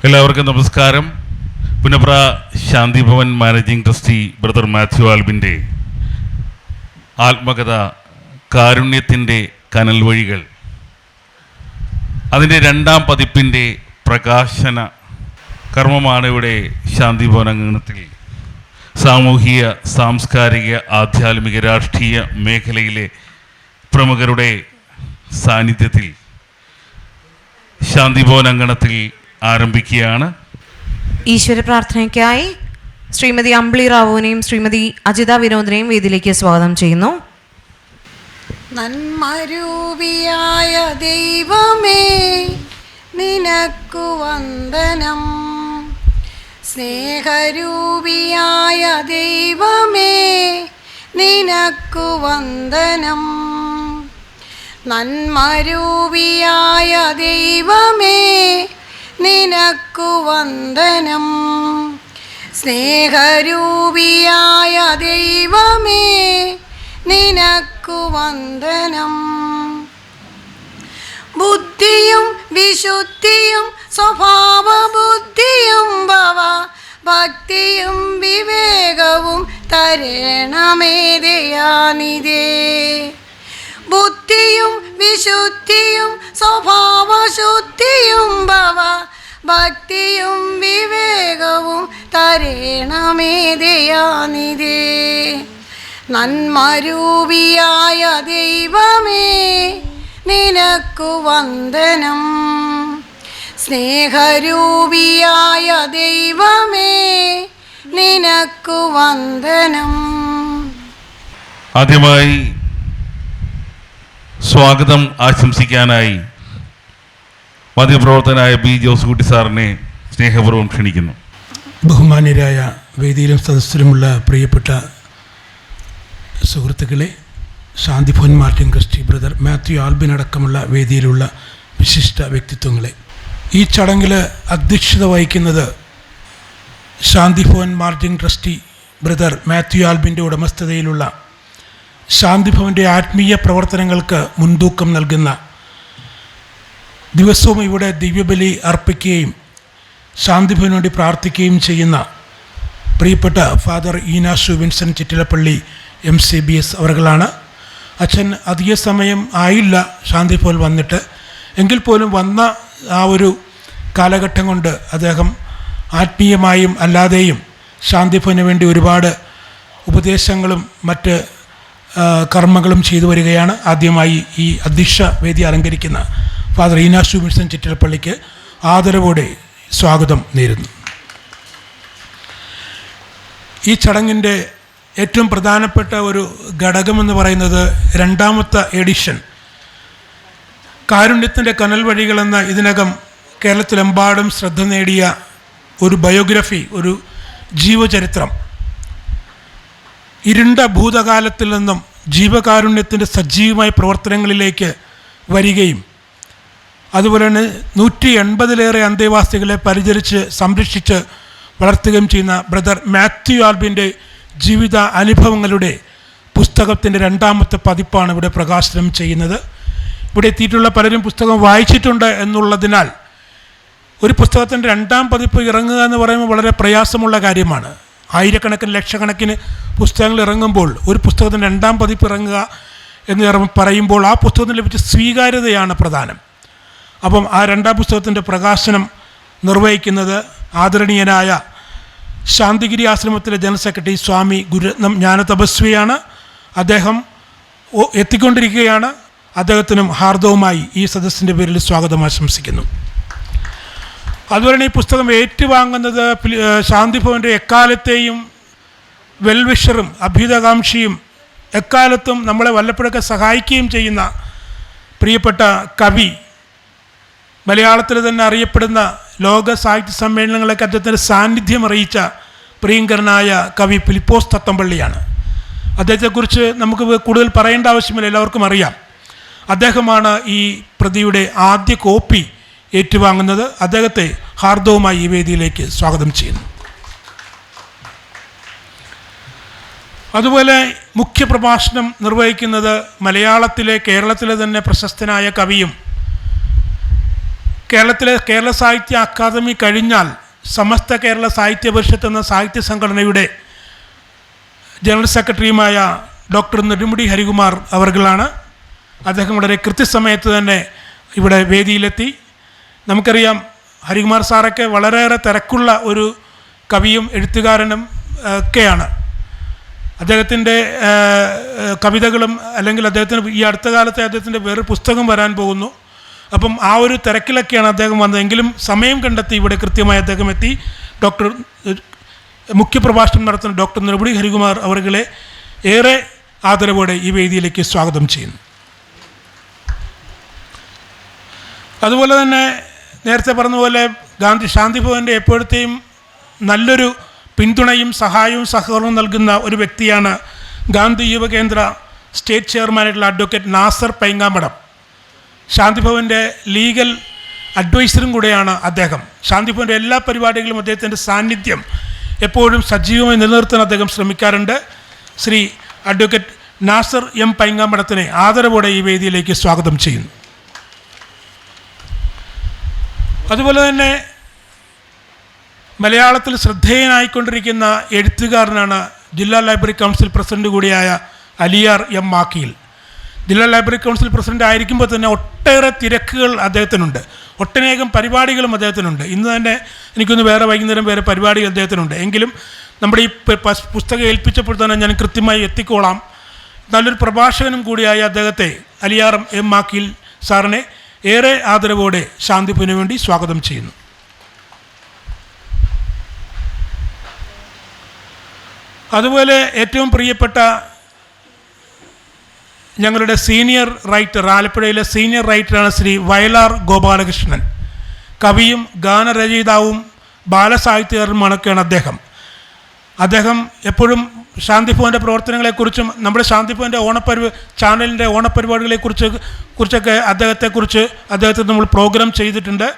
എല്ലാവർക്കും നമസ്കാരം. Punnapra Shanthi Bhavan managing trustee brother Mathew ആൽബിൻ്റെ ആത്മകഥ കാരുണ്യത്തിൻ്റെ കനൽ വഴികൾ, അതിൻ്റെ 2ാം പതിപ്പിൻ്റെ പ്രകാശന കർമ്മമാണ് ഇവിടെ ശാന്തിഭവൻ അങ്കണത്തിൽ സാമൂഹിക, സാംസ്കാരിക, ആധ്യാത്മിക, രാഷ്ട്രീയ മേഖലയിലെ പ്രമുഖരുടെ സാന്നിധ്യത്തിൽ ശാന്തിഭവൻ അങ്കണത്തിൽ ആരംഭിക്കുകയാണ്. ഈശ്വര പ്രാർത്ഥനയ്ക്കായി ശ്രീമതി അമ്പിളി റാവുവിനെയും ശ്രീമതി അജിത വിനോദിനെയും വേദിയിലേക്ക് സ്വാഗതം ചെയ്യുന്നു. നന്മരൂപിയായ ദൈവമേ നിനക്കു വന്ദനം, സ്നേഹരൂപിയായ ദൈവമേ നിനക്കു വന്ദനം, നന്മരൂപിയായ ദൈവമേ നിനക്കു വന്ദനം, സ്നേഹരൂപിയായ ദൈവമേ നിനക്കു വന്ദനം. ബുദ്ധിയും വിശുദ്ധിയും സ്വഭാവബുദ്ധിയും ഭവ ഭക്തിയും വിവേകവും തരണമേ ദയാനിധേ. ബുദ്ധിയും വിശുദ്ധിയും സ്വഭാവശുദ്ധിയും ഭവ ഭക്തിയും വിവേകവും തരണമേ ദയാനിധേ. നന്മരൂപിയായ ദൈവമേ നിനക്കു വന്ദനം, സ്നേഹരൂപിയായ ദൈവമേ നിനക്കു വന്ദനം. ആദ്യമായി സ്വാഗതം ആശംസിക്കാനായി മാധ്യമപ്രവർത്തകനായ ബി ജോസ് കുട്ടി സാറിനെ സ്നേഹപൂർവ്വം ക്ഷണിക്കുന്നു. ബഹുമാന്യരായ വേദിയിലും സദസ്സിലുമുള്ള പ്രിയപ്പെട്ട സുഹൃത്തുക്കളെ, ശാന്തിഭവൻ മാർട്ടിൻ ട്രസ്റ്റി ബ്രദർ മാത്യു ആൽബിൻ അടക്കമുള്ള വേദിയിലുള്ള വിശിഷ്ട വ്യക്തിത്വങ്ങളെ, ഈ ചടങ്ങിൽ അധ്യക്ഷത വഹിക്കുന്നത് ശാന്തിഭവൻ മാർട്ടിൻ ട്രസ്റ്റി ബ്രദർ മാത്യു ആൽബിൻ്റെ ഉടമസ്ഥതയിലുള്ള ശാന്തിഭവൻ്റെ ആത്മീയ പ്രവർത്തനങ്ങൾക്ക് മുൻതൂക്കം നൽകുന്ന, ദിവസവും ഇവിടെ ദിവ്യബലി അർപ്പിക്കുകയും ശാന്തിഭവന് വേണ്ടി പ്രാർത്ഥിക്കുകയും ചെയ്യുന്ന പ്രിയപ്പെട്ട father Eenashu Vincent Chittilappally MCBS അവർകളാണ്. അച്ഛൻ അധിക സമയം ആയില്ല ശാന്തിഭവൻ വന്നിട്ട്, എങ്കിൽ പോലും വന്ന ആ ഒരു കാലഘട്ടം കൊണ്ട് അദ്ദേഹം ആത്മീയമായും അല്ലാതെയും ശാന്തിഭവന് വേണ്ടി ഒരുപാട് ഉപദേശങ്ങളും മറ്റ് കർമ്മങ്ങളും ചെയ്തു വരികയാണ്. ആദ്യമായി ഈ അധ്യക്ഷ വേദി അലങ്കരിക്കുന്ന ഫാദർ ഈനാശു വിൻസെൻ്റ് ചിറ്റിലപ്പള്ളിക്ക് ആദരവോടെ സ്വാഗതം നേരുന്നു. ഈ ചടങ്ങിൻ്റെ ഏറ്റവും പ്രധാനപ്പെട്ട ഒരു ഘടകമെന്ന് പറയുന്നത് 2ാമത്തെ എഡിഷൻ കാരുണ്യത്തിൻ്റെ കനൽ വഴികളെന്ന ഇതിനകം കേരളത്തിലെമ്പാടും ശ്രദ്ധ നേടിയ ഒരു ബയോഗ്രഫി, ഒരു ജീവചരിത്രം, ഇരുണ്ട ഭൂതകാലത്തിൽ നിന്നും ജീവകാരുണ്യത്തിൻ്റെ സജീവമായ പ്രവർത്തനങ്ങളിലേക്ക് വരികയും അതുപോലെ തന്നെ 180-ലേറെ അന്തേവാസികളെ പരിചരിച്ച് സംരക്ഷിച്ച് വളർത്തുകയും ചെയ്യുന്ന ബ്രദർ മാത്യു ആൽബിൻ്റെ ജീവിത അനുഭവങ്ങളുടെ പുസ്തകത്തിൻ്റെ 2ാമത്തെ പതിപ്പാണ് ഇവിടെ പ്രകാശനം ചെയ്യുന്നത്. ഇവിടെ എത്തിയിട്ടുള്ള പലരും പുസ്തകം വായിച്ചിട്ടുണ്ട് എന്നുള്ളതിനാൽ ഒരു പുസ്തകത്തിൻ്റെ 2ാം പതിപ്പ് ഇറങ്ങുക എന്ന് പറയുമ്പോൾ വളരെ പ്രയാസമുള്ള കാര്യമാണ്. ആയിരക്കണക്കിന് ലക്ഷക്കണക്കിന് പുസ്തകങ്ങൾ ഇറങ്ങുമ്പോൾ ഒരു പുസ്തകത്തിൻ്റെ 2ാം പതിപ്പ് ഇറങ്ങുക എന്ന് പറയുമ്പോൾ ആ പുസ്തകത്തിന് ലഭിച്ച സ്വീകാര്യതയാണ് പ്രധാനം. അപ്പം ആ 2ാം പുസ്തകത്തിൻ്റെ പ്രകാശനം നിർവഹിക്കുന്നത് ആദരണീയനായ ശാന്തിഗിരി ആശ്രമത്തിലെ ജനറൽ സെക്രട്ടറി സ്വാമി ഗുരുരത്നം ജ്ഞാനതപസ്വിയാണ്. അദ്ദേഹം എത്തിക്കൊണ്ടിരിക്കുകയാണ്. അദ്ദേഹത്തിനും ഹാർദവുമായി ഈ സദസ്സിൻ്റെ പേരിൽ സ്വാഗതം ആശംസിക്കുന്നു. അതുപോലെ തന്നെ ഈ പുസ്തകം ഏറ്റുവാങ്ങുന്നത് ശാന്തിഭവൻ്റെ എക്കാലത്തെയും വെൽവിഷറും അഭ്യുതകാംക്ഷിയും എക്കാലത്തും നമ്മളെ വല്ലപ്പോഴൊക്കെ സഹായിക്കുകയും ചെയ്യുന്ന പ്രിയപ്പെട്ട കവി, മലയാളത്തിൽ തന്നെ അറിയപ്പെടുന്ന ലോക സാഹിത്യ സമ്മേളനങ്ങളൊക്കെ അദ്ദേഹത്തിൻ്റെ സാന്നിധ്യം അറിയിച്ച പ്രിയങ്കരനായ കവി ഫിലിപ്പോസ് തത്തമ്പള്ളിയാണ്. അദ്ദേഹത്തെക്കുറിച്ച് നമുക്ക് കൂടുതൽ പറയേണ്ട ആവശ്യമില്ല, എല്ലാവർക്കും അറിയാം. അദ്ദേഹമാണ് ഈ പ്രതിയുടെ ആദ്യ കോപ്പി ഏറ്റുവാങ്ങുന്നത്. അദ്ദേഹത്തെ ഹാർദവുമായി ഈ വേദിയിലേക്ക് സ്വാഗതം ചെയ്യുന്നു. അതുപോലെ മുഖ്യപ്രഭാഷണം നിർവഹിക്കുന്നത് കേരളത്തിലെ തന്നെ പ്രശസ്തനായ കവിയും കേരളത്തിലെ കേരള സാഹിത്യ അക്കാദമി കഴിഞ്ഞാൽ സമസ്ത കേരള സാഹിത്യ പരിഷത്ത് എന്ന സാഹിത്യ സംഘടനയുടെ ജനറൽ സെക്രട്ടറിയുമായ ഡോക്ടർ നെടുമുടി ഹരികുമാർ അവർകളാണ്. അദ്ദേഹം വളരെ കൃത്യസമയത്ത് തന്നെ ഇവിടെ വേദിയിലെത്തി. നമുക്കറിയാം, ഹരികുമാർ സാറൊക്കെ വളരെയേറെ തിരക്കുള്ള ഒരു കവിയും എഴുത്തുകാരനും ഒക്കെയാണ്. അദ്ദേഹത്തിൻ്റെ കവിതകളും അല്ലെങ്കിൽ അദ്ദേഹത്തിന് ഈ അടുത്ത കാലത്തെ അദ്ദേഹത്തിൻ്റെ വേറൊരു പുസ്തകം വരാൻ പോകുന്നു. അപ്പം ആ ഒരു തിരക്കിലൊക്കെയാണ് അദ്ദേഹം വന്നത്. എങ്കിലും സമയം കണ്ടെത്തി ഇവിടെ കൃത്യമായി അദ്ദേഹം എത്തി. മുഖ്യപ്രഭാഷണം നടത്തുന്ന ഡോക്ടർ നെടുമുടി ഹരികുമാർ അവർകളെ ഏറെ ആദരവോടെ ഈ വേദിയിലേക്ക് സ്വാഗതം ചെയ്യുന്നു. അതുപോലെ തന്നെ നേരത്തെ പറഞ്ഞതുപോലെ ശാന്തിഭവൻ്റെ എപ്പോഴത്തെയും നല്ലൊരു പിന്തുണയും സഹായവും സഹകരണവും നൽകുന്ന ഒരു വ്യക്തിയാണ് ഗാന്ധി യുവകേന്ദ്ര സ്റ്റേറ്റ് ചെയർമാനായിട്ടുള്ള അഡ്വക്കേറ്റ് നാസർ പൈങ്ങാമടം. ശാന്തിഭവൻ്റെ ലീഗൽ അഡ്വൈസറും കൂടെയാണ് അദ്ദേഹം. ശാന്തിഭവൻ്റെ എല്ലാ പരിപാടികളിലും അദ്ദേഹത്തിൻ്റെ സാന്നിധ്യം എപ്പോഴും സജീവമായി നിലനിർത്താൻ അദ്ദേഹം ശ്രമിക്കാറുണ്ട്. ശ്രീ അഡ്വക്കേറ്റ് നാസർ എം പൈങ്ങാമടത്തിനെ ആദരവോടെ ഈ വേദിയിലേക്ക് സ്വാഗതം ചെയ്യുന്നു. അതുപോലെ തന്നെ മലയാളത്തിൽ ശ്രദ്ധേയനായിക്കൊണ്ടിരിക്കുന്ന എഴുത്തുകാരനാണ് ജില്ലാ ലൈബ്രറി കൗൺസിൽ പ്രസിഡന്റ് കൂടിയായ അലിയാർ എം മാക്കിയിൽ. ജില്ലാ ലൈബ്രറി കൗൺസിൽ പ്രസിഡന്റ് ആയിരിക്കുമ്പോൾ തന്നെ ഒട്ടേറെ തിരക്കുകൾ അദ്ദേഹത്തിനുണ്ട്, ഒട്ടനേകം പരിപാടികളും അദ്ദേഹത്തിനുണ്ട്. ഇന്ന് തന്നെ എനിക്കൊന്ന് വൈകുന്നേരം വേറെ പരിപാടികൾ അദ്ദേഹത്തിനുണ്ട്. എങ്കിലും നമ്മുടെ ഈ പുസ്തകം ഏൽപ്പിച്ചപ്പോൾ തന്നെ ഞാൻ കൃത്യമായി എത്തിക്കോളാം. നല്ലൊരു പ്രഭാഷകനും കൂടിയായ അദ്ദേഹത്തെ അലിയാർ എം മാക്കിയിൽ സാറിനെ ഏറെ ആദരവോടെ ശാന്തിഭവന് വേണ്ടി സ്വാഗതം ചെയ്യുന്നു. അതുപോലെ ഏറ്റവും പ്രിയപ്പെട്ട ഞങ്ങളുടെ സീനിയർ റൈറ്റർ, ആലപ്പുഴയിലെ സീനിയർ റൈറ്ററാണ് ശ്രീ വയലാർ ഗോപാലകൃഷ്ണൻ. കവിയും ഗാനരചയിതാവും ബാലസാഹിത്യകാരനുമൊക്കെയാണ് അദ്ദേഹം. അദ്ദേഹം എപ്പോഴും ശാന്തിഭവൻ്റെ പ്രവർത്തനങ്ങളെക്കുറിച്ചും നമ്മുടെ ശാന്തിഭവൻ്റെ ചാനലിൻ്റെ ഓണപരിപാടികളെക്കുറിച്ചൊക്കെ അദ്ദേഹത്തെ നമ്മൾ പ്രോഗ്രാം ചെയ്തിട്ടുണ്ട്.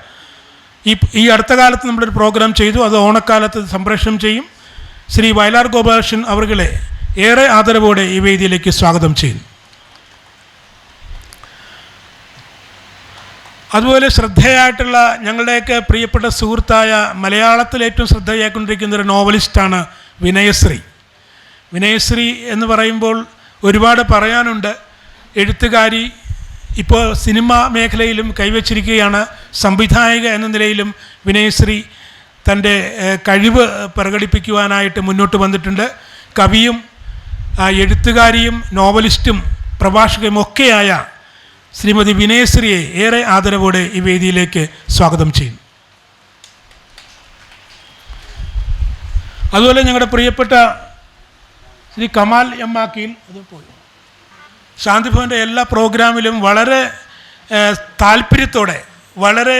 ഈ അടുത്ത കാലത്ത് നമ്മളൊരു പ്രോഗ്രാം ചെയ്തു, അത് ഓണക്കാലത്ത് സംപ്രേഷണം ചെയ്യും. ശ്രീ വയലാർ ഗോപാലകൃഷ്ണൻ അവർകളെ ഏറെ ആദരവോടെ ഈ വേദിയിലേക്ക് സ്വാഗതം ചെയ്യുന്നു. അതുപോലെ ശ്രദ്ധേയായിട്ടുള്ള ഞങ്ങളുടെയൊക്കെ പ്രിയപ്പെട്ട സുഹൃത്തായ മലയാളത്തിൽ ഏറ്റവും ശ്രദ്ധേയായിക്കൊണ്ടിരിക്കുന്ന ഒരു നോവലിസ്റ്റാണ് വിനയശ്രീ. വിനയശ്രീ എന്ന് പറയുമ്പോൾ ഒരുപാട് പറയാനുണ്ട്. എഴുത്തുകാരി, ഇപ്പോൾ സിനിമാ മേഖലയിലും കൈവച്ചിരിക്കുകയാണ്. സംവിധായക എന്ന നിലയിലും വിനയശ്രീ തൻ്റെ കഴിവ് പ്രകടിപ്പിക്കുവാനായിട്ട് മുന്നോട്ട് വന്നിട്ടുണ്ട്. കവിയും എഴുത്തുകാരിയും നോവലിസ്റ്റും പ്രഭാഷകയും ഒക്കെയായ ശ്രീമതി വിനയശ്രീയെ ഏറെ ആദരവോടെ ഈ വേദിയിലേക്ക് സ്വാഗതം ചെയ്യുന്നു. അതുപോലെ ഞങ്ങളുടെ പ്രിയപ്പെട്ട ശ്രീ കമാൽ എം മാക്കിയിൽ ശാന്തിഭവൻ്റെ എല്ലാ പ്രോഗ്രാമിലും വളരെ താല്പര്യത്തോടെ, വളരെ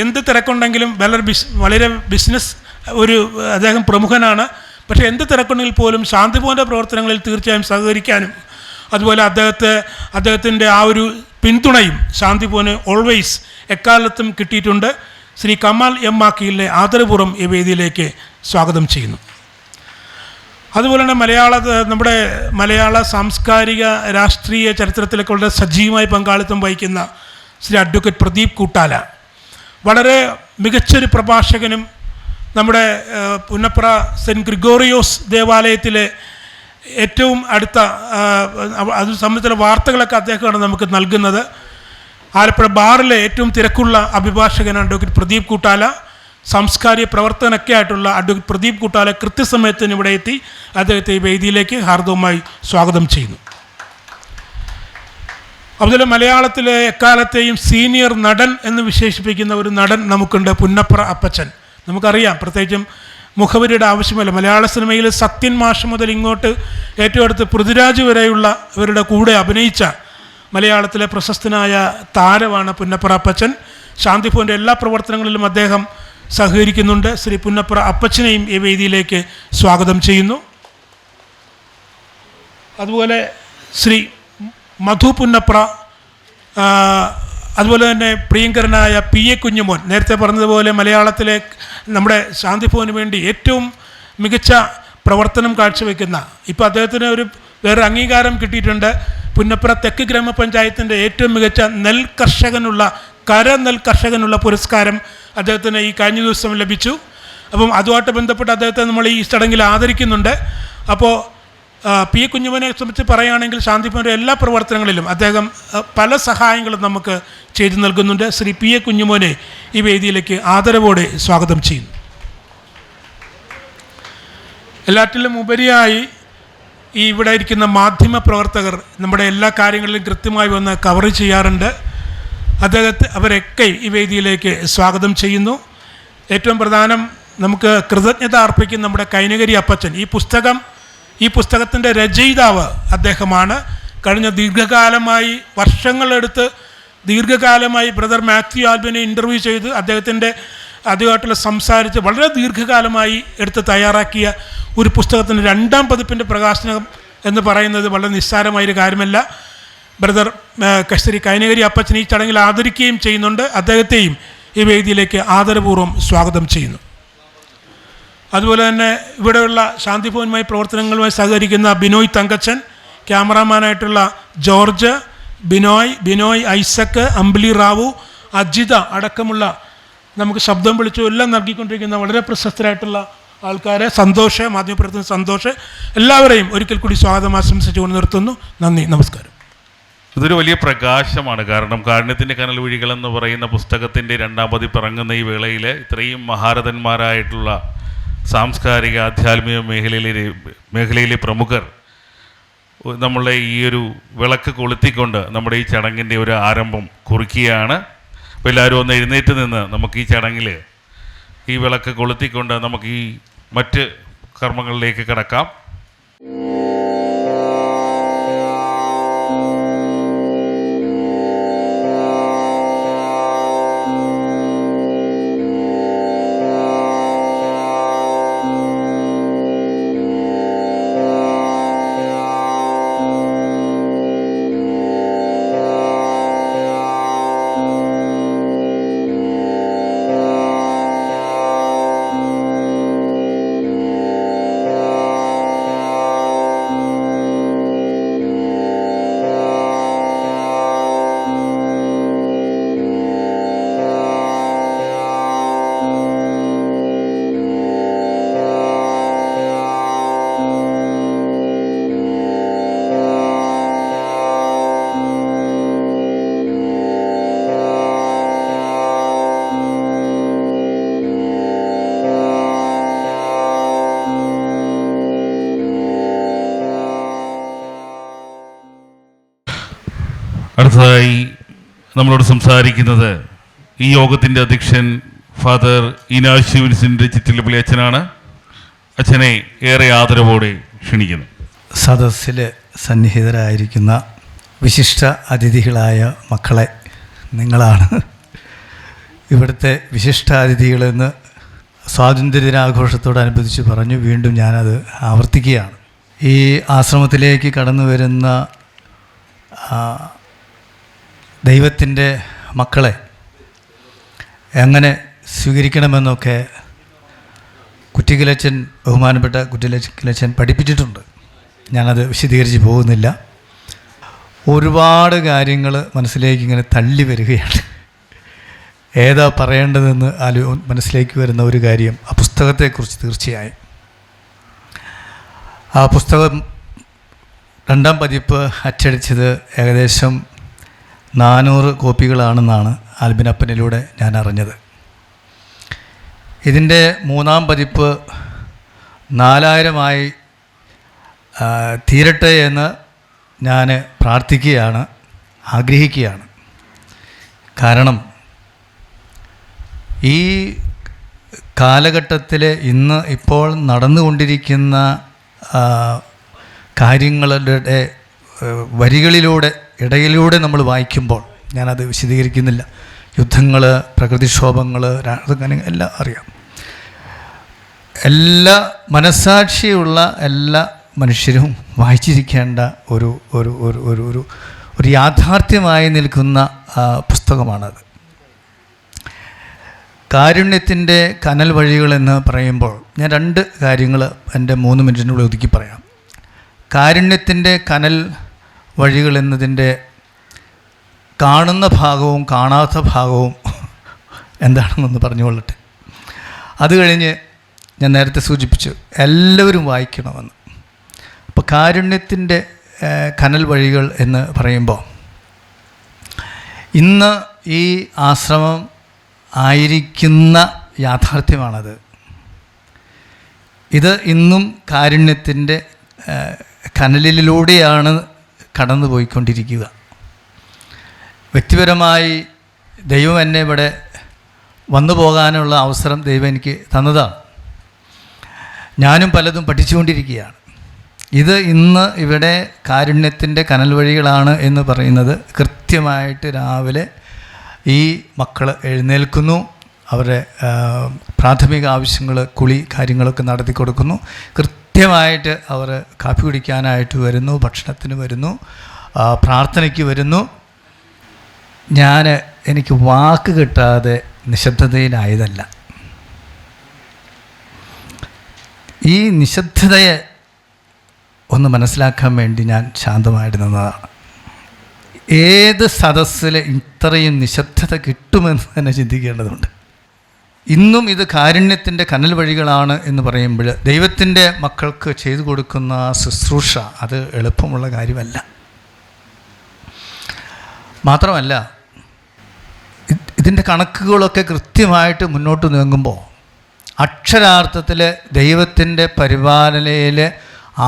എന്ത് തിരക്കുണ്ടെങ്കിലും വളരെ ബിസിനസ് അദ്ദേഹം പ്രമുഖനാണ്. പക്ഷേ എന്ത് തിരക്കുണ്ടെങ്കിൽ പോലും ശാന്തിഭവൻ്റെ പ്രവർത്തനങ്ങളിൽ തീർച്ചയായും സഹകരിക്കാനും അതുപോലെ അദ്ദേഹത്തിൻ്റെ ആ ഒരു പിന്തുണയും ശാന്തിഭവന് ഓൾവേസ് എക്കാലത്തും കിട്ടിയിട്ടുണ്ട്. ശ്രീ കമാൽ എം മാക്കിയിലെ ആദരപൂർവ്വം ഈ വേദിയിലേക്ക് സ്വാഗതം ചെയ്യുന്നു. അതുപോലെ തന്നെ നമ്മുടെ മലയാള സാംസ്കാരിക രാഷ്ട്രീയ ചരിത്രത്തിലൊക്കെ വളരെ സജീവമായി പങ്കാളിത്തം വഹിക്കുന്ന ശ്രീ അഡ്വക്കേറ്റ് പ്രദീപ് കൂട്ടാല, വളരെ മികച്ചൊരു പ്രഭാഷകനും നമ്മുടെ പുന്നപ്ര സെൻറ്റ് ഗ്രിഗോറിയോസ് ദേവാലയത്തിലെ ഏറ്റവും അടുത്ത അത് സംബന്ധിച്ചുള്ള വാർത്തകളൊക്കെ അദ്ദേഹമാണ് നമുക്ക് നൽകുന്നത്. ആലപ്പുഴ ബാറിലെ ഏറ്റവും തിരക്കുള്ള അഭിഭാഷകനാണ് അഡ്വക്കേറ്റ് പ്രദീപ് കൂട്ടാല. സാംസ്കാരിക പ്രവർത്തനമൊക്കെ ആയിട്ടുള്ള അഡ്വക്കേറ്റ് പ്രദീപ് കൂട്ടാല കൃത്യസമയത്തിന് ഇവിടെ എത്തി അദ്ദേഹത്തെ ഈ വേദിയിലേക്ക് ഹാർദവമായി സ്വാഗതം ചെയ്യുന്നു. അതുപോലെ മലയാളത്തിലെ എക്കാലത്തെയും സീനിയർ നടൻ എന്ന് വിശേഷിപ്പിക്കുന്ന ഒരു നടൻ നമുക്കുണ്ട്, പുന്നപ്ര അപ്പച്ചൻ. നമുക്കറിയാം, പ്രത്യേകിച്ചും മുഖവരിയുടെ ആവശ്യമില്ല. മലയാള സിനിമയിൽ സത്യൻ മാഷ് മുതൽ ഇങ്ങോട്ട് ഏറ്റവും അടുത്ത് പൃഥ്വിരാജ് വരെയുള്ള ഇവരുടെ കൂടെ അഭിനയിച്ച മലയാളത്തിലെ പ്രശസ്തനായ താരമാണ് പുന്നപ്ര അപ്പച്ചൻ. ശാന്തിഭവൻ്റെ എല്ലാ പ്രവർത്തനങ്ങളിലും അദ്ദേഹം സഹകരിക്കുന്നുണ്ട്. ശ്രീ പുന്നപ്ര അപ്പച്ചനെയും ഈ വേദിയിലേക്ക് സ്വാഗതം ചെയ്യുന്നു. അതുപോലെ ശ്രീ മധു പുന്നപ്ര, അതുപോലെ തന്നെ പ്രിയങ്കരനായ PA കുഞ്ഞുമോൻ, നേരത്തെ പറഞ്ഞതുപോലെ മലയാളത്തിലെ നമ്മുടെ ശാന്തിഭവന് വേണ്ടി ഏറ്റവും മികച്ച പ്രവർത്തനം കാഴ്ചവെക്കുന്ന, ഇപ്പോൾ അദ്ദേഹത്തിന് വേറെ അംഗീകാരം കിട്ടിയിട്ടുണ്ട്. പുന്നപ്ര തെക്ക് ഗ്രാമപഞ്ചായത്തിൻ്റെ ഏറ്റവും മികച്ച നെൽ കർഷകനുള്ള കരനെൽ കർഷകനുള്ള പുരസ്കാരം അദ്ദേഹത്തിന് ഈ കഴിഞ്ഞ ദിവസം ലഭിച്ചു. അപ്പം അതുമായിട്ട് ബന്ധപ്പെട്ട് അദ്ദേഹത്തെ നമ്മൾ ഈ ചടങ്ങിൽ ആദരിക്കുന്നുണ്ട്. അപ്പോൾ പി കുഞ്ഞുമോനെ സംബന്ധിച്ച് പറയുകയാണെങ്കിൽ ശാന്തിഭവൻ്റെ എല്ലാ പ്രവർത്തനങ്ങളിലും അദ്ദേഹം പല സഹായങ്ങളും നമുക്ക് ചെയ്തു നൽകുന്നുണ്ട്. ശ്രീ പി എ കുഞ്ഞുമോനെ ഈ വേദിയിലേക്ക് ആദരവോടെ സ്വാഗതം ചെയ്യുന്നു. എല്ലാറ്റിലും ഉപരിയായി ഈ ഇവിടെ ഇരിക്കുന്ന മാധ്യമ പ്രവർത്തകർ നമ്മുടെ എല്ലാ കാര്യങ്ങളിലും കൃത്യമായി വന്ന് കവർ ചെയ്യാറുണ്ട്. അവരൊക്കെ ഈ വേദിയിലേക്ക് സ്വാഗതം ചെയ്യുന്നു. ഏറ്റവും പ്രധാനം നമുക്ക് കൃതജ്ഞത അർപ്പിക്കുന്ന നമ്മുടെ കൈനകരി അപ്പച്ചൻ. ഈ പുസ്തകത്തിൻ്റെ രചയിതാവ് അദ്ദേഹമാണ്. കഴിഞ്ഞ ദീർഘകാലമായി ബ്രദർ മാത്യു ആൽബിനെ ഇൻ്റർവ്യൂ ചെയ്ത് അദ്ദേഹമായിട്ടുള്ള സംസാരിച്ച് വളരെ ദീർഘകാലമായി എടുത്ത് തയ്യാറാക്കിയ ഒരു പുസ്തകത്തിൻ്റെ 2ാം പതിപ്പിൻ്റെ പ്രകാശനം എന്ന് പറയുന്നത് വളരെ നിസ്സാരമായൊരു കാര്യമല്ല. ബ്രദർ ശ്രീ കൈനകരി അപ്പച്ചൻ ഈ ചടങ്ങിൽ ആദരിക്കുകയും ചെയ്യുന്നുണ്ട്. അദ്ദേഹത്തെയും ഈ വേദിയിലേക്ക് ആദരപൂർവ്വം സ്വാഗതം ചെയ്യുന്നു. അതുപോലെ തന്നെ ഇവിടെയുള്ള ശാന്തിഭവനുമായി പ്രവർത്തനങ്ങളുമായി സഹകരിക്കുന്ന ബിനോയ് തങ്കച്ചൻ, ക്യാമറാമാനായിട്ടുള്ള ജോർജ്, ബിനോയ് ഐസക്ക്, അമ്പിളി റാവു, അജിത അടക്കമുള്ള നമുക്ക് ശബ്ദം വിളിച്ചു എല്ലാം നൽകിക്കൊണ്ടിരിക്കുന്ന വളരെ പ്രശസ്തരായിട്ടുള്ള ആൾക്കാരെ, മാധ്യമപ്രവർത്തകർ സന്തോഷ്, എല്ലാവരെയും ഒരിക്കൽ കൂടി സ്വാഗതം ആശംസിച്ചുകൊണ്ട് നിർത്തുന്നു. നന്ദി, നമസ്കാരം. ഇതൊരു വലിയ പ്രകാശമാണ്. കാരണം കാരുണ്യത്തിൻ്റെ കനൽ വഴികൾ എന്ന് പറയുന്ന പുസ്തകത്തിൻ്റെ 2ാം പതിപ്പ് ഇറങ്ങുന്ന ഈ വേളയിൽ ഇത്രയും മഹാരഥന്മാരായിട്ടുള്ള സാംസ്കാരിക ആധ്യാത്മിക മേഖലയിലെ പ്രമുഖർ നമ്മളെ ഈ ഒരു വിളക്ക് കൊളുത്തിക്കൊണ്ട് നമ്മുടെ ഈ ചടങ്ങിൻ്റെ ഒരു ആരംഭം കുറിക്കുകയാണ്. അപ്പോൾ എല്ലാവരും ഒന്ന് എഴുന്നേറ്റ് നിന്ന് നമുക്ക് ഈ ചടങ്ങിൽ ഈ വിളക്ക് കൊളുത്തിക്കൊണ്ട് നമുക്ക് ഈ മറ്റ് കർമ്മങ്ങളിലേക്ക് കടക്കാം. അടുത്തതായി നമ്മളോട് സംസാരിക്കുന്നത് ഈ യോഗത്തിൻ്റെ അധ്യക്ഷൻ ഫാദർ ഈനാശു വിൻസെൻ്റ് ചിറ്റിലപ്പള്ളി അച്ഛനാണ്. അച്ഛനെ ഏറെ ആദരവോടെ ക്ഷണിക്കുന്നു. സദസ്സിൽ സന്നിഹിതരായിരിക്കുന്ന വിശിഷ്ട അതിഥികളായ മക്കളെ, നിങ്ങളാണ് ഇവിടുത്തെ വിശിഷ്ടാതിഥികളെന്ന് സ്വാതന്ത്ര്യദിനാഘോഷത്തോടനുബന്ധിച്ച് പറഞ്ഞു. വീണ്ടും ഞാനത് ആവർത്തിക്കുകയാണ്. ഈ ആശ്രമത്തിലേക്ക് കടന്നു വരുന്ന ദൈവത്തിൻ്റെ മക്കളെ എങ്ങനെ സ്വീകരിക്കണമെന്നൊക്കെ ബഹുമാനപ്പെട്ട കുറ്റിലച്ചൻ പഠിപ്പിച്ചിട്ടുണ്ട്. ഞാനത് വിശദീകരിച്ച് പോകുന്നില്ല. ഒരുപാട് കാര്യങ്ങൾ മനസ്സിലേക്ക് ഇങ്ങനെ തള്ളി വരികയാണ്. ഏതാ പറയേണ്ടതെന്ന് മനസ്സിലേക്ക് വരുന്ന ഒരു കാര്യം ആ പുസ്തകത്തെക്കുറിച്ച്. തീർച്ചയായും ആ പുസ്തകം 2ാം പതിപ്പ് അച്ചടിച്ചത് ഏകദേശം 400 കോപ്പികളാണെന്നാണ് ആൽബിനപ്പനിലൂടെ ഞാൻ അറിഞ്ഞത്. ഇതിൻ്റെ 3ാം പതിപ്പ് 4000 തീരട്ടെ എന്ന് ഞാൻ പ്രാർത്ഥിക്കുകയാണ്, ആഗ്രഹിക്കുകയാണ്. കാരണം ഈ കാലഘട്ടത്തിൽ ഇപ്പോൾ നടന്നുകൊണ്ടിരിക്കുന്ന കാര്യങ്ങളുടെ ഇടയിലൂടെ നമ്മൾ വായിക്കുമ്പോൾ, ഞാനത് വിശദീകരിക്കുന്നില്ല, യുദ്ധങ്ങൾ, പ്രകൃതിക്ഷോഭങ്ങൾ, എല്ലാം അറിയാം. എല്ലാ മനസ്സാക്ഷിയുള്ള എല്ലാ മനുഷ്യരും വായിച്ചിരിക്കേണ്ട ഒരു ഒരു ഒരു ഒരു ഒരു ഒരു യാഥാർത്ഥ്യമായി നിൽക്കുന്ന പുസ്തകമാണത്. കാരുണ്യത്തിൻ്റെ കനൽ വഴികളെന്ന് പറയുമ്പോൾ ഞാൻ 2 കാര്യങ്ങൾ എൻ്റെ 3 മിനിറ്റിനുള്ളിൽ ഒതുക്കി പറയാം. കാരുണ്യത്തിൻ്റെ കനൽ വഴികൾ എന്നതിൻ്റെ കാണുന്ന ഭാഗവും കാണാത്ത ഭാഗവും എന്താണെന്നൊന്ന് പറഞ്ഞുകൊള്ളട്ടെ. അത് കഴിഞ്ഞ് ഞാൻ നേരത്തെ സൂചിപ്പിച്ചു എല്ലാവരും വായിക്കണമെന്ന്. അപ്പോൾ കാരുണ്യത്തിൻ്റെ കനൽ വഴികൾ എന്ന് പറയുമ്പോൾ ഇന്ന് ഈ ആശ്രമം ആയിരിക്കുന്ന യാഥാർത്ഥ്യമാണത്. ഇത് ഇന്നും കാരുണ്യത്തിൻ്റെ കനലിലൂടെയാണ് കടന്നു പോയിക്കൊണ്ടിരിക്കുക. വ്യക്തിപരമായി ദൈവം എന്നെ ഇവിടെ വന്നു പോകാനുള്ള അവസരം ദൈവം എനിക്ക് തന്നതാണ്. ഞാനും പലതും പഠിച്ചുകൊണ്ടിരിക്കുകയാണ്. ഇത് ഇന്ന് ഇവിടെ കാരുണ്യത്തിൻ്റെ കനൽ വഴികളാണ് എന്ന് പറയുന്നത് കൃത്യമായിട്ട് രാവിലെ ഈ മക്കൾ എഴുന്നേൽക്കുന്നു, അവരുടെ പ്രാഥമിക ആവശ്യങ്ങൾ, കുളി കാര്യങ്ങളൊക്കെ നടത്തി കൊടുക്കുന്നു. കൃത്യമായിട്ട് അവർ കാപ്പി കുടിക്കാനായിട്ട് വരുന്നു, ഭക്ഷണത്തിന് വരുന്നു, പ്രാർത്ഥനയ്ക്ക് വരുന്നു. എനിക്ക് വാക്ക് കിട്ടാതെ നിശബ്ദതയിലായതല്ല. ഈ നിശബ്ദതയെ ഒന്ന് മനസ്സിലാക്കാൻ വേണ്ടി ഞാൻ ശാന്തമായിട്ട് നിന്നതാണ്. ഏത് സദസ്സിൽ ഇത്രയും നിശബ്ദത കിട്ടുമെന്ന് തന്നെ ചിന്തിക്കേണ്ടതുണ്ട്. ഇന്നും ഇത് കാരുണ്യത്തിൻ്റെ കനൽ വഴികളാണ് എന്ന് പറയുമ്പോൾ ദൈവത്തിൻ്റെ മക്കൾക്ക് ചെയ്തു കൊടുക്കുന്ന ശുശ്രൂഷ അത് എളുപ്പമുള്ള കാര്യമല്ല. മാത്രമല്ല, ഇതിൻ്റെ കണക്കുകളൊക്കെ കൃത്യമായിട്ട് മുന്നോട്ട് നീങ്ങുമ്പോൾ അക്ഷരാർത്ഥത്തിൽ ദൈവത്തിൻ്റെ പരിപാലനയിൽ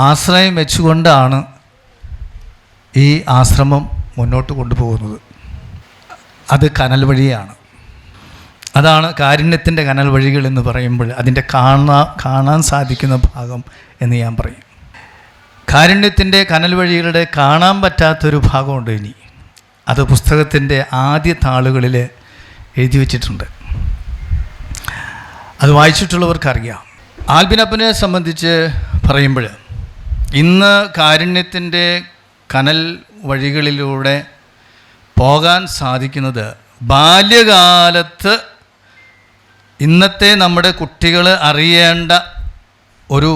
ആശ്രയം വെച്ചുകൊണ്ടാണ് ഈ ആശ്രമം മുന്നോട്ട് കൊണ്ടുപോകുന്നത്. അത് കനൽ വഴിയാണ്. അതാണ് കാരുണ്യത്തിൻ്റെ കനൽ വഴികൾ എന്ന് പറയുമ്പോൾ അതിൻ്റെ കാണാൻ സാധിക്കുന്ന ഭാഗം എന്ന് ഞാൻ പറയും. കാരുണ്യത്തിൻ്റെ കനൽ വഴികളുടെ കാണാൻ പറ്റാത്തൊരു ഭാഗമുണ്ട് ഇനി. അത് പുസ്തകത്തിൻ്റെ ആദ്യ താളുകളിൽ എഴുതി വച്ചിട്ടുണ്ട്. അത് വായിച്ചിട്ടുള്ളവർക്കറിയാം. ആൽബിനപ്പനെ സംബന്ധിച്ച് പറയുമ്പോൾ ഇന്ന് കാരുണ്യത്തിൻ്റെ കനൽ വഴികളിലൂടെ പോകാൻ സാധിക്കുന്നത് ബാല്യകാലത്ത് ഇന്നത്തെ നമ്മുടെ കുട്ടികൾ അറിയേണ്ട ഒരു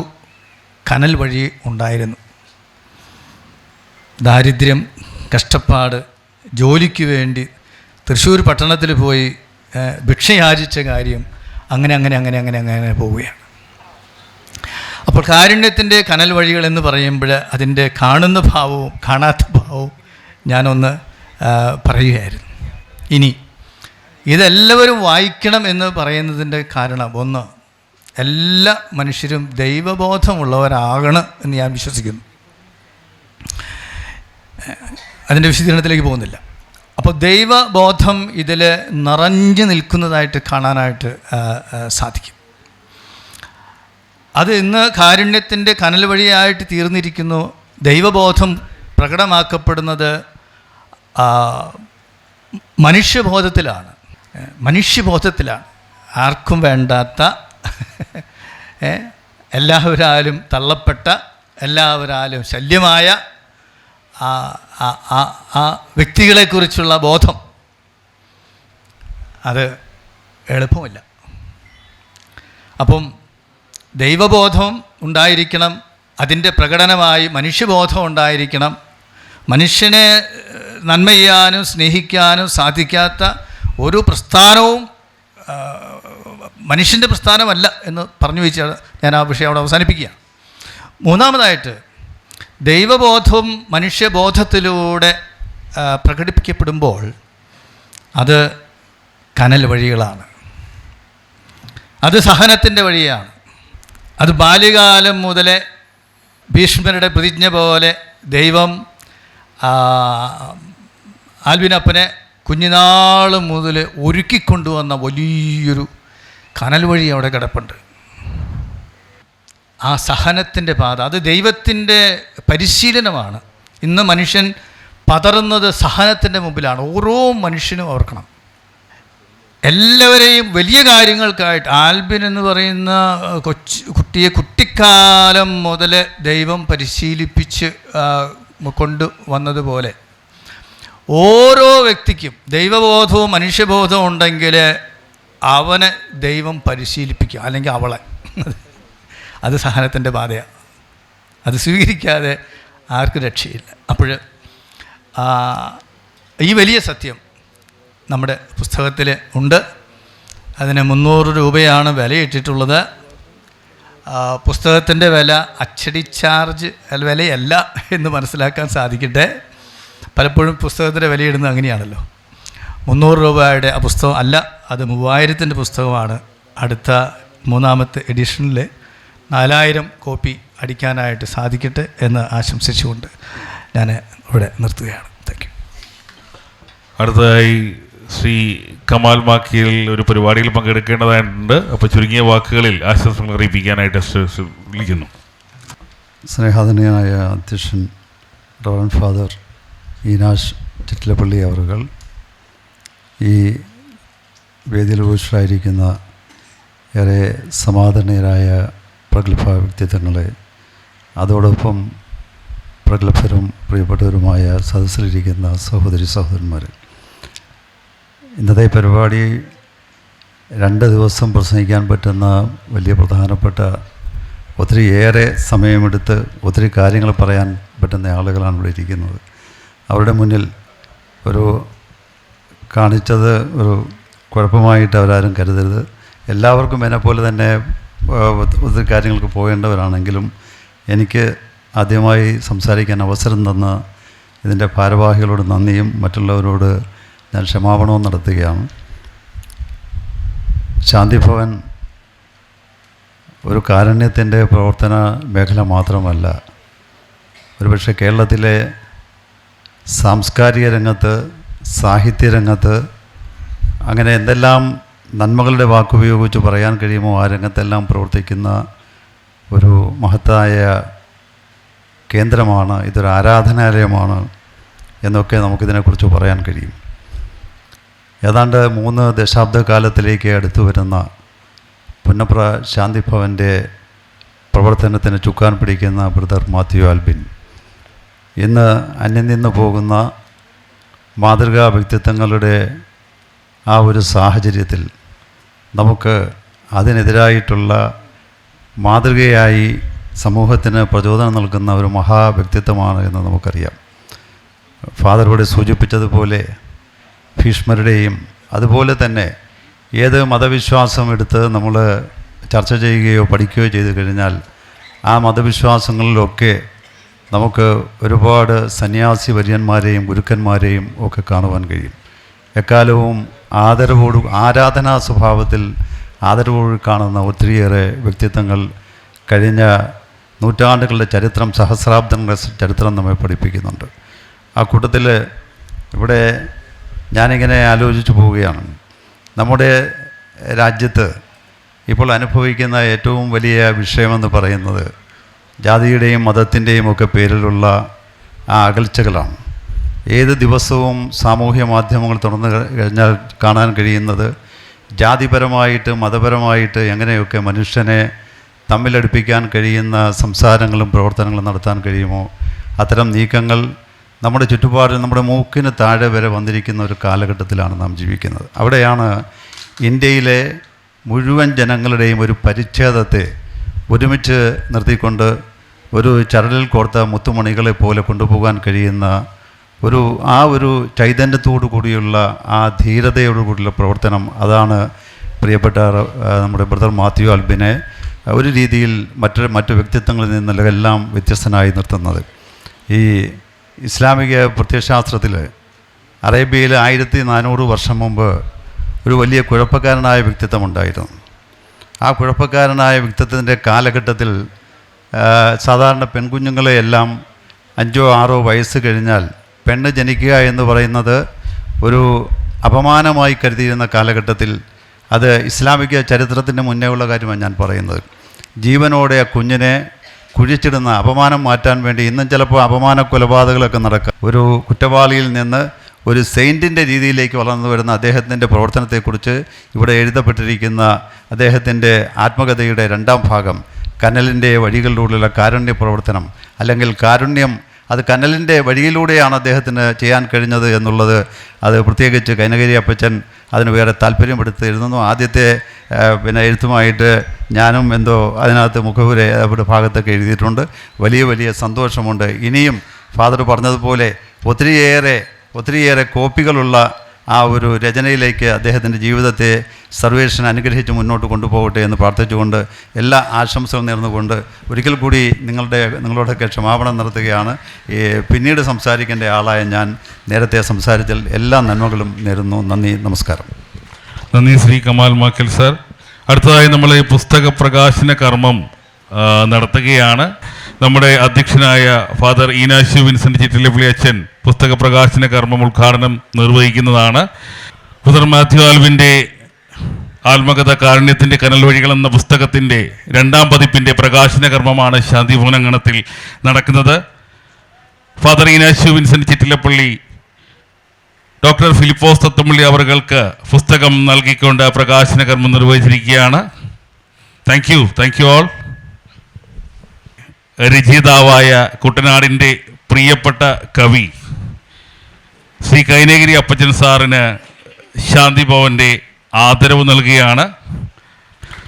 കനൽ വഴി ഉണ്ടായിരുന്നു. ദാരിദ്ര്യം, കഷ്ടപ്പാട്, ജോലിക്ക് വേണ്ടി തൃശ്ശൂർ പട്ടണത്തിൽ പോയി ഭിക്ഷയാചിച്ച കാര്യം അങ്ങനെ പോവുകയാണ്. അപ്പോൾ കാരുണ്യത്തിൻ്റെ കനൽ വഴികൾ എന്ന് പറയുമ്പോൾ അതിൻ്റെ കാണുന്ന ഭാവവും കാണാത്ത ഭാവവും ഞാനൊന്ന് പറയുകയായിരുന്നു. ഇനി ഇതെല്ലാവരും വായിക്കണം എന്ന് പറയുന്നതിൻ്റെ കാരണം, ഒന്ന്, എല്ലാ മനുഷ്യരും ദൈവബോധമുള്ളവരാകണം എന്ന് ഞാൻ വിശ്വസിക്കുന്നു. അതിൻ്റെ വിശദീകരണത്തിലേക്ക് പോകുന്നില്ല. അപ്പോൾ ദൈവബോധം ഇതിൽ നിറഞ്ഞു നിൽക്കുന്നതായിട്ട് കാണാനായിട്ട് സാധിക്കും. അത് ഇന്ന് കാരുണ്യത്തിൻ്റെ കനൽ വഴിയായിട്ട് തീർന്നിരിക്കുന്നു. ദൈവബോധം പ്രകടമാക്കപ്പെടുന്നത് മനുഷ്യബോധത്തിലാണ്. ആർക്കും വേണ്ടാത്ത, എല്ലാവരാലും തള്ളപ്പെട്ട, എല്ലാവരാലും ശല്യമായ ആ വ്യക്തികളെക്കുറിച്ചുള്ള ബോധം അത് എളുപ്പമില്ല. അപ്പം ദൈവബോധം ഉണ്ടായിരിക്കണം, അതിൻ്റെ പ്രകടനമായി മനുഷ്യബോധം ഉണ്ടായിരിക്കണം. മനുഷ്യനെ നന്മ ചെയ്യാനും സ്നേഹിക്കാനും സാധിക്കാത്ത ഒരു പ്രസ്ഥാനവും മനുഷ്യൻ്റെ പ്രസ്ഥാനമല്ല എന്ന് പറഞ്ഞു വെച്ചാൽ ഞാൻ ആ വിഷയം അവിടെ അവസാനിപ്പിക്കുകയാണ്. മൂന്നാമതായിട്ട്, ദൈവബോധം മനുഷ്യബോധത്തിലൂടെ പ്രകടിപ്പിക്കപ്പെടുമ്പോൾ അത് കനൽ വഴികളാണ്. അത് സഹനത്തിൻ്റെ വഴിയാണ്. അത് ബാല്യകാലം മുതലേ ഭീഷ്മരുടെ പ്രതിജ്ഞ പോലെ ദൈവം ആൽബിനപ്പനെ കുഞ്ഞുനാൾ മുതൽ ഒരുക്കിക്കൊണ്ടുവന്ന വലിയൊരു കനൽ വഴി അവിടെ കിടപ്പുണ്ട്. ആ സഹനത്തിൻ്റെ പാത, അത് ദൈവത്തിൻ്റെ പരിശീലനമാണ്. ഇന്ന് മനുഷ്യൻ പതറുന്നത് സഹനത്തിൻ്റെ മുമ്പിലാണ്. ഓരോ മനുഷ്യനും ഓർക്കണം, എല്ലാവരെയും വലിയ കാര്യങ്ങൾക്കായിട്ട്. ആൽബിൻ എന്ന് പറയുന്ന കുട്ടിയെ കുട്ടിക്കാലം മുതൽ ദൈവം പരിശീലിപ്പിച്ച് കൊണ്ടുവന്നതുപോലെ ഓരോ വ്യക്തിക്കും ദൈവബോധവും മനുഷ്യബോധവും ഉണ്ടെങ്കിൽ അവനെ ദൈവം പരിശീലിപ്പിക്കുക, അല്ലെങ്കിൽ അവളെ. അത് സഹനത്തിൻ്റെ പാതയാണ്. അത് സ്വീകരിക്കാതെ ആർക്കും രക്ഷയില്ല. അപ്പോൾ ഈ വലിയ സത്യം നമ്മുടെ പുസ്തകത്തിൽ ഉണ്ട്. അതിന് 300 രൂപയാണ് വിലയിട്ടിട്ടുള്ളത്. പുസ്തകത്തിൻ്റെ വില അച്ചടി ചാർജ് വിലയല്ല എന്ന് മനസ്സിലാക്കാൻ സാധിക്കട്ടെ. പലപ്പോഴും പുസ്തകത്തിൻ്റെ വിലയിടുന്നത് അങ്ങനെയാണല്ലോ. 300 രൂപയുടെ ആ പുസ്തകം അല്ല, അത് 3000-ൻ്റെ പുസ്തകമാണ്. അടുത്ത 3ാമത്തെ എഡിഷനിൽ 4000 കോപ്പി അടിക്കാനായിട്ട് സാധിക്കട്ടെ എന്ന് ആശംസിച്ചുകൊണ്ട് ഞാൻ ഇവിടെ നിർത്തുകയാണ്. Thank you. അടുത്തതായി ശ്രീ കമാൽ മാക്കിയിൽ ഒരു പരിപാടിയിൽ പങ്കെടുക്കേണ്ടതായിട്ടുണ്ട്. അപ്പോൾ ചുരുങ്ങിയ വാക്കുകളിൽ ആശംസകൾ അറിയിപ്പിക്കാനായിട്ട് വിളിക്കുന്നു. സ്നേഹാധനീയനായ അധ്യക്ഷൻ റവറൻ ഫാദർ ഈനാശ് ചിറ്റിലപ്പള്ളി അവറുകൾ, ഈ വേദിയിൽ ഉപവിഷ്ടരായിരിക്കുന്ന ഏറെ സമാദരണീയരായ പ്രഗത്ഭ വ്യക്തിത്വങ്ങളെ, അതോടൊപ്പം പ്രഗത്ഭരും പ്രിയപ്പെട്ടവരുമായ സദസ്സിലിരിക്കുന്ന സഹോദരി സഹോദരന്മാർ, ഇന്നത്തെ പരിപാടി 2 ദിവസം പ്രസംഗിക്കാൻ പറ്റുന്ന വലിയ പ്രധാനപ്പെട്ട ഒത്തിരിയേറെ സമയമെടുത്ത് ഒത്തിരി കാര്യങ്ങൾ പറയാൻ പറ്റുന്ന ആളുകളാണ് ഇവിടെ ഇരിക്കുന്നത്. അവരുടെ മുന്നിൽ ഒരു കാണിച്ചത് ഒരു കുഴപ്പമായിട്ട് അവരാരും കരുതരുത്. എല്ലാവർക്കും എന്നെപ്പോലെ തന്നെ ഒത്തിരി കാര്യങ്ങൾക്ക് പോകേണ്ടവരാണെങ്കിലും എനിക്ക് ആദ്യമായി സംസാരിക്കാൻ അവസരം തന്ന ഇതിൻ്റെ ഭാരവാഹികളോട് നന്ദിയും മറ്റുള്ളവരോട് ഞാൻ ക്ഷമാപണവും നടത്തുകയാണ്. ശാന്തിഭവൻ ഒരു കാരുണ്യത്തിൻ്റെ പ്രവർത്തന മേഖല മാത്രമല്ല, ഒരുപക്ഷെ കേരളത്തിലെ സാംസ്കാരിക രംഗത്ത്, സാഹിത്യരംഗത്ത്, അങ്ങനെ എന്തെല്ലാം നന്മകളുടെ വാക്കുപയോഗിച്ച് പറയാൻ കഴിയുമോ ആ രംഗത്തെല്ലാം പ്രവർത്തിക്കുന്ന ഒരു മഹത്തായ കേന്ദ്രമാണ്. ഇതൊരു ആരാധനാലയമാണ് എന്നൊക്കെ നമുക്കിതിനെക്കുറിച്ച് പറയാൻ കഴിയും. ഏതാണ്ട് 3 ദശാബ്ദകാലത്തിലേക്ക് അടുത്തു വരുന്ന പുന്നപ്ര ശാന്തിഭവൻ്റെ പ്രവർത്തനത്തിന് ചുക്കാൻ പിടിക്കുന്ന ബ്രദർ മാത്യു ആൽബിൻ ഇന്ന് അന്യം നിന്ന് പോകുന്ന മാതൃകാ വ്യക്തിത്വങ്ങളുടെ ആ ഒരു സാഹചര്യത്തിൽ നമുക്ക് അതിനെതിരായിട്ടുള്ള മാതൃകയായി സമൂഹത്തിന് പ്രചോദനം നൽകുന്ന ഒരു മഹാവ്യക്തിത്വമാണ് എന്ന് നമുക്കറിയാം. ഫാദർ ഇവിടെ സൂചിപ്പിച്ചതുപോലെ ഭീഷ്മരുടെയും അതുപോലെ തന്നെ ഏത് മതവിശ്വാസം എടുത്ത് നമ്മൾ ചർച്ച ചെയ്യുകയോ പഠിക്കുകയോ ചെയ്തു കഴിഞ്ഞാൽ ആ മതവിശ്വാസങ്ങളിലൊക്കെ നമുക്ക് ഒരുപാട് സന്യാസി വര്യന്മാരെയും ഗുരുക്കന്മാരെയും ഒക്കെ കാണുവാൻ കഴിയും. എക്കാലവും ആരാധനാ സ്വഭാവത്തിൽ ആദരവോട് കാണുന്ന ഒത്തിരിയേറെ വ്യക്തിത്വങ്ങൾ കഴിഞ്ഞ നൂറ്റാണ്ടുകളുടെ ചരിത്രം, സഹസ്രാബ്ദങ്ങളുടെ ചരിത്രം നമ്മെ പഠിപ്പിക്കുന്നുണ്ട്. ആ കൂട്ടത്തിൽ ഇവിടെ ഞാനിങ്ങനെ ആലോചിച്ചു പോവുകയാണ്. നമ്മുടെ രാജ്യത്ത് ഇപ്പോൾ അനുഭവിക്കുന്ന ഏറ്റവും വലിയ വിഷയമെന്ന് പറയുന്നത് ജാതിയുടെയും മതത്തിൻ്റെയും ഒക്കെ പേരിലുള്ള ആ അകൽച്ചകളാണ്. ഏത് ദിവസവും സാമൂഹ്യ മാധ്യമങ്ങൾ തുറന്നു കഴിഞ്ഞാൽ കാണാൻ കഴിയുന്നത് ജാതിപരമായിട്ട് മതപരമായിട്ട് എങ്ങനെയൊക്കെ മനുഷ്യനെ തമ്മിലടുപ്പിക്കാൻ കഴിയുന്ന സംസാരങ്ങളും പ്രവർത്തനങ്ങളും നടത്താൻ കഴിയുമോ അത്തരം നീക്കങ്ങൾ നമ്മുടെ ചുറ്റുപാടിൽ, നമ്മുടെ മൂക്കിന് താഴെ വരെ വന്നിരിക്കുന്ന ഒരു കാലഘട്ടത്തിലാണ് നാം ജീവിക്കുന്നത്. അവിടെയാണ് ഇന്ത്യയിലെ മുഴുവൻ ജനങ്ങളുടെയും ഒരു പരിച്ഛേദത്തെ ഒരുമിച്ച് നിർത്തിക്കൊണ്ട് ഒരു ചരലിൽ കോർത്ത മുത്തുമണികളെ പോലെ കൊണ്ടുപോകാൻ കഴിയുന്ന ഒരു ചൈതന്യത്തോടു കൂടിയുള്ള ആ ധീരതയോടുകൂടിയുള്ള പ്രവർത്തനം, അതാണ് പ്രിയപ്പെട്ട നമ്മുടെ ബ്രദർ മാത്യു ആൽബിനെ ഒരു രീതിയിൽ മറ്റു വ്യക്തിത്വങ്ങളിൽ നിന്നെല്ലാം വ്യത്യസ്തനായി നിർത്തുന്നത്. ഈ ഇസ്ലാമിക പ്രത്യയശാസ്ത്രത്തിൽ അറേബ്യയിൽ 1400 വർഷം മുമ്പ് ഒരു വലിയ കുഴപ്പക്കാരനായ വ്യക്തിത്വമുണ്ടായിരുന്നു. ആ കുഴപ്പക്കാരനായ വ്യക്തിത്വത്തിൻ്റെ കാലഘട്ടത്തിൽ സാധാരണ പെൺകുഞ്ഞുങ്ങളെയെല്ലാം 5 or 6 വയസ്സ് കഴിഞ്ഞാൽ പെണ്ണ് ജനിക്കുക എന്ന് പറയുന്നത് ഒരു അപമാനമായി കരുതിയിരുന്ന കാലഘട്ടത്തിൽ, അത് ഇസ്ലാമിക ചരിത്രത്തിൻ്റെ മുന്നേ ഉള്ള കാര്യമാണ് ഞാൻ പറയുന്നത്, ജീവനോടെ ആ കുഞ്ഞിനെ കുഴിച്ചിടുന്ന അപമാനം മാറ്റാൻ വേണ്ടി ഇന്നും ചിലപ്പോൾ അപമാന കൊലപാതകങ്ങളൊക്കെ നടക്കുക. ഒരു കുറ്റവാളിയിൽ നിന്ന് ഒരു സെയിൻറ്റിൻ്റെ രീതിയിലേക്ക് വളർന്നു വരുന്ന അദ്ദേഹത്തിൻ്റെ പ്രവർത്തനത്തെക്കുറിച്ച് ഇവിടെ എഴുതപ്പെട്ടിരിക്കുന്ന അദ്ദേഹത്തിൻ്റെ ആത്മകഥയുടെ 2ാം ഭാഗം, കനലിൻ്റെ വഴികളിലൂടെയുള്ള കാരുണ്യ പ്രവർത്തനം, അല്ലെങ്കിൽ കാരുണ്യം, അത് കനലിൻ്റെ വഴിയിലൂടെയാണ് അദ്ദേഹത്തിന് ചെയ്യാൻ കഴിഞ്ഞത് എന്നുള്ളത്, അത് പ്രത്യേകിച്ച് കൈനകരി അപ്പച്ചൻ അതിന് വേറെ താല്പര്യമെടുത്ത് എഴുതുന്നു. ആദ്യത്തെ എഴുത്തുമായിട്ട് ഞാനും എന്തോ അതിനകത്ത് മുഖവുര അവിടെ ഭാഗത്തൊക്കെ എഴുതിയിട്ടുണ്ട്. വലിയ സന്തോഷമുണ്ട്. ഇനിയും ഫാദർ പറഞ്ഞതുപോലെ ഒത്തിരിയേറെ ഒത്തിരിയേറെ കോപ്പികളുള്ള ആ ഒരു രചനയിലേക്ക് അദ്ദേഹത്തിൻ്റെ ജീവിതത്തെ സർവേഷൻ അനുഗ്രഹിച്ച് മുന്നോട്ട് കൊണ്ടുപോകട്ടെ എന്ന് പ്രാർത്ഥിച്ചുകൊണ്ട് എല്ലാ ആശംസകളും നേർന്നുകൊണ്ട് ഒരിക്കൽ കൂടി നിങ്ങളോടൊക്കെ ക്ഷമാപണം നടത്തുകയാണ്. പിന്നീട് സംസാരിക്കേണ്ട ആളായ ഞാൻ നേരത്തെ സംസാരിച്ചാൽ എല്ലാ നന്മകളും നേരുന്നു. നന്ദി, നമസ്കാരം. നന്ദി ശ്രീ കമാൽ മാക്കൽ സാർ. അടുത്തതായി നമ്മൾ ഈ പുസ്തക പ്രകാശന കർമ്മം നടത്തുകയാണ്. നമ്മുടെ അധ്യക്ഷനായ ഫാദർ ഈനാശു വിൻസെൻ്റ് ചിറ്റിലപ്പള്ളി അച്ഛൻ പുസ്തക പ്രകാശന കർമ്മം ഉദ്ഘാടനം നിർവഹിക്കുന്നതാണ്. ഫാദർ മാത്യു ആൽവിൻ്റെ ആത്മകഥ കാരുണ്യത്തിൻ്റെ കനൽ വഴികൾ എന്ന പുസ്തകത്തിൻ്റെ 2ാം പതിപ്പിൻ്റെ പ്രകാശന കർമ്മമാണ് ശാന്തിഭവൻ അങ്കണത്തിൽ നടക്കുന്നത്. Father Eenashu Vincent Chittilappally doctor Philipose Thathampally അവർക്ക് പുസ്തകം നൽകിക്കൊണ്ട് പ്രകാശന കർമ്മം നിർവഹിച്ചിരിക്കുകയാണ്. Thank you all. രചയിതാവായ കുട്ടനാടിൻ്റെ പ്രിയപ്പെട്ട കവി ശ്രീ കൈനഗിരി അപ്പച്ചൻ സാറിന് ശാന്തിഭവൻ്റെ ആദരവ് നൽകുകയാണ്.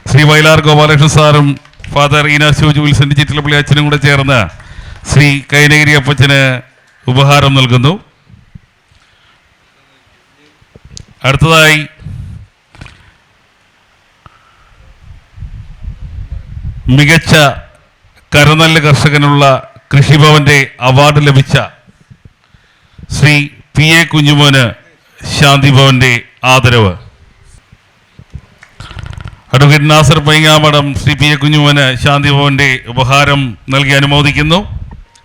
ശ്രീ വയലാർ ഗോപാലകൃഷ്ണൻ സാറും ഫാദർ ഈനാശു വിൻസെൻ്റ് ചിറ്റിലപ്പള്ളി അച്ഛനും കൂടെ ചേർന്ന് ശ്രീ കൈനഗിരി അപ്പച്ചന് ഉപഹാരം നൽകുന്നു. അടുത്തതായി മികച്ച കരനെല്ല് കർഷകനുള്ള കൃഷിഭവൻ്റെ അവാർഡ് ലഭിച്ച ശ്രീ PA കുഞ്ഞുമോന് ശാന്തിഭവൻ്റെ ആദരവ്. അഡ്വക്കേറ്റ് നാസർ പൈങ്ങാമഠം ശ്രീ PA കുഞ്ഞുമോന് ശാന്തിഭവൻ്റെ ഉപഹാരം നൽകി അനുമോദിക്കുന്നു.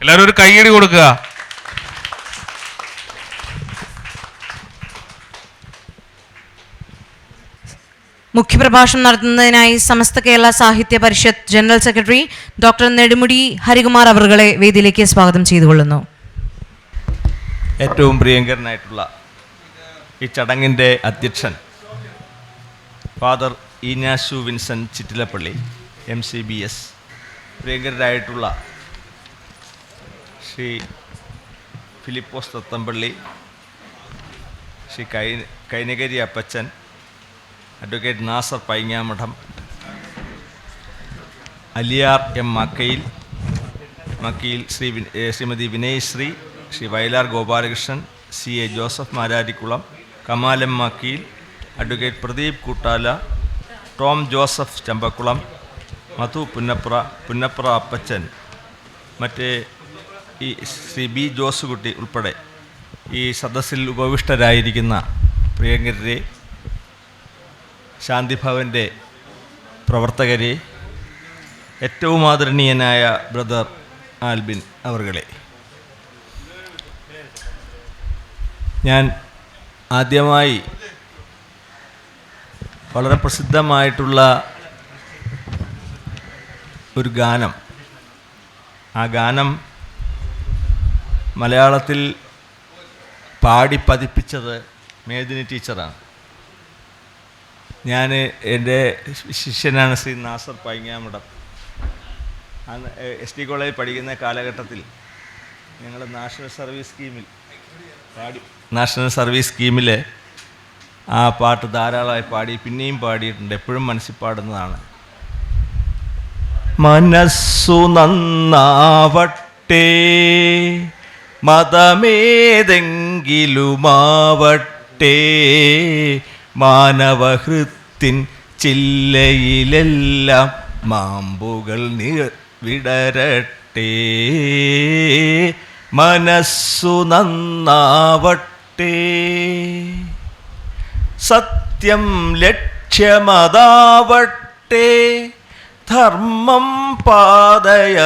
എല്ലാവരും ഒരു കൈയടി കൊടുക്കുക. മുഖ്യപ്രഭാഷണം നടത്തുന്നതിനായി Samastha Kerala Sahithya Parishath general secretary doctor Nedumudi Harikumar അവറുകളെ വേദിയിലേക്ക് സ്വാഗതം ചെയ്തുകൊള്ളുന്നു. ഏറ്റവും പ്രിയങ്കരനായിട്ടുള്ള ഈ ചടങ്ങിൻ്റെ അധ്യക്ഷൻ father Eenashu Vincent Chittilappally MCBS, പ്രിയങ്കരായിട്ടുള്ള Sri Philipose Thathampally, Sri Kainakary Appachan, advocate Nasar Paingamadam, Aliyar M Makkayil, Srimathi Vinayasree, Sri Vayalar Gopalakrishnan, CA Joseph Mararikulam, Kamal M Makkayil, advocate Pradeep Koottala, Tom Joseph Champakulam, Madhu Punnapra Appachan, മറ്റേ ഈ ശ്രീ B ജോസുകുട്ടി ഉൾപ്പെടെ ഈ സദസ്സിൽ ഉപവിഷ്ടരായിരിക്കുന്ന പ്രിയങ്കരരെ, ശാന്തിഭവൻ്റെ പ്രവർത്തകരെ, ഏറ്റവും ആദരണീയനായ ബ്രദർ ആൽബിൻ അവർകളെ, ഞാൻ ആദ്യമായി വളരെ പ്രസിദ്ധമായിട്ടുള്ള ഒരു ഗാനം, ആ ഗാനം മലയാളത്തിൽ പാടി പതിപ്പിച്ചത് മേദിനി ടീച്ചറാണ്. ഞാൻ എൻ്റെ ശിഷ്യനാണ് ശ്രീ നാസർ പൈങ്ങാമഠം. അന്ന് SD കോളേജിൽ പഠിക്കുന്ന കാലഘട്ടത്തിൽ ഞങ്ങൾ നാഷണൽ സർവീസ് സ്കീമിൽ ആ പാട്ട് ധാരാളമായി പാടി, പിന്നെയും പാടിയിട്ടുണ്ട്. എപ്പോഴും മനസ്സിൽ പാടുന്നതാണ്. മനസ്സു നന്നാവട്ടെ, മതമേതെങ്കിലുമാവട്ടെ, മാനവഹൃത്തിൻ ചില്ലയിലെല്ലാം മാമ്പുകൾ വിടരട്ടെ. മനസ്സു നന്നാവട്ടെ, സത്യം ലക്ഷ്യമതാവട്ടെ, ധർമ്മം പാതയതാവട്ടെ,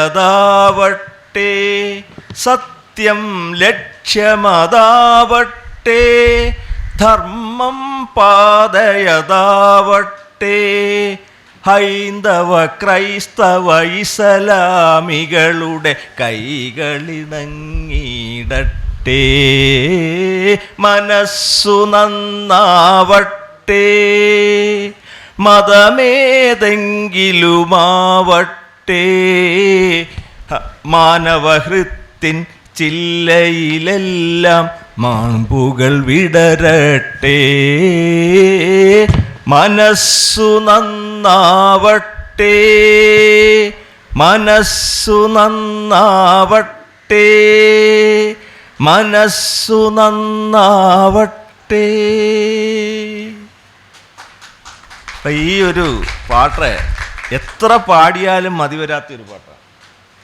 സത്യം ലക്ഷ്യമതാവട്ടെ, ധർമ്മം പാതയതാവട്ടെ. ഹൈന്ദവ ക്രൈസ്തവ ഇസ്ലാമികളുടെ കൈകളിണങ്ങിടട്ടെ. മനസ്സു നന്നാവട്ടെ, മതമേതെങ്കിലുമാവട്ടെ, മാനവഹൃത്തിൻ ചില്ലയിലെല്ലാം മാമ്പുകൾ വിടരട്ടെ. മനസ്സു നന്നാവട്ടെ, മനസ്സു നന്നാവട്ടെ, മനസ്സു നന്നാവട്ടെ. അപ്പം ഈ ഒരു പാട്ട് എത്ര പാടിയാലും മതി വരാത്തൊരു പാട്ടാണ്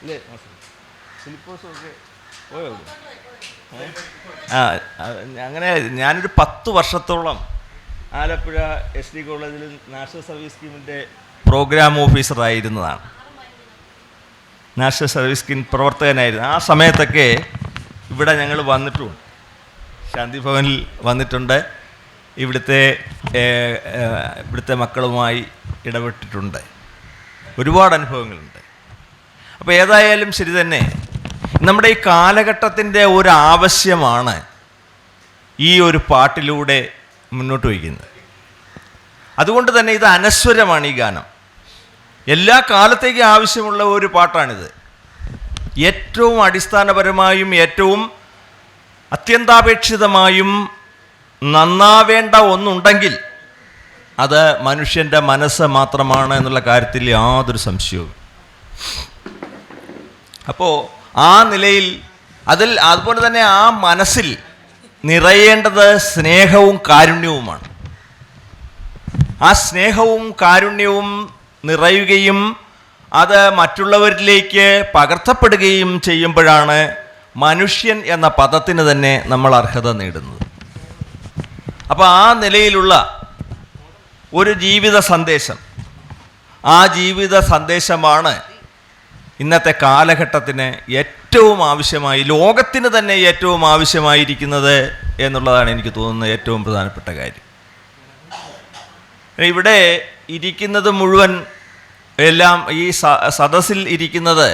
അല്ലേ? ഫിലിപ്പോസൊക്കെ പോയോ? അങ്ങനെ ഞാനൊരു 10 വർഷത്തോളം ആലപ്പുഴ SD കോളേജിൽ നാഷണൽ സർവീസ് സ്കീമിൻ്റെ പ്രോഗ്രാം ഓഫീസറായിരുന്നതാണ്. നാഷണൽ സർവീസ് സ്കീം പ്രവർത്തകനായിരുന്നു. ആ സമയത്തൊക്കെ ഇവിടെ ഞങ്ങൾ വന്നിട്ടുണ്ട്, ശാന്തി ഭവനിൽ വന്നിട്ടുണ്ട്, ഇവിടുത്തെ മക്കളുമായി ഇടപെട്ടിട്ടുണ്ട്. ഒരുപാട് അനുഭവങ്ങളുണ്ട്. അപ്പോൾ ഏതായാലും ശരി തന്നെ, നമ്മുടെ ഈ കാലഘട്ടത്തിൻ്റെ ഒരു ആവശ്യമാണ് ഈ ഒരു പാട്ടിലൂടെ മുന്നോട്ട് വയ്ക്കുന്നത്. അതുകൊണ്ട് തന്നെ ഇത് അനശ്വരമാണ് ഈ ഗാനം. എല്ലാ കാലത്തേക്കും ആവശ്യമുള്ള ഒരു പാട്ടാണിത്. ഏറ്റവും അടിസ്ഥാനപരമായും ഏറ്റവും അത്യന്താപേക്ഷിതമായും നന്നാവേണ്ട ഒന്നുണ്ടെങ്കിൽ അത് മനുഷ്യൻ്റെ മനസ്സ് മാത്രമാണ് എന്നുള്ള കാര്യത്തിൽ യാതൊരു സംശയവും. അപ്പോൾ ആ നിലയിൽ അതുപോലെ തന്നെ ആ മനസ്സിൽ നിറയേണ്ടത് സ്നേഹവും കാരുണ്യവുമാണ്. ആ സ്നേഹവും കാരുണ്യവും നിറയുകയും അത് മറ്റുള്ളവരിലേക്ക് പകർത്തപ്പെടുകയും ചെയ്യുമ്പോഴാണ് മനുഷ്യൻ എന്ന പദത്തിന് തന്നെ നമ്മൾ അർഹത നേടുന്നത്. അപ്പോൾ ആ നിലയിലുള്ള ഒരു ജീവിത സന്ദേശം, ആ ജീവിത സന്ദേശമാണ് ഇന്നത്തെ കാലഘട്ടത്തിന് ഏറ്റവും ആവശ്യമായി, ലോകത്തിന് തന്നെ ഏറ്റവും ആവശ്യമായിരിക്കുന്നത് എന്നുള്ളതാണ് എനിക്ക് തോന്നുന്നത് ഏറ്റവും പ്രധാനപ്പെട്ട കാര്യം. ഇവിടെ ഇരിക്കുന്നത് മുഴുവൻ എല്ലാം, ഈ സദസ്സിൽ ഇരിക്കുന്നത്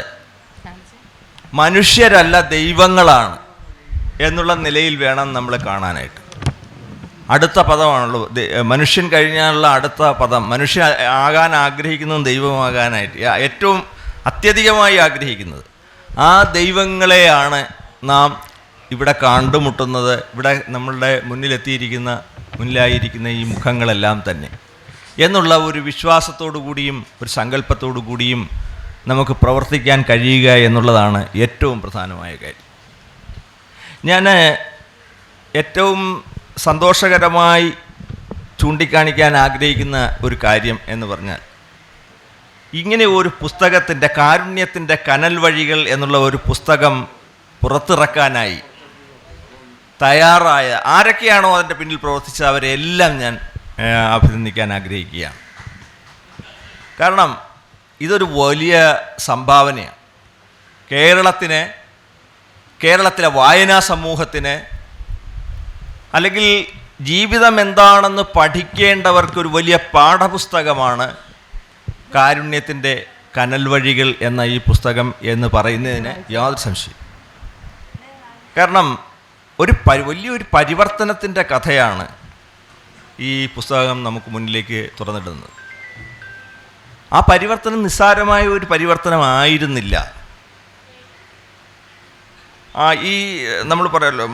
മനുഷ്യരല്ല ദൈവങ്ങളാണ് എന്നുള്ള നിലയിൽ വേണം നമ്മൾ കാണാനായിട്ട്. അടുത്ത പദമാണല്ലോ മനുഷ്യൻ കഴിഞ്ഞാലുള്ള അടുത്ത പദം. മനുഷ്യൻ ആകാൻ ആഗ്രഹിക്കുന്നതും ദൈവമാകാനായിട്ട് ഏറ്റവും അത്യധികമായി ആഗ്രഹിക്കുന്നത് ആ ദൈവങ്ങളെയാണ് നാം ഇവിടെ കണ്ടുമുട്ടുന്നത്. ഇവിടെ നമ്മളുടെ മുന്നിലായിരിക്കുന്ന ഈ മുഖങ്ങളെല്ലാം തന്നെ എന്നുള്ള ഒരു വിശ്വാസത്തോടു കൂടിയും ഒരു സങ്കല്പത്തോടു കൂടിയും നമുക്ക് പ്രവർത്തിക്കാൻ കഴിയുക എന്നുള്ളതാണ് ഏറ്റവും പ്രധാനമായ കാര്യം. ഞാൻ ഏറ്റവും സന്തോഷകരമായി ചൂണ്ടിക്കാണിക്കാൻ ആഗ്രഹിക്കുന്ന ഒരു കാര്യം എന്ന് പറഞ്ഞാൽ, ഇങ്ങനെ ഒരു പുസ്തകത്തിൻ്റെ കാരുണ്യത്തിൻ്റെ കനൽ വഴികൾ എന്നുള്ള ഒരു പുസ്തകം പുറത്തിറക്കാനായി തയ്യാറായ ആരൊക്കെയാണോ അതിൻ്റെ പിന്നിൽ പ്രവർത്തിച്ചത് അവരെല്ലാം ഞാൻ അഭിനന്ദിക്കാൻ ആഗ്രഹിക്കുകയാണ്. കാരണം ഇതൊരു വലിയ സംഭാവനയാണ് കേരളത്തിലെ വായനാ സമൂഹത്തിന്, അല്ലെങ്കിൽ ജീവിതം എന്താണെന്ന് പഠിക്കേണ്ടവർക്കൊരു വലിയ പാഠപുസ്തകമാണ് കാരുണ്യത്തിൻ്റെ കനൽ വഴികൾ എന്ന ഈ പുസ്തകം എന്ന് പറയുന്നതിന് യാതൊരു സംശയം. കാരണം വലിയൊരു പരിവർത്തനത്തിൻ്റെ കഥയാണ് ഈ പുസ്തകം നമുക്ക് മുന്നിലേക്ക് തുറന്നിടുന്നത്. ആ പരിവർത്തനം നിസ്സാരമായ ഒരു പരിവർത്തനമായിരുന്നില്ല. ഈ നമ്മൾ പറയാമല്ലോ,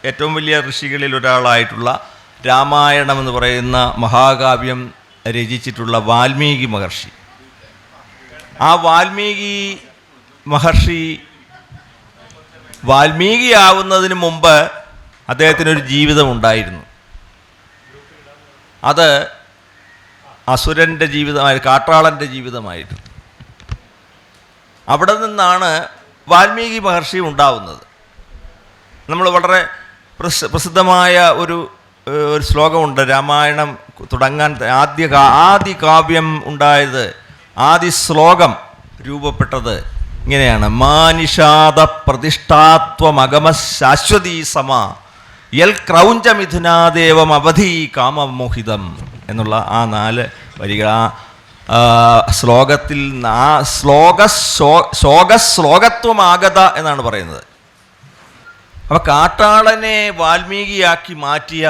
ഏറ്റവും വലിയ ഋഷികളിൽ ഒരാളായിട്ടുള്ള രാമായണം എന്ന് പറയുന്ന മഹാകാവ്യം രചിച്ചിട്ടുള്ള വാൽമീകി മഹർഷി, ആ വാൽമീകിയാവുന്നതിന് മുമ്പ് അദ്ദേഹത്തിനൊരു ജീവിതമുണ്ടായിരുന്നു. അത് അസുരൻ്റെ ജീവിതമായി, കാട്ടാളൻ്റെ ജീവിതമായിരുന്നു. അവിടെ നിന്നാണ് വാൽമീകി മഹർഷി ഉണ്ടാവുന്നത്. നമ്മൾ വളരെ പ്രസിദ്ധമായ ഒരു ശ്ലോകമുണ്ട്. രാമായണം തുടങ്ങാൻ ആദ്യ കാവ്യം ഉണ്ടായത്, ആദ്യ ശ്ലോകം രൂപപ്പെട്ടത് ഇങ്ങനെയാണ്: മാനിഷാദ പ്രതിഷ്ഠാത്വമഗമ ശാശ്വതീ സമ യൽ ക്രൗഞ്ചമിഥുനാദേവം അവധി കാമമോഹിതം എന്നുള്ള ആ 4 വരികൾ ആ ശ്ലോകത്തിൽ ശ്ലോകത്വമാഗത എന്നാണ് പറയുന്നത്. അപ്പോൾ കാട്ടാളനെ വാൽമീകിയാക്കി മാറ്റിയ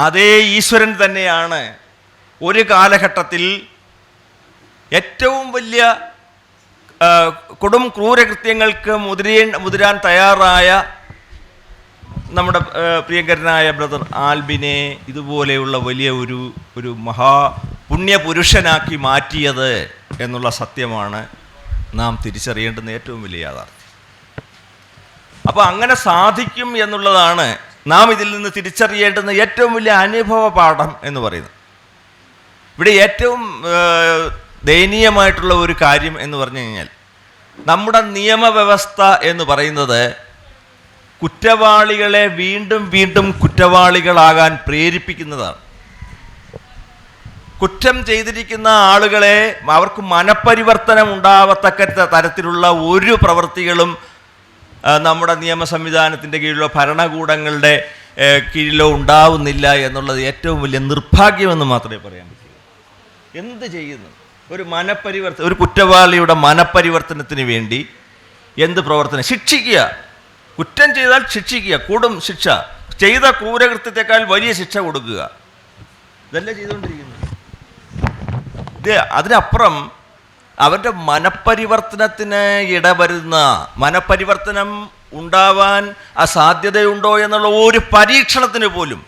അതേ ഈശ്വരൻ തന്നെയാണ് ഒരു കാലഘട്ടത്തിൽ ഏറ്റവും വലിയ കൊടും ക്രൂരകൃത്യങ്ങൾക്ക് മുതിരാൻ തയ്യാറായ നമ്മുടെ പ്രിയങ്കരനായ ബ്രദർ ആൽബിനെ ഇതുപോലെയുള്ള വലിയ ഒരു മഹാപുണ്യപുരുഷനാക്കി മാറ്റിയത് എന്നുള്ള സത്യമാണ് നാം തിരിച്ചറിയേണ്ടുന്ന ഏറ്റവും വലിയ യാഥാർത്ഥ്യം. അപ്പോൾ അങ്ങനെ സാധിക്കും എന്നുള്ളതാണ് നാം ഇതിൽ നിന്ന് തിരിച്ചറിയേണ്ടുന്ന ഏറ്റവും വലിയ അനുഭവ പാഠം എന്ന് പറയുന്നത്. ഇവിടെ ഏറ്റവും ദയനീയമായിട്ടുള്ള ഒരു കാര്യം എന്ന് പറഞ്ഞു കഴിഞ്ഞാൽ, നമ്മുടെ നിയമവ്യവസ്ഥ എന്ന് പറയുന്നത് കുറ്റവാളികളെ വീണ്ടും വീണ്ടും കുറ്റവാളികളാകാൻ പ്രേരിപ്പിക്കുന്നതാണ്. കുറ്റം ചെയ്തിരിക്കുന്ന ആളുകളെ അവർക്ക് മനപരിവർത്തനം ഉണ്ടാവത്തക്ക തരത്തിലുള്ള ഒരു പ്രവൃത്തികളും നമ്മുടെ നിയമ സംവിധാനത്തിൻ്റെ കീഴിലോ ഭരണകൂടങ്ങളുടെ കീഴിലോ ഉണ്ടാവുന്നില്ല എന്നുള്ളത് ഏറ്റവും വലിയ നിർഭാഗ്യമെന്ന് മാത്രമേ പറയാൻ പറ്റൂ. എന്ത് ചെയ്യുന്നു? ഒരു കുറ്റവാളിയുടെ മനപരിവർത്തനത്തിന് വേണ്ടി എന്ത് പ്രവർത്തനം? ശിക്ഷിക്കുക. കുറ്റം ചെയ്താൽ ശിക്ഷിക്കുക, കൂടും ശിക്ഷ. ചെയ്ത ക്രൂരകൃത്യത്തെക്കാൾ വലിയ ശിക്ഷ കൊടുക്കുക. ഇതല്ലേ ചെയ്തുകൊണ്ടിരിക്കുന്നത്. അതിനപ്പുറം അവരുടെ മനപരിവർത്തനത്തിന് ഇടവരുന്ന, മനപരിവർത്തനം ഉണ്ടാവാൻ അസാധ്യതയുണ്ടോ എന്നുള്ള ഒരു പരീക്ഷണത്തിന് പോലും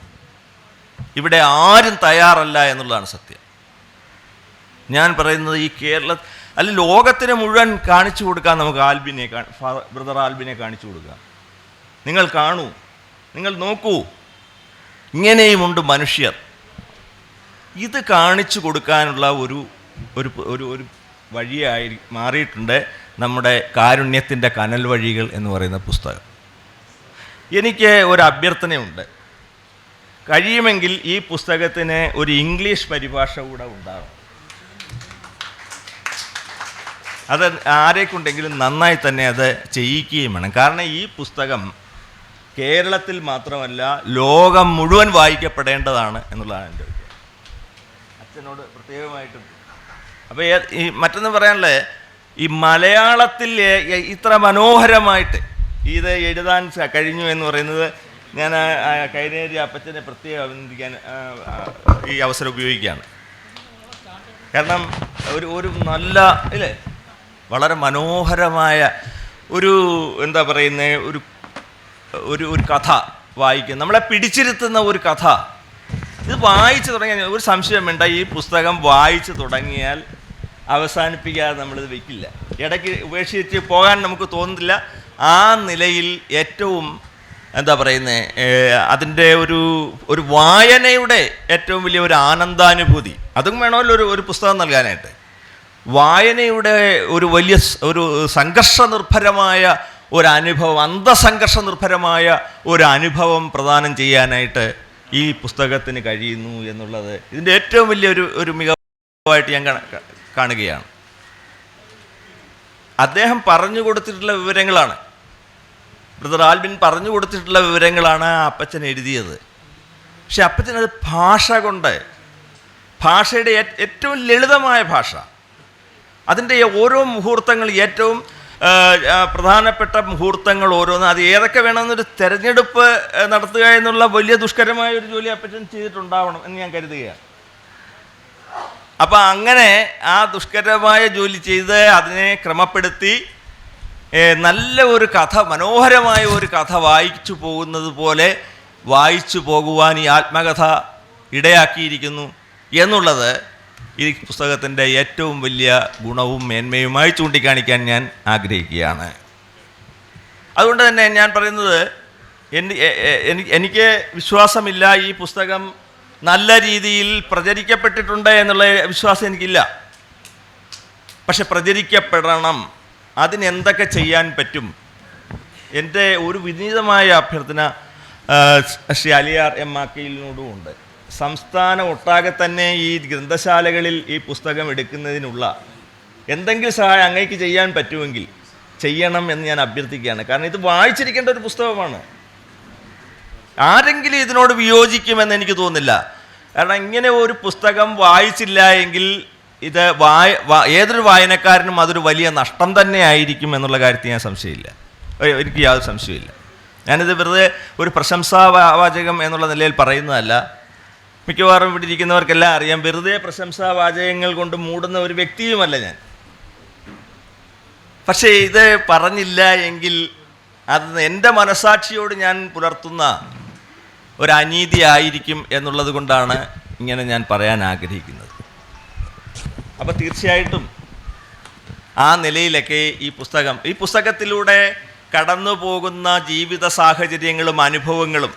ഇവിടെ ആരും തയ്യാറല്ല എന്നുള്ളതാണ് സത്യം. ഞാൻ പറയുന്നത് ഈ ലോകത്തിന് മുഴുവൻ കാണിച്ചു കൊടുക്കാൻ നമുക്ക് ബ്രദർ ആൽബിനെ കാണിച്ചു കൊടുക്കാം. നിങ്ങൾ കാണൂ, നിങ്ങൾ നോക്കൂ, ഇങ്ങനെയുമുണ്ട് മനുഷ്യർ. ഇത് കാണിച്ചു കൊടുക്കാനുള്ള ഒരു വഴിയായി മാറിയിട്ടുണ്ട് നമ്മുടെ കാരുണ്യത്തിൻ്റെ കനൽ വഴികൾ എന്ന് പറയുന്ന പുസ്തകം. എനിക്ക് ഒരു അഭ്യർത്ഥനയുണ്ട്. കഴിയുമെങ്കിൽ ഈ പുസ്തകത്തിന് ഒരു ഇംഗ്ലീഷ് പരിഭാഷ കൂടെ ഉണ്ടാകും. അത് ആരെക്കൊണ്ടെങ്കിലും നന്നായി തന്നെ അത് ചെയ്യിക്കുകയും വേണം. കാരണം ഈ പുസ്തകം കേരളത്തിൽ മാത്രമല്ല ലോകം മുഴുവൻ വായിക്കപ്പെടേണ്ടതാണ് എന്നുള്ളതാണ് എൻ്റെ അഭിപ്രായം. അച്ഛനോട് പ്രത്യേകമായിട്ടും. അപ്പോൾ ഈ മറ്റൊന്ന് പറയാനുള്ളത്, ഈ മലയാളത്തിൽ ഇത്ര മനോഹരമായിട്ട് ഇത് എഴുതാൻ കഴിഞ്ഞു എന്ന് പറയുന്നത് ഞാൻ കൈനേരി അപ്പച്ചനെ പ്രത്യേകം അഭിനന്ദിക്കാൻ ഈ അവസരം ഉപയോഗിക്കുകയാണ്. കാരണം ഒരു നല്ല ഇല്ലേ, വളരെ മനോഹരമായ എന്താ പറയുന്നത്, ഒരു കഥ വായിക്കും, നമ്മളെ പിടിച്ചിരുത്തുന്ന ഒരു കഥ. ഇത് വായിച്ചു തുടങ്ങിയാൽ ഒരു സംശയം വേണ്ട, ഈ പുസ്തകം വായിച്ചു തുടങ്ങിയാൽ അവസാനിപ്പിക്കാതെ നമ്മളിത് വയ്ക്കില്ല. ഇടയ്ക്ക് ഉപേക്ഷിച്ച് പോകാൻ നമുക്ക് തോന്നുന്നില്ല. ആ നിലയിൽ ഏറ്റവും എന്താ പറയുന്നത്, അതിൻ്റെ ഒരു വായനയുടെ ഏറ്റവും വലിയ ഒരു ആനന്ദാനുഭൂതി, അതും വേണമല്ലോ ഒരു പുസ്തകം നൽകാനായിട്ട്. വായനയുടെ ഒരു വലിയ സംഘർഷനിർഭരമായ ഒരനുഭവം, അന്തസംഘർഷനിർഭരമായ ഒരനുഭവം പ്രദാനം ചെയ്യാനായിട്ട് ഈ പുസ്തകത്തിന് കഴിയുന്നു എന്നുള്ളത് ഇതിൻ്റെ ഏറ്റവും വലിയ ഒരു മികവായിട്ട് ഞാൻ കാണുകയാണ്. അദ്ദേഹം പറഞ്ഞു കൊടുത്തിട്ടുള്ള വിവരങ്ങളാണ്, ബ്രദർ ആൽബിൻ പറഞ്ഞു കൊടുത്തിട്ടുള്ള വിവരങ്ങളാണ് അപ്പച്ചൻ എഴുതിയത്. പക്ഷെ അപ്പച്ചൻ അത് ഭാഷയുടെ ഏറ്റവും ലളിതമായ ഭാഷ, അതിൻ്റെ ഓരോ മുഹൂർത്തങ്ങൾ, ഏറ്റവും പ്രധാനപ്പെട്ട മുഹൂർത്തങ്ങൾ ഓരോന്ന്, അത് ഏതൊക്കെ വേണമെന്നൊരു തെരഞ്ഞെടുപ്പ് നടത്തുക എന്നുള്ള വലിയ ദുഷ്കരമായ ഒരു ജോലി അപ്പച്ചൻ ചെയ്തിട്ടുണ്ടാവണം എന്ന് ഞാൻ കരുതുകയാണ്. അപ്പം അങ്ങനെ ആ ദുഷ്കരമായ ജോലി ചെയ്ത് അതിനെ ക്രമപ്പെടുത്തി നല്ല ഒരു കഥ, മനോഹരമായ ഒരു കഥ വായിച്ചു പോകുന്നത് പോലെ വായിച്ചു പോകുവാൻ ഈ ആത്മകഥ ഇടയാക്കിയിരിക്കുന്നു എന്നുള്ളത് ഈ പുസ്തകത്തിൻ്റെ ഏറ്റവും വലിയ ഗുണവും മേന്മയുമായി ചൂണ്ടിക്കാണിക്കാൻ ഞാൻ ആഗ്രഹിക്കുകയാണ്. അതുകൊണ്ട് തന്നെ ഞാൻ പറയുന്നത്, എനിക്ക് വിശ്വാസമില്ല ഈ പുസ്തകം നല്ല രീതിയിൽ പ്രചരിക്കപ്പെട്ടിട്ടുണ്ട് എന്നുള്ള വിശ്വാസം എനിക്കില്ല. പക്ഷെ പ്രചരിക്കപ്പെടണം, അതിനെന്തൊക്കെ ചെയ്യാൻ പറ്റും? എൻ്റെ ഒരു വിനീതമായ അഭ്യർത്ഥന ശ്രീ അലിയാർ എം ആക്കയിലിനോടും ഉണ്ട്. സംസ്ഥാനം ഒട്ടാകെ തന്നെ ഈ ഗ്രന്ഥശാലകളിൽ ഈ പുസ്തകം എടുക്കുന്നതിനുള്ള എന്തെങ്കിലും സഹായം അങ്ങേക്ക് ചെയ്യാൻ പറ്റുമെങ്കിൽ ചെയ്യണം എന്ന് ഞാൻ അഭ്യർത്ഥിക്കുകയാണ്. കാരണം ഇത് വായിച്ചിരിക്കേണ്ട ഒരു പുസ്തകമാണ്. ആരെങ്കിലും ഇതിനോട് വിയോജിക്കുമെന്ന് എനിക്ക് തോന്നുന്നില്ല. കാരണം ഇങ്ങനെ ഒരു പുസ്തകം വായിച്ചില്ല എങ്കിൽ ഇത് ഏതൊരു വായനക്കാരനും അതൊരു വലിയ നഷ്ടം തന്നെ ആയിരിക്കും എന്നുള്ള കാര്യത്തിൽ ഞാൻ സംശയമില്ല, എനിക്ക് യാതൊരു സംശയമില്ല. ഞാനിത് വെറുതെ ഒരു പ്രശംസാവാചകം എന്നുള്ള നിലയിൽ പറയുന്നതല്ല. മിക്കവാറും ഇവിടെ ഇരിക്കുന്നവർക്കെല്ലാം അറിയാം, വെറുതെ പ്രശംസാവാചകങ്ങൾ കൊണ്ട് മൂടുന്ന ഒരു വ്യക്തിയുമല്ല ഞാൻ. പക്ഷേ ഇത് പറഞ്ഞില്ല എങ്കിൽ അത് എൻ്റെ മനസാക്ഷിയോട് ഞാൻ പുലർത്തുന്ന ഒരു അനീതി ആയിരിക്കും എന്നുള്ളത് കൊണ്ടാണ് ഇങ്ങനെ ഞാൻ പറയാൻ ആഗ്രഹിക്കുന്നത്. അപ്പോൾ തീർച്ചയായിട്ടും ആ നിലയിലൊക്കെ ഈ പുസ്തകത്തിലൂടെ കടന്നു പോകുന്ന ജീവിത സാഹചര്യങ്ങളും അനുഭവങ്ങളും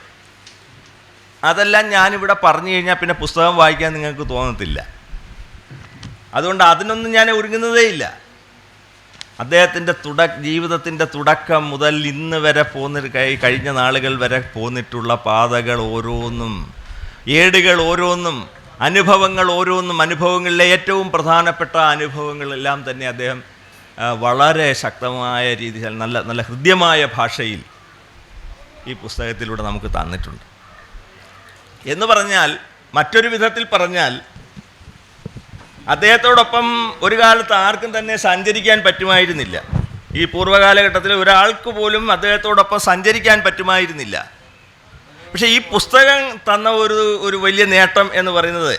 അതെല്ലാം ഞാനിവിടെ പറഞ്ഞു കഴിഞ്ഞാൽ പിന്നെ പുസ്തകം വായിക്കാൻ നിങ്ങൾക്ക് തോന്നത്തില്ല. അതുകൊണ്ട് അതിനൊന്നും ഞാൻ ഒരുങ്ങുന്നതേ ഇല്ല. അദ്ദേഹത്തിൻ്റെ ജീവിതത്തിൻ്റെ തുടക്കം മുതൽ ഇന്ന് വരെ കഴിഞ്ഞ നാളുകൾ വരെ പോന്നിട്ടുള്ള പാതകൾ ഓരോന്നും, ഏടുകൾ ഓരോന്നും, അനുഭവങ്ങൾ ഓരോന്നും, അനുഭവങ്ങളിലെ ഏറ്റവും പ്രധാനപ്പെട്ട അനുഭവങ്ങളെല്ലാം തന്നെ അദ്ദേഹം വളരെ ശക്തമായ രീതിയിൽ നല്ല ഹൃദ്യമായ ഭാഷയിൽ ഈ പുസ്തകത്തിലൂടെ നമുക്ക് തന്നിട്ടുണ്ട്. എന്ന് പറഞ്ഞാൽ, മറ്റൊരു വിധത്തിൽ പറഞ്ഞാൽ, അദ്ദേഹത്തോടൊപ്പം ഒരു കാലത്ത് ആർക്കും തന്നെ സഞ്ചരിക്കാൻ പറ്റുമായിരുന്നില്ല. ഈ പൂർവ്വകാലഘട്ടത്തിൽ ഒരാൾക്ക് പോലും അദ്ദേഹത്തോടൊപ്പം സഞ്ചരിക്കാൻ പറ്റുമായിരുന്നില്ല. പക്ഷേ ഈ പുസ്തകം തന്ന ഒരു വലിയ നേട്ടം എന്ന് പറയുന്നത്,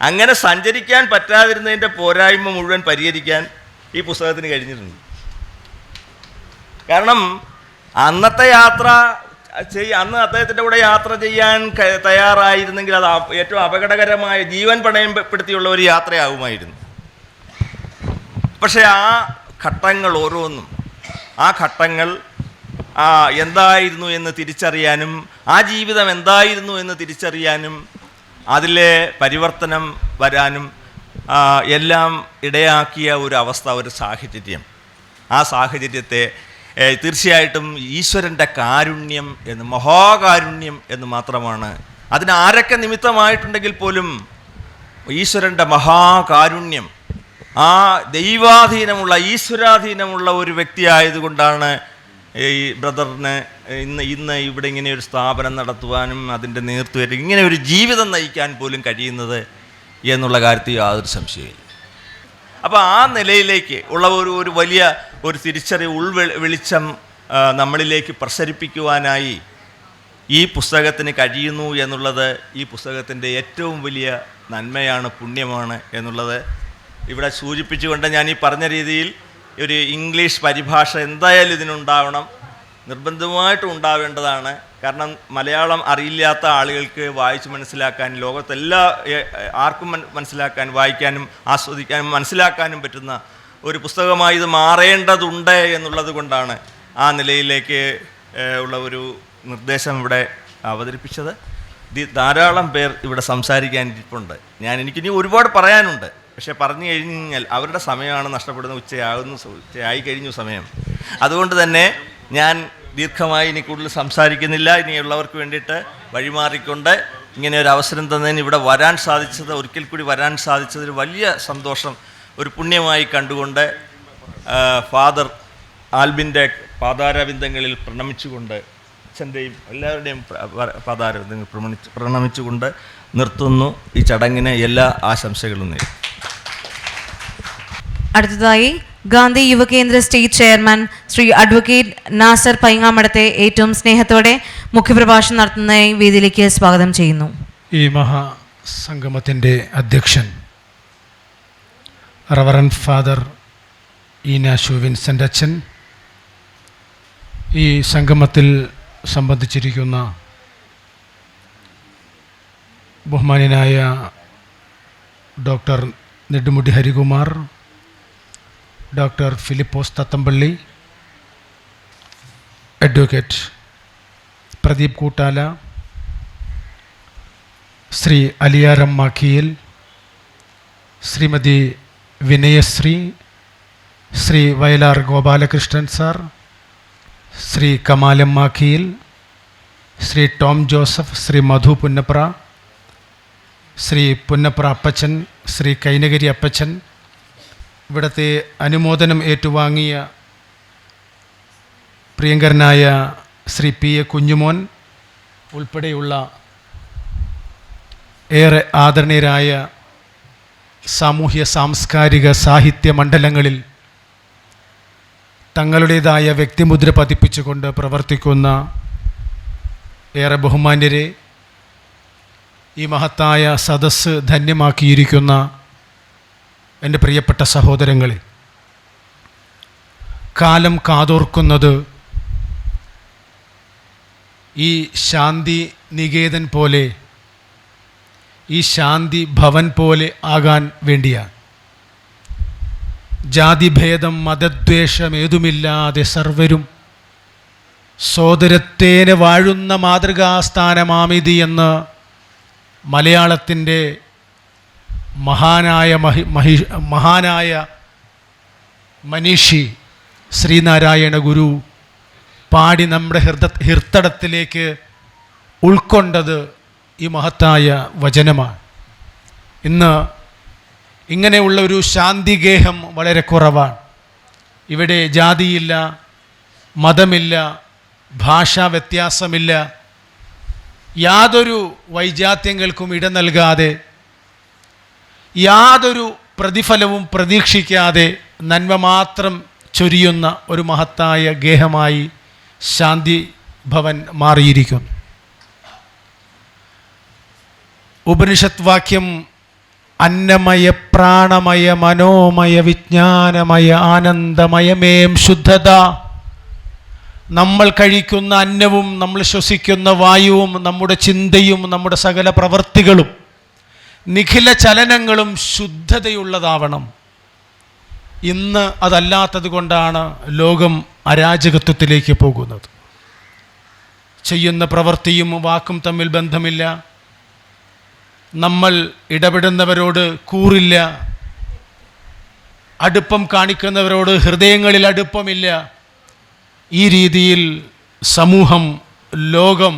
അങ്ങനെ സഞ്ചരിക്കാൻ പറ്റാതിരുന്നതിൻ്റെ പോരായ്മ മുഴുവൻ പരിഹരിക്കാൻ ഈ പുസ്തകത്തിന് കഴിഞ്ഞിട്ടുണ്ട്. കാരണം അന്നത്തെ യാത്ര അന്ന് അദ്ദേഹത്തിൻ്റെ കൂടെ യാത്ര ചെയ്യാൻ തയ്യാറായിരുന്നെങ്കിൽ അത് ഏറ്റവും അപകടകരമായ, ജീവൻ പണയപ്പെടുത്തിയുള്ള ഒരു യാത്രയാകുമായിരുന്നു. പക്ഷേ ആ ഘട്ടങ്ങൾ ഓരോന്നും, ആ ഘട്ടങ്ങൾ എന്തായിരുന്നു എന്ന് തിരിച്ചറിയാനും, ആ ജീവിതം എന്തായിരുന്നു എന്ന് തിരിച്ചറിയാനും, അതിലെ പരിവർത്തനം വരാനും എല്ലാം ഇടയാക്കിയ ഒരു അവസ്ഥ, ഒരു സാഹചര്യം. ആ സാഹചര്യത്തെ തീർച്ചയായിട്ടും ഈശ്വരൻ്റെ കാരുണ്യം എന്ന്, മഹാകാരുണ്യം എന്ന് മാത്രമാണ്. അതിന് ആരൊക്കെ നിമിത്തമായിട്ടുണ്ടെങ്കിൽ പോലും ഈശ്വരൻ്റെ മഹാകാരുണ്യം, ആ ദൈവാധീനമുള്ള, ഈശ്വരാധീനമുള്ള ഒരു വ്യക്തി ആയതുകൊണ്ടാണ് ഈ ബ്രദറിന് ഇന്ന് ഇവിടെ ഇങ്ങനെ ഒരു സ്ഥാപനം നടത്തുവാനും അതിൻ്റെ നേതൃത്വം ഇങ്ങനെ ഒരു ജീവിതം നയിക്കാൻ പോലും കഴിയുന്നത് എന്നുള്ള കാര്യത്തിൽ യാതൊരു സംശയമില്ല. അപ്പോൾ ആ നിലയിലേക്ക് ഉള്ള ഒരു വലിയ ഒരു തിരിച്ചറിവ്, വെളിച്ചം നമ്മളിലേക്ക് പ്രസരിപ്പിക്കുവാനായി ഈ പുസ്തകത്തിന് കഴിയുന്നു എന്നുള്ളത് ഈ പുസ്തകത്തിൻ്റെ ഏറ്റവും വലിയ നന്മയാണ്, പുണ്യമാണ് എന്നുള്ളത് ഇവിടെ സൂചിപ്പിച്ചുകൊണ്ട് ഞാൻ ഈ പറഞ്ഞ രീതിയിൽ ഒരു ഇംഗ്ലീഷ് പരിഭാഷ എന്തായാലും ഇതിനുണ്ടാവണം, നിർബന്ധമായിട്ടും ഉണ്ടാവേണ്ടതാണ്. കാരണം മലയാളം അറിയില്ലാത്ത ആളുകൾക്ക് വായിച്ച് മനസ്സിലാക്കാൻ, ആർക്കും മനസ്സിലാക്കാനും, വായിക്കാനും, ആസ്വദിക്കാനും, മനസ്സിലാക്കാനും പറ്റുന്ന ഒരു പുസ്തകമായി ഇത് മാറേണ്ടതുണ്ട് എന്നുള്ളത് കൊണ്ടാണ് ആ നിലയിലേക്ക് ഉള്ള ഒരു നിർദ്ദേശം ഇവിടെ അവതരിപ്പിച്ചത്. ധാരാളം പേർ ഇവിടെ സംസാരിക്കാൻ ഇരിപ്പുണ്ട്. എനിക്കിനി ഒരുപാട് പറയാനുണ്ട്. പക്ഷേ പറഞ്ഞു കഴിഞ്ഞാൽ അവരുടെ സമയമാണ് നഷ്ടപ്പെടുന്നത്. ഉച്ചയായി കഴിഞ്ഞു സമയം. അതുകൊണ്ട് തന്നെ ഞാൻ ദീർഘമായി ഇനി കൂടുതൽ സംസാരിക്കുന്നില്ല. ഇനിയുള്ളവർക്ക് വേണ്ടിയിട്ട് വഴിമാറിക്കൊണ്ട് ഇങ്ങനെ ഒരു അവസരം തന്നതിന് ഇവിടെ വരാൻ സാധിച്ചത്, ഒരിക്കൽ കൂടി വരാൻ സാധിച്ചതൊരു വലിയ സന്തോഷം, ഒരു പുണ്യമായി കണ്ടുകൊണ്ട് ഫാദർ ആൽബിൻ്റെ പാതാരവിന്ദങ്ങളിൽ പ്രണമിച്ചുകൊണ്ട്, അച്ഛൻ്റെയും എല്ലാവരുടെയും പാതാരവിന്ദങ്ങൾ പ്രണമിച്ചുകൊണ്ട് നിർത്തുന്നു. ഈ ചടങ്ങിന് എല്ലാ ആശംസകളും നേരുന്നു. അടുത്തതായി Gandhi Yuvakendra state chairman Sri advocate Nasar പൈങ്ങാമടത്തെ ഏറ്റവും സ്നേഹത്തോടെ മുഖ്യപ്രഭാഷണം നടത്തുന്നതിനായി വേദിയിലേക്ക് സ്വാഗതം ചെയ്യുന്നു. ഈ മഹാസംഗമത്തിൻ്റെ അധ്യക്ഷൻ റവറൻ ഫാദർ ഈനാശു വിൻസെൻ്റ് അച്ഛൻ, ഈ സംഗമത്തിൽ സംബന്ധിച്ചിരിക്കുന്ന ബഹുമാന്യനായ doctor Nedumudi Harikumar, doctor Philipose Thathampally, advocate Pradeep Koottala, Sri അലിയാരം മാക്കിയിൽ, ശ്രീമതി വിനയശ്രീ, ശ്രീ വയലാർ ഗോപാലകൃഷ്ണൻ സാർ, ശ്രീ കമാലം മാക്കിയിൽ, ശ്രീ ടോം ജോസഫ്, ശ്രീ മധു പുന്നപ്ര, ശ്രീ പുന്നപ്ര അപ്പച്ചൻ, ശ്രീ കൈനഗരി അപ്പച്ചൻ, ഇവിടുത്തെ അനുമോദനം ഏറ്റുവാങ്ങിയ പ്രിയങ്കരനായ ശ്രീ പി എ കുഞ്ഞുമോൻ ഉൾപ്പെടെയുള്ള ഏറെ ആദരണീയരായ സാമൂഹ്യ സാംസ്കാരിക സാഹിത്യ മണ്ഡലങ്ങളിൽ തങ്ങളുടേതായ വ്യക്തിമുദ്ര പതിപ്പിച്ചുകൊണ്ട് പ്രവർത്തിക്കുന്ന ഏറെ ബഹുമാന്യരെ, ഈ മഹത്തായ സദസ്സ് ധന്യമാക്കിയിരിക്കുന്ന എൻ്റെ പ്രിയപ്പെട്ട സഹോദരങ്ങളെ, കാലം കാതോർക്കുന്നത് ഈ ശാന്തി നികേതൻ പോലെ, ഈ ശാന്തി ഭവൻ പോലെ ആകാൻ വേണ്ടിയാണ്. ജാതിഭേദം മതദ്വേഷമേതുമില്ലാതെ സർവരും സോദരത്തേനെ വാഴുന്ന മാതൃകാസ്ഥാനമാമിതി എന്ന് മലയാളത്തിൻ്റെ മഹാനായ മനീഷി ശ്രീനാരായണ ഗുരു പാടി നമ്മുടെ ഹൃദയത്തിലേക്ക് ഉൾക്കൊണ്ടത് ഈ മഹത്തായ വചനമാണ്. ഇന്ന് ഇങ്ങനെയുള്ള ഒരു ശാന്തിഗേഹം വളരെ കുറവാണ്. ഇവിടെ ജാതിയില്ല, മതമില്ല, ഭാഷാ വ്യത്യാസമില്ല, യാതൊരു വൈജാത്യങ്ങൾക്കും ഇട നൽകാതെ, യാതൊരു പ്രതിഫലവും പ്രതീക്ഷിക്കാതെ നന്മ മാത്രം ചൊരിയുന്ന ഒരു മഹത്തായ ഗേഹമായി ശാന്തി ഭവൻ മാറിയിരിക്കുന്നു. ഉപനിഷത്ത് വാക്യം അന്നമയ പ്രാണമയ മനോമയ വിജ്ഞാനമയ ആനന്ദമയമേം ശുദ്ധത. നമ്മൾ കഴിക്കുന്ന അന്നവും നമ്മൾ ശ്വസിക്കുന്ന വായുവും നമ്മുടെ ചിന്തയും നമ്മുടെ സകല പ്രവൃത്തികളും നിഖില ചലനങ്ങളും ശുദ്ധതയുള്ളതാവണം. ഇന്ന് അതല്ലാത്തത് കൊണ്ടാണ് ലോകം അരാജകത്വത്തിലേക്ക് പോകുന്നത്. ചെയ്യുന്ന പ്രവൃത്തിയും വാക്കും തമ്മിൽ ബന്ധമില്ല. നമ്മൾ ഇടപെടുന്നവരോട് കൂറില്ല. അടുപ്പം കാണിക്കുന്നവരോട് ഹൃദയങ്ങളിൽ അടുപ്പമില്ല. ഈ രീതിയിൽ സമൂഹം, ലോകം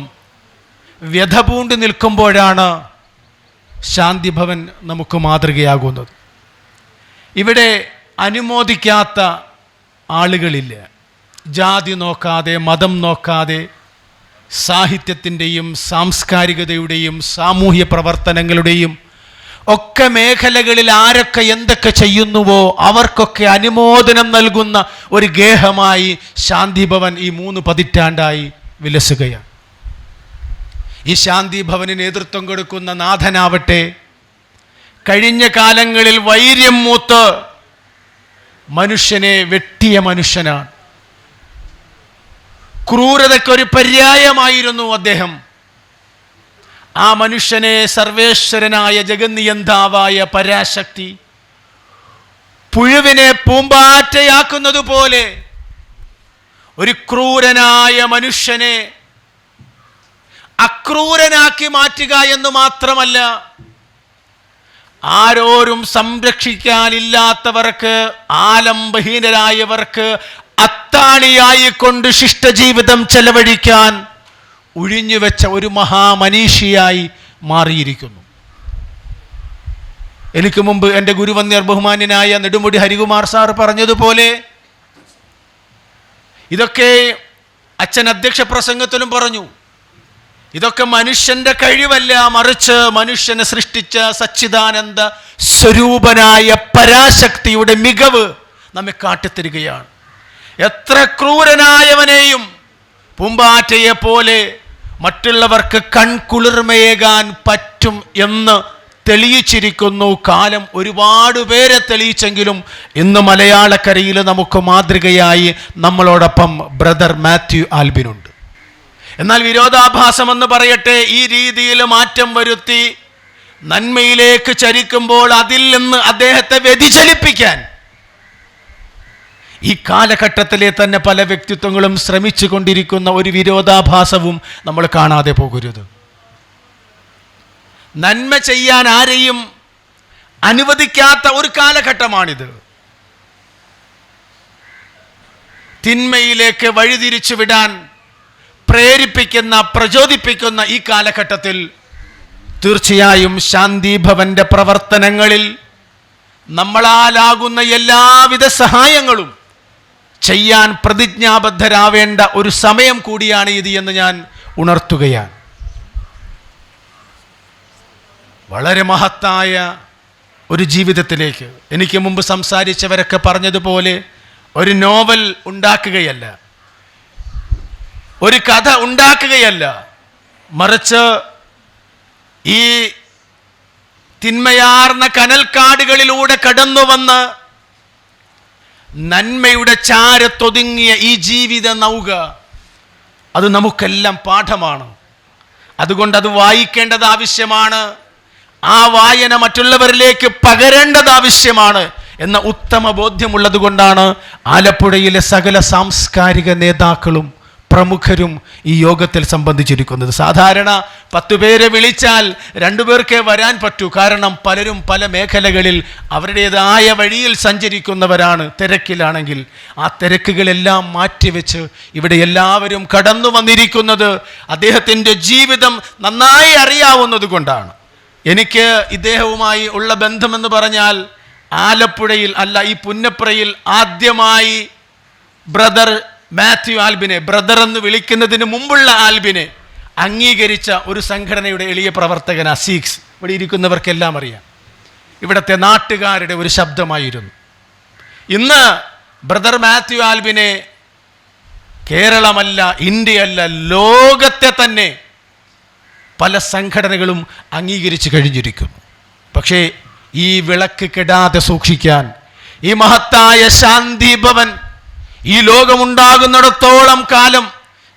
വ്യഥ പൂണ്ട് നിൽക്കുമ്പോഴാണ് ശാന്തിഭവൻ നമുക്ക് മാതൃകയാകുന്നത്. ഇവിടെ അനുമോദിക്കാത്ത ആളുകളില്ല. ജാതി നോക്കാതെ, മതം നോക്കാതെ, സാഹിത്യത്തിൻ്റെയും സാംസ്കാരികതയുടെയും സാമൂഹ്യ പ്രവർത്തനങ്ങളുടെയും ഒക്കെ മേഖലകളിൽ ആരൊക്കെ എന്തൊക്കെ ചെയ്യുന്നുവോ അവർക്കൊക്കെ അനുമോദനം നൽകുന്ന ഒരു ഗേഹമായി ശാന്തിഭവൻ ഈ 3 പതിറ്റാണ്ടായി വിലസുകയാണ്. ഈ ശാന്തിഭവന് നേതൃത്വം കൊടുക്കുന്ന നാഥനാവട്ടെ കഴിഞ്ഞ കാലങ്ങളിൽ വൈര്യം മൂത്ത് മനുഷ്യനെ വെട്ടിയ മനുഷ്യനാണ്. ക്രൂരതയ്ക്കൊരു പര്യായമായിരുന്നു അദ്ദേഹം. ആ മനുഷ്യനെ സർവേശ്വരനായ ജഗന്നിയന്താവായ പരാശക്തി പുഴുവിനെ പൂമ്പാറ്റയാക്കുന്നത് പോലെ ഒരു ക്രൂരനായ മനുഷ്യനെ അക്രൂരനാക്കി മാറ്റുക എന്ന് മാത്രമല്ല, ആരോരും സംരക്ഷിക്കാനില്ലാത്തവർക്ക്, ആലംബഹീനരായവർക്ക് അത്താണിയായിക്കൊണ്ട് ശിഷ്ടജീവിതം ചെലവഴിക്കാൻ ഒഴിഞ്ഞുവെച്ച ഒരു മഹാമനീഷിയായി മാറിയിരിക്കുന്നു. എനിക്ക് മുമ്പ് എൻ്റെ ഗുരുവന്യർ ബഹുമാന്യനായ നെടുമുടി ഹരികുമാർ സാർ പറഞ്ഞതുപോലെ ഇതൊക്കെ അച്ഛൻ അധ്യക്ഷ പ്രസംഗത്തിലും പറഞ്ഞു. ഇതൊക്കെ മനുഷ്യന്റെ കഴിവല്ല, മറിച്ച് മനുഷ്യനെ സൃഷ്ടിച്ച സച്ചിദാനന്ദ സ്വരൂപനായ പരാശക്തിയുടെ മികവ് നമ്മെ കാട്ടിത്തരികയാണ്. എത്ര ക്രൂരനായവനെയും പൂമ്പാറ്റയെ പോലെ മറ്റുള്ളവർക്ക് കൺകുളിർമയേകാൻ പറ്റും എന്ന് തെളിയിച്ചിരിക്കുന്നു. കാലം ഒരുപാട് പേരെ തെളിയിച്ചെങ്കിലും ഇന്ന് മലയാളക്കരയിൽ നമുക്ക് മാതൃകയായി നമ്മളോടൊപ്പം ബ്രദർ മാത്യു ആൽബിനുണ്ട്. എന്നാൽ വിരോധാഭാസം എന്ന് പറയട്ടെ, ഈ രീതിയിൽ മാറ്റം വരുത്തി നന്മയിലേക്ക് ചരിക്കുമ്പോൾ അതിൽ നിന്ന് അദ്ദേഹത്തെ വ്യതിചലിപ്പിക്കാൻ ഈ കാലഘട്ടത്തിലെ തന്നെ പല വ്യക്തിത്വങ്ങളും ശ്രമിച്ചു കൊണ്ടിരിക്കുന്ന ഒരു വിരോധാഭാസവും നമ്മൾ കാണാതെ പോകരുത്. നന്മ ചെയ്യാൻ ആരെയും അനുവദിക്കാത്ത ഒരു കാലഘട്ടമാണിത്. തിന്മയിലേക്ക് വഴിതിരിച്ചു വിടാൻ പ്രേരിപ്പിക്കുന്ന, പ്രചോദിപ്പിക്കുന്ന ഈ കാലഘട്ടത്തിൽ തീർച്ചയായും ശാന്തിഭവന്റെ പ്രവർത്തനങ്ങളിൽ നമ്മളാലാകുന്ന എല്ലാവിധ സഹായങ്ങളും ചെയ്യാൻ പ്രതിജ്ഞാബദ്ധരാവേണ്ട ഒരു സമയം കൂടിയാണ് ഇത് എന്ന് ഞാൻ ഉണർത്തുകയാണ്. വളരെ മഹത്തായ ഒരു ജീവിതത്തിലേക്ക് എനിക്ക് മുമ്പ് സംസാരിച്ചവരൊക്കെ പറഞ്ഞതുപോലെ ഒരു നോവൽ ഉണ്ടാക്കുകയല്ല, ഒരു കഥ ഉണ്ടാക്കുകയല്ല, മറിച്ച് ഈ തിന്മയാർന്ന കനൽക്കാടുകളിലൂടെ കടന്നു വന്ന് നന്മയുടെ ചാരത്തൊതുങ്ങിയ ഈ ജീവിത നൗക അത് നമുക്കെല്ലാം പാഠമാണ്. അതുകൊണ്ട് അത് വായിക്കേണ്ടത് ആവശ്യമാണ്. ആ വായന മറ്റുള്ളവരിലേക്ക് പകരേണ്ടത് ആവശ്യമാണ്. എന്ന ഉത്തമ ബോധ്യമുള്ളത് കൊണ്ടാണ് ആലപ്പുഴയിലെ സകല സാംസ്കാരിക നേതാക്കളും പ്രമുഖരും ഈ യോഗത്തിൽ സംബന്ധിച്ചിരിക്കുന്നത്. സാധാരണ 10 പേരെ വിളിച്ചാൽ 2 പേർക്കേ വരാൻ പറ്റൂ. കാരണം പലരും പല മേഖലകളിൽ അവരുടേതായ വഴിയിൽ സഞ്ചരിക്കുന്നവരാണ്. തിരക്കിലാണെങ്കിൽ ആ തിരക്കുകളെല്ലാം മാറ്റിവെച്ച് ഇവിടെ എല്ലാവരും കടന്നു വന്നിരിക്കുന്നത് അദ്ദേഹത്തിൻ്റെ ജീവിതം നന്നായി അറിയാവുന്നത് കൊണ്ടാണ്. എനിക്ക് ഇദ്ദേഹവുമായി ഉള്ള ബന്ധമെന്ന് പറഞ്ഞാൽ ആലപ്പുഴയിൽ അല്ല, ഈ പുന്നപ്രയിൽ ആദ്യമായി ബ്രദർ മാത്യു ആൽബിനെ, ബ്രദർ എന്ന് വിളിക്കുന്നതിന് മുമ്പുള്ള ആൽബിനെ അംഗീകരിച്ച ഒരു സംഘടനയുടെ എളിയ പ്രവർത്തകൻ അസീക്സ്. ഇവിടെ ഇരിക്കുന്നവർക്കെല്ലാം അറിയാം, ഇവിടുത്തെ നാട്ടുകാരുടെ ഒരു ശബ്ദമായിരുന്നു. ഇന്ന് ബ്രദർ മാത്യു ആൽബിനെ കേരളമല്ല, ഇന്ത്യയല്ല, ലോകത്തെ തന്നെ പല സംഘടനകളും അംഗീകരിച്ച് കഴിഞ്ഞിരിക്കുന്നു. പക്ഷേ ഈ വിളക്ക് കെടാതെ സൂക്ഷിക്കാൻ ഈ മഹത്തായ ശാന്തി ഭവൻ ഈ ലോകമുണ്ടാകുന്നിടത്തോളം കാലം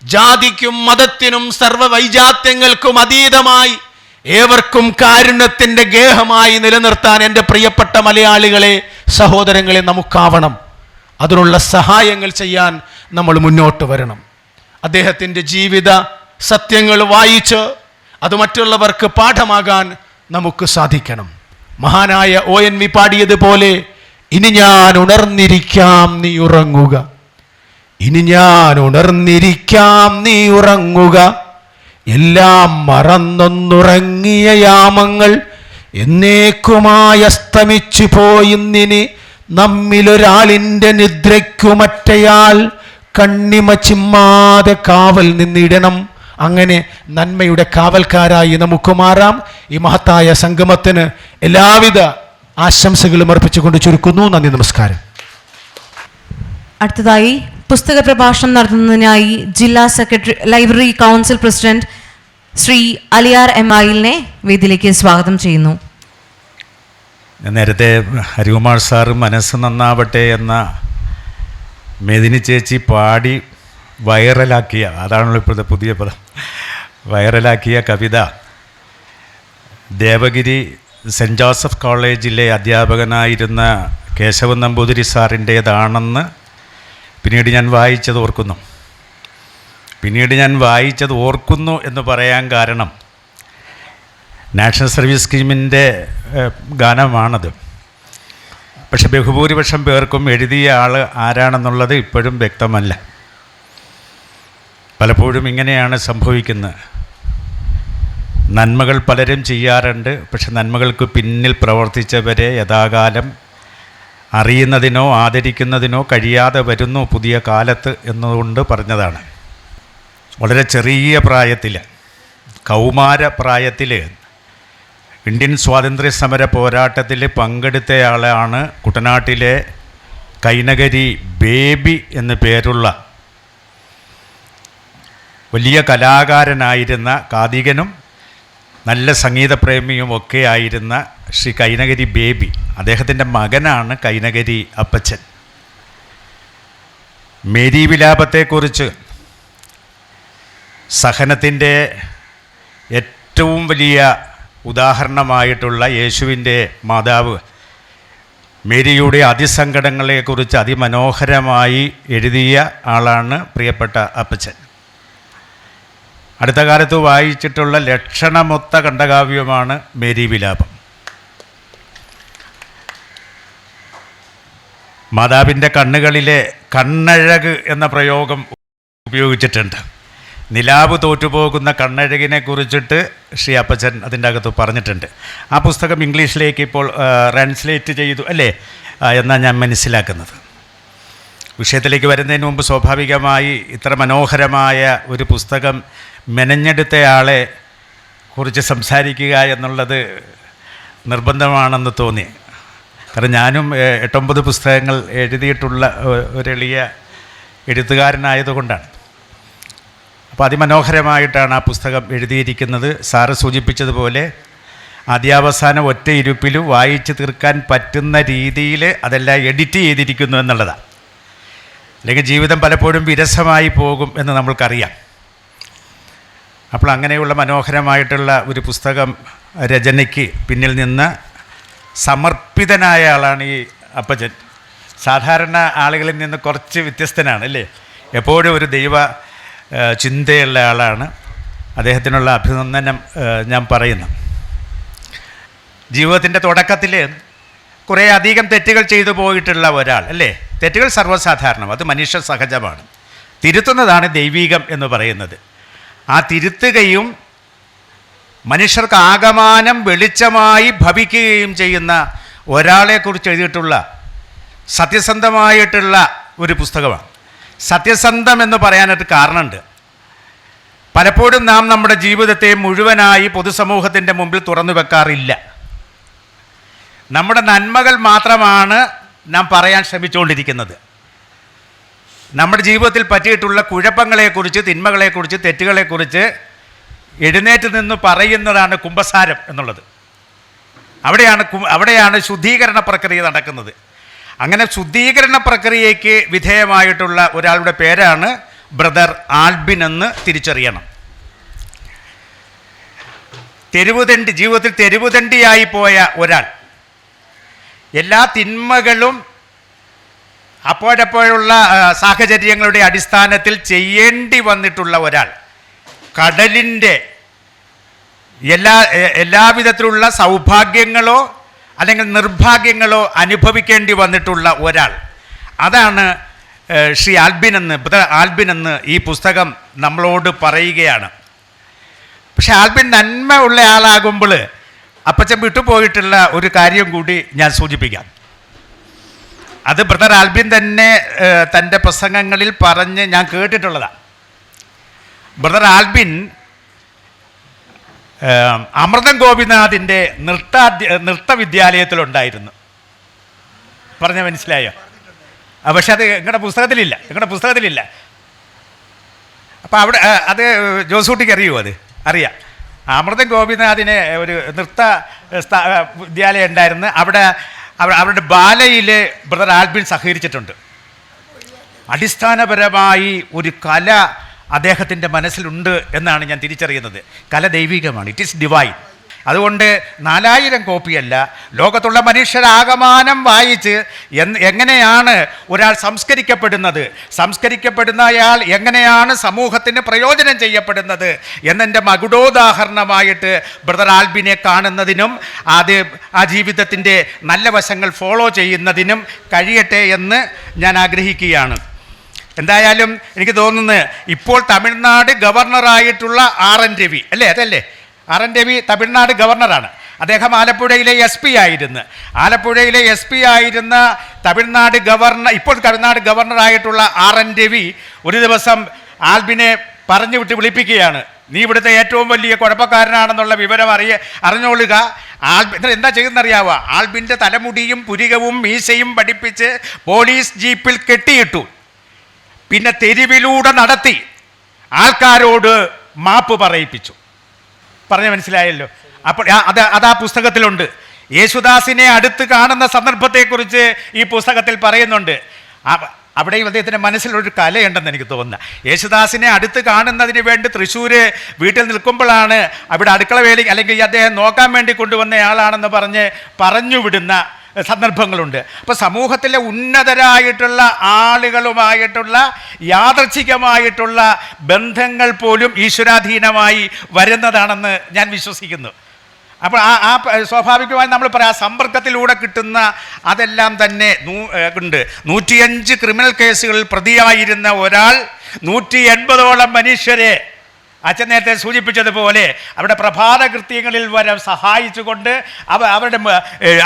ജാതിക്കും മതത്തിനും സർവ്വവൈജാത്യങ്ങൾക്കും അതീതമായി ഏവർക്കും കാരുണ്യത്തിൻ്റെ ഗേഹമായി നിലനിർത്താൻ എൻ്റെ പ്രിയപ്പെട്ട മലയാളികളെ, സഹോദരങ്ങളെ, നമുക്കാവണം. അതിനുള്ള സഹായങ്ങൾ ചെയ്യാൻ നമ്മൾ മുന്നോട്ട് വരണം. അദ്ദേഹത്തിൻ്റെ ജീവിത സത്യങ്ങൾ വായിച്ച് അത് മറ്റുള്ളവർക്ക് പാഠമാകാൻ നമുക്ക് സാധിക്കണം. മഹാനായ ONV പാടിയതുപോലെ, ഇനി ഞാൻ ഉണർന്നിരിക്കാം നീ ഉറങ്ങുക, ഇനി ഞാൻ ഉണർന്നിരിക്കാം നീ ഉറങ്ങുക, എല്ലാം മറന്നൊന്നുറങ്ങിയ യാമങ്ങൾ എന്നേക്കുമായി അസ്തമിച്ചു പോയിന്നിനി നമ്മിലൊരാളിൻ്റെ നിദ്രയ്ക്കു മറ്റയാൾ കണ്ണിമ ചിമ്മാതെ കാവൽ നിന്നിടണം. അങ്ങനെ നന്മയുടെ കാവൽക്കാരായി നമുക്ക് മാറാം. ഈ മഹത്തായ സംഗമത്തിന് എല്ലാവിധ ആശംസകളും അർപ്പിച്ചുകൊണ്ട് ചുരുക്കുന്നു. നന്ദി, നമസ്കാരം. അടുത്തതായി പുസ്തക പ്രഭാഷണം നടത്തുന്നതിനായി ജില്ലാ secretary library council president Shri Aliyar M. ആയിലിനെ വേദിയിലേക്ക് സ്വാഗതം ചെയ്യുന്നു. നേരത്തെ ഹരികുമാർ സാറ് മനസ്സ് നന്നാവട്ടെ എന്ന മെദിനി ചേച്ചി പാടി വൈറലാക്കിയ, അതാണല്ലോ ഇപ്പോഴത്തെ പുതിയ പദം, വൈറലാക്കിയ കവിത ദേവഗിരി സെൻറ്റ് ജോസഫ് കോളേജിലെ അധ്യാപകനായിരുന്ന കേശവൻ നമ്പൂതിരി സാറിൻ്റേതാണെന്ന് പിന്നീട് ഞാൻ വായിച്ചത് ഓർക്കുന്നു എന്ന് പറയാൻ കാരണം നാഷണൽ സർവീസ് സ്കീമിൻ്റെ ഗാനമാണത്. പക്ഷെ ബഹുഭൂരിപക്ഷം പേർക്കും എഴുതിയ ആൾ ആരാണെന്നുള്ളത് ഇപ്പോഴും വ്യക്തമല്ല. പലപ്പോഴും ഇങ്ങനെയാണ് സംഭവിക്കുന്നത്. നന്മകൾ പലരും ചെയ്യാറുണ്ട്, പക്ഷെ നന്മകൾക്ക് പിന്നിൽ പ്രവർത്തിച്ചവരെ യഥാകാലം അറിയുന്നതിനോ ആദരിക്കുന്നതിനോ കഴിയാതെ വരുന്നു പുതിയ കാലത്ത് എന്നുകൊണ്ട് പറഞ്ഞതാണ്. വളരെ ചെറിയ പ്രായത്തിൽ, കൗമാരപ്രായത്തിൽ ഇന്ത്യൻ സ്വാതന്ത്ര്യ സമര പോരാട്ടത്തിൽ പങ്കെടുത്തയാളാണ് കുട്ടനാട്ടിലെ കൈനകരി ബേബി എന്നു പേരുള്ള വലിയ കലാകാരനായിരുന്ന, കാതികനും നല്ല സംഗീതപ്രേമിയും ഒക്കെ ആയിരുന്ന ശ്രീ കൈനകരി ബേബി. അദ്ദേഹത്തിൻ്റെ മകനാണ് കൈനകരി അപ്പച്ചൻ. മേരി വിലാപത്തെക്കുറിച്ച്, സഹനത്തിൻ്റെ ഏറ്റവും വലിയ ഉദാഹരണമായിട്ടുള്ള യേശുവിൻ്റെ മാതാവ് മേരിയുടെ അതിസങ്കടങ്ങളെക്കുറിച്ച് അതിമനോഹരമായി എഴുതിയ ആളാണ് പ്രിയപ്പെട്ട അപ്പച്ചൻ. അടുത്ത കാലത്ത് വായിച്ചിട്ടുള്ള ലക്ഷണമൊത്ത ഖണ്ഡകാവ്യമാണ് മേരി വിലാപം. മാതാവിൻ്റെ കണ്ണുകളിലെ കണ്ണഴക് എന്ന പ്രയോഗം ഉപയോഗിച്ചിട്ടുണ്ട്. നിലാവ് തോറ്റുപോകുന്ന കണ്ണഴകിനെ കുറിച്ചിട്ട് ശ്രീ അപ്പച്ചൻ അതിൻ്റെ അകത്ത് പറഞ്ഞിട്ടുണ്ട്. ആ പുസ്തകം ഇംഗ്ലീഷിലേക്ക് ഇപ്പോൾ ട്രാൻസ്ലേറ്റ് ചെയ്തു അല്ലേ എന്നാണ് ഞാൻ മനസ്സിലാക്കുന്നത്. വിഷയത്തിലേക്ക് വരുന്നതിന് മുമ്പ് സ്വാഭാവികമായി ഇത്ര മനോഹരമായ ഒരു പുസ്തകം മെനഞ്ഞെടുത്തയാളെ കുറിച്ച് സംസാരിക്കുക എന്നുള്ളത് നിർബന്ധമാണെന്ന് തോന്നി. കാരണം ഞാനും 8-9 പുസ്തകങ്ങൾ എഴുതിയിട്ടുള്ള ഒരെളിയ എഴുത്തുകാരനായതുകൊണ്ടാണ്. അപ്പോൾ അതിമനോഹരമായിട്ടാണ് ആ പുസ്തകം എഴുതിയിരിക്കുന്നത്. സാറ് സൂചിപ്പിച്ചതുപോലെ ആദ്യാവസാനം ഒറ്റ ഇരുപ്പിലും വായിച്ചു തീർക്കാൻ പറ്റുന്ന രീതിയിൽ അതെല്ലാം എഡിറ്റ് ചെയ്തിരിക്കുന്നു എന്നുള്ളതാണ്. അല്ലെങ്കിൽ ജീവിതം പലപ്പോഴും വിരസമായി പോകും എന്ന് നമ്മൾക്കറിയാം. അപ്പോൾ അങ്ങനെയുള്ള മനോഹരമായിട്ടുള്ള ഒരു പുസ്തകം രചനയ്ക്ക് പിന്നിൽ നിന്ന് സമർപ്പിതനായ ആളാണ് ഈ അപ്പച്ചൻ സാധാരണ ആളുകളിൽ നിന്ന് കുറച്ച് വ്യത്യസ്തനാണ് അല്ലേ? എപ്പോഴും ഒരു ദൈവ ചിന്തയുള്ള ആളാണ്. അദ്ദേഹത്തിനുള്ള അഭിനന്ദനം ഞാൻ പറയുന്നു. ജീവിതത്തിൻ്റെ തുടക്കത്തിൽ കുറേ അധികം തെറ്റുകൾ ചെയ്തു പോയിട്ടുള്ള ഒരാൾ അല്ലേ? തെറ്റുകൾ സർവ്വസാധാരണം, അത് മനുഷ്യ സഹജമാണ്. തിരുത്തുന്നതാണ് ദൈവീകം എന്ന് പറയുന്നത്. ആ തിരുത്തുകയും മനുഷ്യർക്ക് ആകമാനം വെളിച്ചമായി ഭവിക്കുകയും ചെയ്യുന്ന ഒരാളെക്കുറിച്ച് എഴുതിയിട്ടുള്ള സത്യസന്ധമായിട്ടുള്ള ഒരു പുസ്തകമാണ്. സത്യസന്ധം എന്ന് പറയാനായിട്ട് കാരണമുണ്ട്. പലപ്പോഴും നാം നമ്മുടെ ജീവിതത്തെ മുഴുവനായി പൊതുസമൂഹത്തിൻ്റെ മുമ്പിൽ തുറന്നു വെക്കാറില്ല. നമ്മുടെ നന്മകൾ മാത്രമാണ് നാം പറയാൻ ശ്രമിച്ചുകൊണ്ടിരിക്കുന്നത്. നമ്മുടെ ജീവിതത്തിൽ പറ്റിയിട്ടുള്ള കുഴപ്പങ്ങളെക്കുറിച്ച്, തിന്മകളെക്കുറിച്ച്, തെറ്റുകളെക്കുറിച്ച് എഴുന്നേറ്റ് നിന്ന് പറയുന്നതാണ് കുമ്പസാരം എന്നുള്ളത്. അവിടെയാണ് ശുദ്ധീകരണ പ്രക്രിയ നടക്കുന്നത്. അങ്ങനെ ശുദ്ധീകരണ പ്രക്രിയയ്ക്ക് വിധേയമായിട്ടുള്ള ഒരാളുടെ പേരാണ് ബ്രദർ ആൽബിൻ എന്ന് തിരിച്ചറിയണം. ജീവിതത്തിൽ തെരുവുതണ്ടിയായി പോയ ഒരാൾ, എല്ലാ തിന്മകളും അപ്പോഴപ്പോഴുള്ള സാഹചര്യങ്ങളുടെ അടിസ്ഥാനത്തിൽ ചെയ്യേണ്ടി വന്നിട്ടുള്ള ഒരാൾ, കടലിൻ്റെ എല്ലാവിധത്തിലുള്ള സൗഭാഗ്യങ്ങളോ അല്ലെങ്കിൽ നിർഭാഗ്യങ്ങളോ അനുഭവിക്കേണ്ടി വന്നിട്ടുള്ള ഒരാൾ, അതാണ് ശ്രീ ബ്രദർ ആൽബിൻ എന്ന് ഈ പുസ്തകം നമ്മളോട് പറയുകയാണ്. പക്ഷെ ആൽബിൻ നന്മ ഉള്ള ആളാകുമ്പോൾ അപ്പച്ചൻ വിട്ടുപോയിട്ടുള്ള ഒരു കാര്യം കൂടി ഞാൻ സൂചിപ്പിക്കാം. അത് ബ്രദർ ആൽബിൻ തന്നെ തൻ്റെ പ്രസംഗങ്ങളിൽ പറഞ്ഞ് ഞാൻ കേട്ടിട്ടുള്ളതാണ്. ബ്രദർ ആൽബിൻ അമൃതം ഗോപിനാഥിൻ്റെ നൃത്തവിദ്യാലയത്തിലുണ്ടായിരുന്നു. പറഞ്ഞ മനസ്സിലായോ? പക്ഷെ അത് നിങ്ങളുടെ പുസ്തകത്തിലില്ല. അപ്പോൾ അവിടെ അത് ജോസൂട്ടിക്ക് അറിയുമോ? അത് അറിയാം. അമൃതം ഗോപിനാഥിന് ഒരു നൃത്ത വിദ്യാലയം ഉണ്ടായിരുന്നു. അവരുടെ ബാലയിൽ ബ്രദർ ആൽബിൻ സഹകരിച്ചിട്ടുണ്ട്. അടിസ്ഥാനപരമായി ഒരു കല അദ്ദേഹത്തിൻ്റെ മനസ്സിലുണ്ട് എന്നാണ് ഞാൻ തിരിച്ചറിയുന്നത്. കല ദൈവികമാണ്, ഇറ്റ് ഈസ് ഡിവൈൻ. അതുകൊണ്ട് 4000 കോപ്പിയല്ല, ലോകത്തുള്ള മനുഷ്യരാകമാനം വായിച്ച് എങ്ങനെയാണ് ഒരാൾ സംസ്കരിക്കപ്പെടുന്ന അയാൾ എങ്ങനെയാണ് സമൂഹത്തിന് പ്രയോജനം ചെയ്യപ്പെടുന്നത് എന്നെൻ്റെ മകുടോദാഹരണമായിട്ട് ബ്രദർ ആൽബിനെ കാണുന്നതിനും ആ ജീവിതത്തിൻ്റെ നല്ല വശങ്ങൾ ഫോളോ ചെയ്യുന്നതിനും കഴിയട്ടെ എന്ന് ഞാൻ ആഗ്രഹിക്കുകയാണ്. എന്തായാലും എനിക്ക് തോന്നുന്നത് ഇപ്പോൾ തമിഴ്നാട് ഗവർണറായിട്ടുള്ള RN രവി അല്ലേ? അതല്ലേ RN രവി തമിഴ്നാട് ഗവർണറാണ്. അദ്ദേഹം ആലപ്പുഴയിലെ SP ആയിരുന്നു. ഇപ്പോൾ തമിഴ്നാട് ഗവർണറായിട്ടുള്ള RN രവി ഒരു ദിവസം ആൽബിനെ പറഞ്ഞു വിട്ട് വിളിപ്പിക്കുകയാണ്. നീ ഇവിടുത്തെ ഏറ്റവും വലിയ കുഴപ്പക്കാരനാണെന്നുള്ള വിവരം അറിഞ്ഞോളുക. എന്താ ചെയ്യുന്നറിയാവുക? ആൽബിൻ്റെ തലമുടിയും പുരികവും മീശയും പഠിപ്പിച്ച് പോലീസ് ജീപ്പിൽ കെട്ടിയിട്ടു. പിന്നെ തെരുവിലൂടെ നടത്തി ആൾക്കാരോട് മാപ്പ് പറയിപ്പിച്ചു. പറഞ്ഞ മനസ്സിലായല്ലോ? അപ്പോൾ അത് ആ പുസ്തകത്തിലുണ്ട്. യേശുദാസിനെ അടുത്ത് കാണുന്ന സന്ദർഭത്തെക്കുറിച്ച് ഈ പുസ്തകത്തിൽ പറയുന്നുണ്ട്. അവിടെയും അദ്ദേഹത്തിൻ്റെ മനസ്സിലൊരു കലയുണ്ടെന്ന് എനിക്ക് തോന്നുന്നത്. യേശുദാസിനെ അടുത്ത് കാണുന്നതിന് വേണ്ടി തൃശ്ശൂർ വീട്ടിൽ നിൽക്കുമ്പോഴാണ് അവിടെ അടുക്കള വേലി അല്ലെങ്കിൽ അദ്ദേഹം നോക്കാൻ വേണ്ടി കൊണ്ടുവന്നയാളാണെന്ന് പറഞ്ഞു വിടുന്ന സന്ദർഭങ്ങളുണ്ട്. അപ്പോൾ സമൂഹത്തിലെ ഉന്നതരായിട്ടുള്ള ആളുകളുമായിട്ടുള്ള യാദൃച്ഛികമായിട്ടുള്ള ബന്ധങ്ങൾ പോലും ഈശ്വരാധീനമായി വരുന്നതാണെന്ന് ഞാൻ വിശ്വസിക്കുന്നു. അപ്പോൾ ആ സ്വാഭാവികമായി നമ്മൾ പറയാം, സമ്പർക്കത്തിലൂടെ കിട്ടുന്ന അതെല്ലാം തന്നെ ഉണ്ട്. 105 ക്രിമിനൽ കേസുകളിൽ പ്രതിയായിരുന്ന ഒരാൾ 180ഓളം മനുഷ്യരെ അച്ഛൻ നേരത്തെ സൂചിപ്പിച്ചതുപോലെ അവരുടെ പ്രഭാത കൃത്യങ്ങളിൽ വരെ സഹായിച്ചുകൊണ്ട്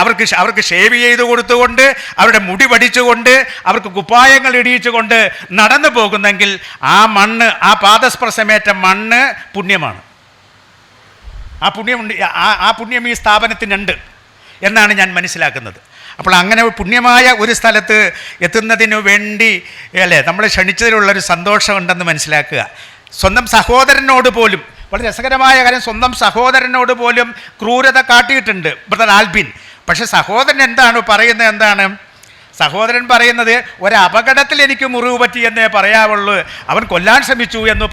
അവർക്ക് ഷേവ് ചെയ്ത് കൊടുത്തുകൊണ്ട് അവരുടെ മുടി പഠിച്ചുകൊണ്ട് അവർക്ക് കുപ്പായങ്ങൾ ഇടിയിച്ചുകൊണ്ട് നടന്നു പോകുന്നെങ്കിൽ ആ മണ്ണ്, ആ പാദസ്പർശമേറ്റ മണ്ണ് പുണ്യമാണ്. ആ പുണ്യം ഈ സ്ഥാപനത്തിനുണ്ട് എന്നാണ് ഞാൻ മനസ്സിലാക്കുന്നത്. അപ്പോൾ അങ്ങനെ പുണ്യമായ ഒരു സ്ഥലത്ത് എത്തുന്നതിനു വേണ്ടി അല്ലേ നമ്മളെ ക്ഷണിച്ചതിലുള്ളൊരു സന്തോഷമുണ്ടെന്ന് മനസ്സിലാക്കുക. സ്വന്തം സഹോദരനോട് പോലും, വളരെ രസകരമായ കാര്യം, സ്വന്തം സഹോദരനോട് പോലും ക്രൂരത കാട്ടിയിട്ടുണ്ട് ബ്രദർ ആൽബിൻ. പക്ഷെ സഹോദരൻ എന്താണ് സഹോദരൻ പറയുന്നത്, ഒരപകടത്തിൽ എനിക്ക് മുറിവ് പറ്റിയെന്നേ പറയാവുള്ളൂ, അവൻ കൊല്ലാൻ ശ്രമിച്ചു എന്ന്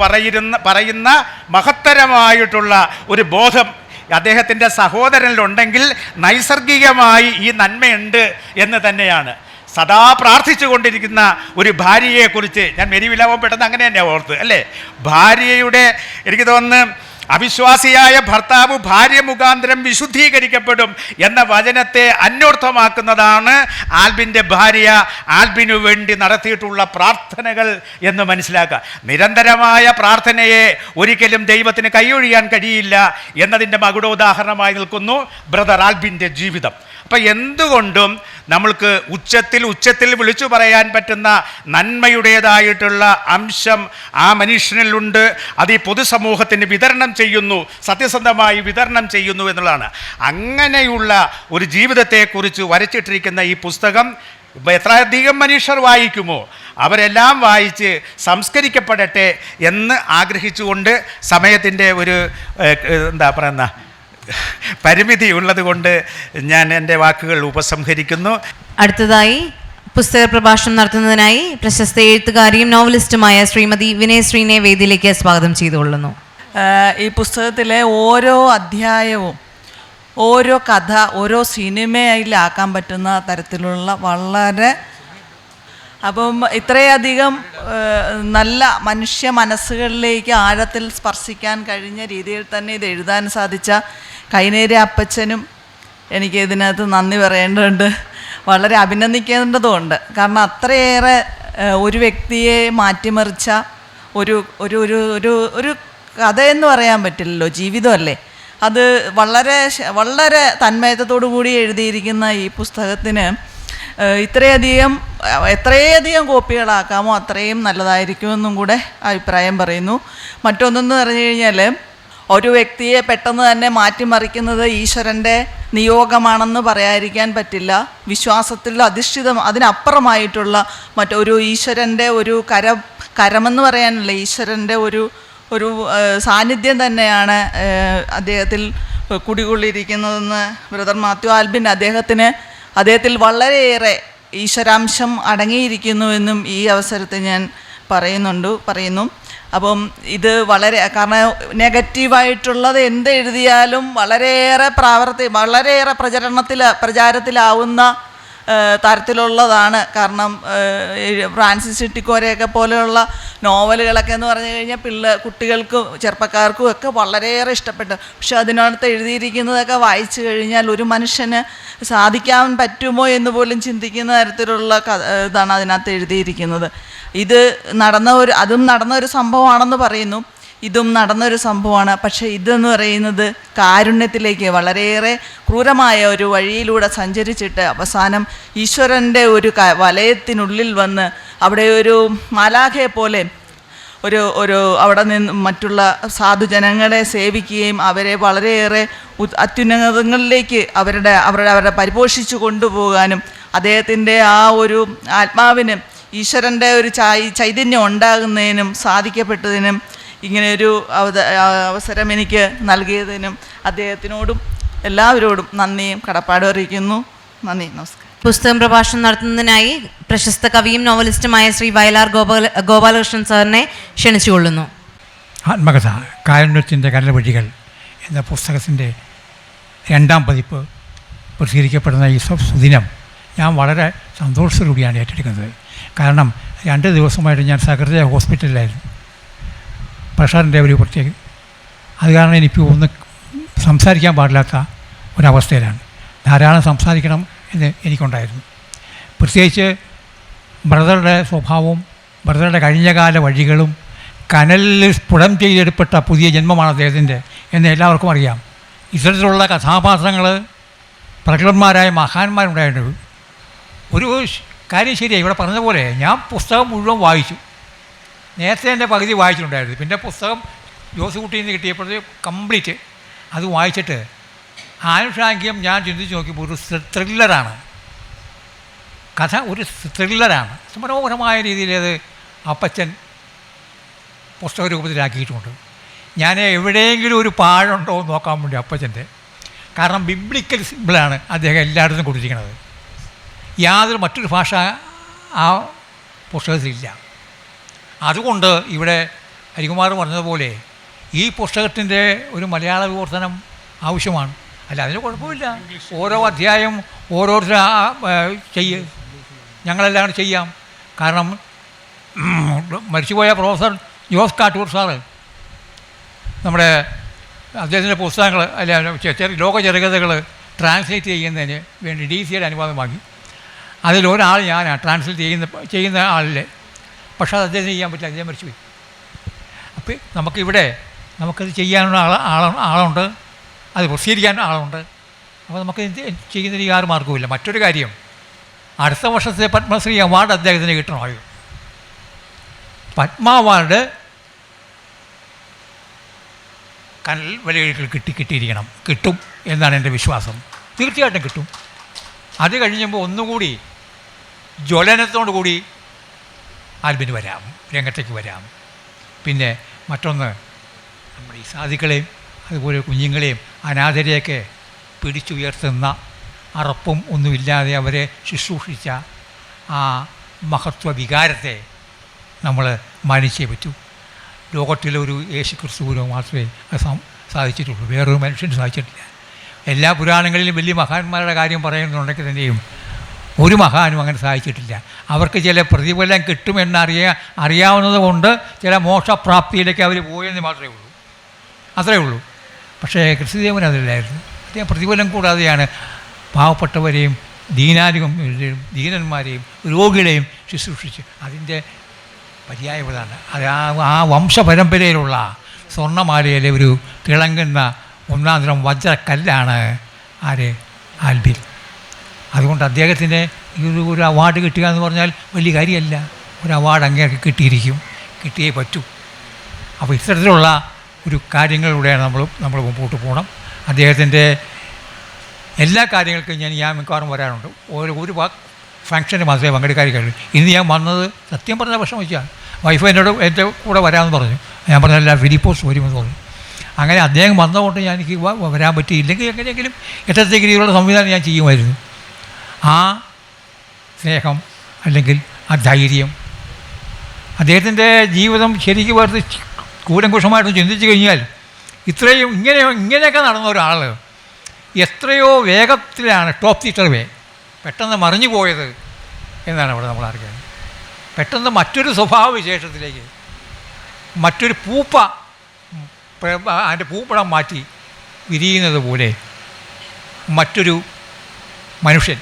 പറയുന്ന മഹത്തരമായിട്ടുള്ള ഒരു ബോധം അദ്ദേഹത്തിൻ്റെ സഹോദരനിലുണ്ടെങ്കിൽ നൈസർഗികമായി ഈ നന്മയുണ്ട് എന്ന് തന്നെയാണ്. സദാ പ്രാർത്ഥിച്ചു കൊണ്ടിരിക്കുന്ന ഒരു ഭാര്യയെക്കുറിച്ച് ഞാൻ മെരിവിലാവും പെട്ടെന്ന് അങ്ങനെ തന്നെ ഓർത്ത് അല്ലേ. ഭാര്യയുടെ എനിക്ക് തോന്നുന്നു അവിശ്വാസിയായ ഭർത്താവ് ഭാര്യ മുഖാന്തരം വിശുദ്ധീകരിക്കപ്പെടും എന്ന വചനത്തെ അന്വർത്ഥമാക്കുന്നതാണ് ആൽബിൻ്റെ ഭാര്യ ആൽബിനു വേണ്ടി നടത്തിയിട്ടുള്ള പ്രാർത്ഥനകൾ എന്ന് മനസ്സിലാക്കുക. നിരന്തരമായ പ്രാർത്ഥനയെ ഒരിക്കലും ദൈവത്തിന് കൈയൊഴിയാൻ കഴിയില്ല എന്നതിൻ്റെ മകുടോദാഹരണമായി നിൽക്കുന്നു ബ്രദർ ആൽബിൻ്റെ ജീവിതം. അപ്പം എന്തുകൊണ്ടും നമ്മൾക്ക് ഉച്ചത്തിൽ വിളിച്ചു പറയാൻ പറ്റുന്ന നന്മയുടേതായിട്ടുള്ള അംശം ആ മനുഷ്യനിലുണ്ട്. അത് ഈ പൊതുസമൂഹത്തിന് വിതരണം ചെയ്യുന്നു, സത്യസന്ധമായി വിതരണം ചെയ്യുന്നു എന്നുള്ളതാണ്. അങ്ങനെയുള്ള ഒരു ജീവിതത്തെക്കുറിച്ച് വരച്ചിട്ടിരിക്കുന്ന ഈ പുസ്തകം എത്രയധികം മനുഷ്യർ വായിക്കുമോ അവരെല്ലാം വായിച്ച് സംസ്കരിക്കപ്പെടട്ടെ എന്ന് ആഗ്രഹിച്ചുകൊണ്ട് സമയത്തിൻ്റെ ഒരു എന്താ പറയുന്ന പരിമിതി ഉള്ളത് കൊണ്ട് ഞാൻ എൻ്റെ വാക്കുകൾ ഉപസംഹരിക്കുന്നു. അടുത്തതായി പുസ്തക പ്രഭാഷണം നടത്തുന്നതിനായി പ്രശസ്ത എഴുത്തുകാരിയും നോവലിസ്റ്റുമായ ശ്രീമതി വിനയശ്രീനെ വേദിയിലേക്ക് സ്വാഗതം ചെയ്തുകൊള്ളുന്നു. ഈ പുസ്തകത്തിലെ ഓരോ അധ്യായവും ഓരോ കഥ ഓരോ സിനിമയിലാക്കാൻ പറ്റുന്ന തരത്തിലുള്ള വളരെ അപ്പം ഇത്രയധികം നല്ല മനുഷ്യ മനസ്സുകളിലേക്ക് ആഴത്തിൽ സ്പർശിക്കാൻ കഴിഞ്ഞ രീതിയിൽ തന്നെ ഇത് എഴുതാൻ സാധിച്ച കൈനേരി അപ്പച്ചനും എനിക്ക് ഇതിനകത്ത് നന്ദി പറയേണ്ടതുണ്ട്, വളരെ അഭിനന്ദിക്കേണ്ടതുമുണ്ട്. കാരണം അത്രയേറെ ഒരു വ്യക്തിയെ മാറ്റിമറിച്ച ഒരു ഒരു ഒരു ഒരു ഒരു കഥയെന്ന് പറയാൻ പറ്റില്ലല്ലോ, ജീവിതമല്ലേ. അത് വളരെ വളരെ തന്മയത്തോടു കൂടി എഴുതിയിരിക്കുന്ന ഈ പുസ്തകത്തിന് എത്രയധികം കോപ്പികളാക്കാമോ അത്രയും നല്ലതായിരിക്കുമെന്നും കൂടെ അഭിപ്രായം പറയുന്നു. മറ്റൊന്നെന്ന് പറഞ്ഞു കഴിഞ്ഞാൽ ഒരു വ്യക്തിയെ പെട്ടെന്ന് തന്നെ മാറ്റിമറിക്കുന്നത് ഈശ്വരൻ്റെ നിയോഗമാണെന്ന് പറയാതിരിക്കാൻ പറ്റില്ല. വിശ്വാസത്തിൽ അധിഷ്ഠിതം അതിനപ്പുറമായിട്ടുള്ള മറ്റൊരു ഈശ്വരൻ്റെ ഒരു കരമെന്ന് പറയാനല്ല, ഈശ്വരൻ്റെ ഒരു സാന്നിധ്യം തന്നെയാണ് അദ്ദേഹത്തിൽ കുടികൊള്ളിയിരിക്കുന്നതെന്ന് ബ്രദർ മാത്യു ആൽബിൻ അദ്ദേഹത്തിൽ വളരെയേറെ ഈശ്വരാംശം അടങ്ങിയിരിക്കുന്നുവെന്നും ഈ അവസരത്തിൽ ഞാൻ പറയുന്നു. അപ്പം ഇത് കാരണം നെഗറ്റീവായിട്ടുള്ളത് എന്ത് എഴുതിയാലും വളരെയേറെ പ്രചാരത്തിലാവുന്ന തരത്തിലുള്ളതാണ്. കാരണം ഫ്രാൻസിസ് ചിട്ടിക്കോരെയൊക്കെ പോലെയുള്ള നോവലുകളൊക്കെ എന്ന് പറഞ്ഞു കഴിഞ്ഞാൽ കുട്ടികൾക്കും ചെറുപ്പക്കാർക്കും ഒക്കെ വളരെയേറെ ഇഷ്ടപ്പെട്ടു. പക്ഷെ അതിനകത്ത് എഴുതിയിരിക്കുന്നതൊക്കെ വായിച്ചു കഴിഞ്ഞാൽ ഒരു മനുഷ്യന് സാധിക്കാൻ പറ്റുമോ എന്ന് പോലും ചിന്തിക്കുന്ന തരത്തിലുള്ള ഇതാണ് അതിനകത്ത് എഴുതിയിരിക്കുന്നത്. അതും നടന്ന ഒരു സംഭവമാണെന്ന് പറയുന്നു, ഇതും നടന്നൊരു സംഭവമാണ്. പക്ഷേ ഇതെന്ന് പറയുന്നത് കാരുണ്യത്തിലേക്ക് വളരെയേറെ ക്രൂരമായ ഒരു വഴിയിലൂടെ സഞ്ചരിച്ചിട്ട് അവസാനം ഈശ്വരൻ്റെ ഒരു വലയത്തിനുള്ളിൽ വന്ന് അവിടെ ഒരു മാലാഖയെ പോലെ അവിടെ നിന്ന് മറ്റുള്ള സാധുജനങ്ങളെ സേവിക്കുകയും അവരെ വളരെയേറെ അത്യുന്നതങ്ങളിലേക്ക് അവരെ പരിപോഷിച്ചു കൊണ്ടുപോകാനും അദ്ദേഹത്തിൻ്റെ ആ ഒരു ആത്മാവിന് ഈശ്വരൻ്റെ ഒരു ചൈതന്യം ഉണ്ടാകുന്നതിനും സാധിക്കപ്പെട്ടതിനും ഇങ്ങനെയൊരു അവസരം എനിക്ക് നൽകിയതിനും അദ്ദേഹത്തിനോടും എല്ലാവരോടും നന്ദിയും കടപ്പാടും അറിയിക്കുന്നു. നന്ദി, നമസ്കാരം. പുസ്തകം പ്രഭാഷണം നടത്തുന്നതിനായി പ്രശസ്ത കവിയും നോവലിസ്റ്റുമായ ശ്രീ വയലാർ ഗോപാലകൃഷ്ണൻ സാറിനെ ക്ഷണിച്ചുകൊള്ളുന്നു. ആത്മകഥ കാരുണ്യത്തിൻ്റെ കരൾവഴികൾ എന്ന പുസ്തകത്തിൻ്റെ 2ാം പതിപ്പ് പ്രസിദ്ധീകരിക്കപ്പെടുന്ന ഈ സുദിനം ഞാൻ വളരെ സന്തോഷത്തോടുകൂടിയാണ് ഏറ്റെടുക്കുന്നത്. കാരണം 2 ദിവസമായിട്ട് ഞാൻ സഹൃദയ ഹോസ്പിറ്റലിലായിരുന്നു, പ്രഷറിൻ്റെ ഒരു പ്രത്യേക. അത് കാരണം എനിക്ക് ഒന്നും സംസാരിക്കാൻ പാടില്ലാത്ത ഒരവസ്ഥയിലാണ്. ധാരാളം സംസാരിക്കണം എന്ന് എനിക്കുണ്ടായിരുന്നു. പ്രത്യേകിച്ച് ബ്രദറുടെ സ്വഭാവവും ബ്രദറുടെ കഴിഞ്ഞകാല വഴികളും കനലിൽ സ്ഫുടം ചെയ്തെടുപ്പെട്ട പുതിയ ജന്മമാണ് അദ്ദേഹത്തിൻ്റെ എന്ന് എല്ലാവർക്കും അറിയാം. ഇത്തരത്തിലുള്ള കഥാപാത്രങ്ങൾ പ്രഗത്ഭന്മാരായ മഹാന്മാരുണ്ടായിട്ടുണ്ട്. ഒരു കാര്യം ശരിയായി ഇവിടെ പറഞ്ഞതുപോലെ ഞാൻ പുസ്തകം മുഴുവൻ വായിച്ചു. നേരത്തെ എൻ്റെ പകുതി വായിച്ചിട്ടുണ്ടായിരുന്നു. പിന്നെ പുസ്തകം ജോസുകുട്ടിയിൽ നിന്ന് കിട്ടിയപ്പോഴത്തെ കംപ്ലീറ്റ് അത് വായിച്ചിട്ട് ആനുഷാംഗികം ഞാൻ ചിന്തിച്ച് നോക്കിയപ്പോൾ ഒരു ത്രില്ലറാണ് കഥ, ഒരു ത്രില്ലറാണ്. മനോഹരമായ രീതിയിൽ അത് അപ്പച്ചൻ പുസ്തക രൂപത്തിലാക്കിയിട്ടുണ്ട്. ഞാൻ എവിടെയെങ്കിലും ഒരു പാഴുണ്ടോ എന്ന് നോക്കാൻ വേണ്ടി അപ്പച്ചൻ്റെ, കാരണം ബിബ്ലിക്കൽ സിമ്പിളാണ് അദ്ദേഹം എല്ലായിടത്തും കൊടുത്തിരിക്കുന്നത്. യാതൊരു മറ്റൊരു ഭാഷ ആ പുസ്തകത്തിലില്ല. അതുകൊണ്ട് ഇവിടെ ഹരികുമാർ പറഞ്ഞതുപോലെ ഈ പുസ്തകത്തിൻ്റെ ഒരു മലയാള വിവർത്തനം ആവശ്യമാണ്. അല്ല, അതിന് കുഴപ്പമില്ല. ഓരോ അധ്യായം ഓരോരുത്തർ ഞങ്ങളെല്ലാം ചെയ്യാം. കാരണം മരിച്ചുപോയ പ്രൊഫസർ ജോസ് കാട്ടൂർ സാറ് നമ്മുടെ അദ്ദേഹത്തിൻ്റെ പുസ്തകങ്ങൾ അല്ല ലോക ചെറുകഥകൾ ട്രാൻസ്ലേറ്റ് ചെയ്യുന്നതിന് വേണ്ടി DC-യുടെ അനുവാദം വാങ്ങി. അതിലൊരാൾ ഞാനാണ് ട്രാൻസ്ലേറ്റ് ചെയ്യുന്ന ആളിൽ. പക്ഷേ അത് അദ്ദേഹത്തിന് ചെയ്യാൻ പറ്റില്ല, അദ്ദേഹം മരിച്ചുപോയി. അപ്പോൾ നമുക്കത് ചെയ്യാനുള്ള ആളുണ്ട്, അത് പ്രസിദ്ധീകരിക്കാൻ ആളുണ്ട്. അപ്പോൾ നമുക്ക് ചെയ്യുന്നതിന് യാതൊരു മാർഗവുമില്ല. മറ്റൊരു കാര്യം, അടുത്ത വർഷത്തെ പത്മശ്രീ അവാർഡ് അദ്ദേഹത്തിന് കിട്ടണമായിരുന്നു. പത്മ അവാർഡ് കനൽ വലകളിൽ കിട്ടിയിരിക്കണം, കിട്ടും എന്നാണ് എൻ്റെ വിശ്വാസം. തീർച്ചയായിട്ടും കിട്ടും. അത് കഴിഞ്ഞപ്പോൾ ഒന്നുകൂടി ജ്വലനത്തോടു കൂടി ആൽബിന് വരാം, രംഗത്തേക്ക് വരാം. പിന്നെ മറ്റൊന്ന്, നമ്മുടെ ഈ സാധുക്കളെയും അതുപോലെ കുഞ്ഞുങ്ങളെയും അനാഥരെയൊക്കെ പിടിച്ചുയർത്തുന്ന അറപ്പും ഒന്നുമില്ലാതെ അവരെ ശുശ്രൂഷിച്ച ആ മഹത്വ വികാരത്തെ നമ്മൾ മാനിച്ചേ പറ്റൂ. ലോകത്തിലൊരു യേശുക്രിസ്തുവിനോ മാത്രമേ അത് സാധിച്ചിട്ടുള്ളൂ, വേറൊരു മനുഷ്യന് സാധിച്ചിട്ടില്ല. എല്ലാ പുരാണങ്ങളിലും വലിയ മഹാന്മാരുടെ കാര്യം പറയുന്നുണ്ടെങ്കിൽ തന്നെയും ഒരു മഹാനും അങ്ങനെ സാധിച്ചിട്ടില്ല. അവർക്ക് ചില പ്രതിഫലം കിട്ടുമെന്ന് അറിയാവുന്നത് കൊണ്ട് ചില മോക്ഷപ്രാപ്തിയിലേക്ക് അവർ പോയെന്ന് മാത്രമേ ഉള്ളൂ, അത്രയേ ഉള്ളൂ. പക്ഷേ ക്രിസ്തുദേവൻ അതിലായിരുന്നു. അദ്ദേഹം പ്രതിഫലം കൂടാതെയാണ് പാവപ്പെട്ടവരെയും ദീനന്മാരെയും രോഗികളെയും ശുശ്രൂഷിച്ച്. അതിൻ്റെ പര്യായപതാണ് അത്. ആ വംശപരമ്പരയിലുള്ള സ്വർണ്ണമാലയിലെ ഒരു തിളങ്ങുന്ന ഒന്നാം തരം വജ്രക്കല്ലാണ് ആൽബിൻ. അതുകൊണ്ട് അദ്ദേഹത്തിന് ഒരു അവാർഡ് കിട്ടുക എന്ന് പറഞ്ഞാൽ വലിയ കാര്യമല്ല. ഒരു അവാർഡ് അങ്ങേക്ക് കിട്ടിയേ പറ്റൂ. അപ്പോൾ ഇത്തരത്തിലുള്ള ഒരു കാര്യങ്ങളിലൂടെയാണ് നമ്മൾ മുമ്പോട്ട് പോകണം. അദ്ദേഹത്തിൻ്റെ എല്ലാ കാര്യങ്ങൾക്കും ഞാൻ മിക്കവാറും വരാറുണ്ട്. ഒരു ഫംഗ്ഷന് മാത്രമേ പങ്കെടുക്കാൻ കഴിയൂ. ഇന്ന് ഞാൻ വന്നത് സത്യം പറഞ്ഞ പ്രശ്നം വെച്ചാൽ വൈഫ് എൻ്റെ കൂടെ വരാമെന്ന് പറഞ്ഞു. ഞാൻ പറഞ്ഞല്ല, ഫിലിപ്പോസ് വരുമെന്ന് പറഞ്ഞു. അങ്ങനെ അദ്ദേഹം വന്നതുകൊണ്ട് എനിക്ക് വരാൻ പറ്റിയില്ലെങ്കിൽ എങ്ങനെയെങ്കിലും എട്ടത്തെ രീതിയിലുള്ള സംവിധാനം ഞാൻ ചെയ്യുമായിരുന്നു. ആ സ്നേഹം അല്ലെങ്കിൽ ആ ധൈര്യം, അദ്ദേഹത്തിൻ്റെ ജീവിതം ശരിക്കും വെറുതെ കൂലങ്കുഷമായിട്ട് ചിന്തിച്ചു കഴിഞ്ഞാൽ ഇങ്ങനെയൊക്കെ നടന്ന ഒരാൾ എത്രയോ വേഗത്തിലാണ് ടോപ്പ് സീറ്റർ വേ പെട്ടെന്ന് മറിഞ്ഞു പോയത് എന്നാണ് അവിടെ നമ്മൾ അറിയുന്നത്. പെട്ടെന്ന് മറ്റൊരു സ്വഭാവ വിശേഷത്തിലേക്ക്, മറ്റൊരു അതിൻ്റെ പൂപ്പടം മാറ്റി വിരിയുന്നത് പോലെ മറ്റൊരു മനുഷ്യൻ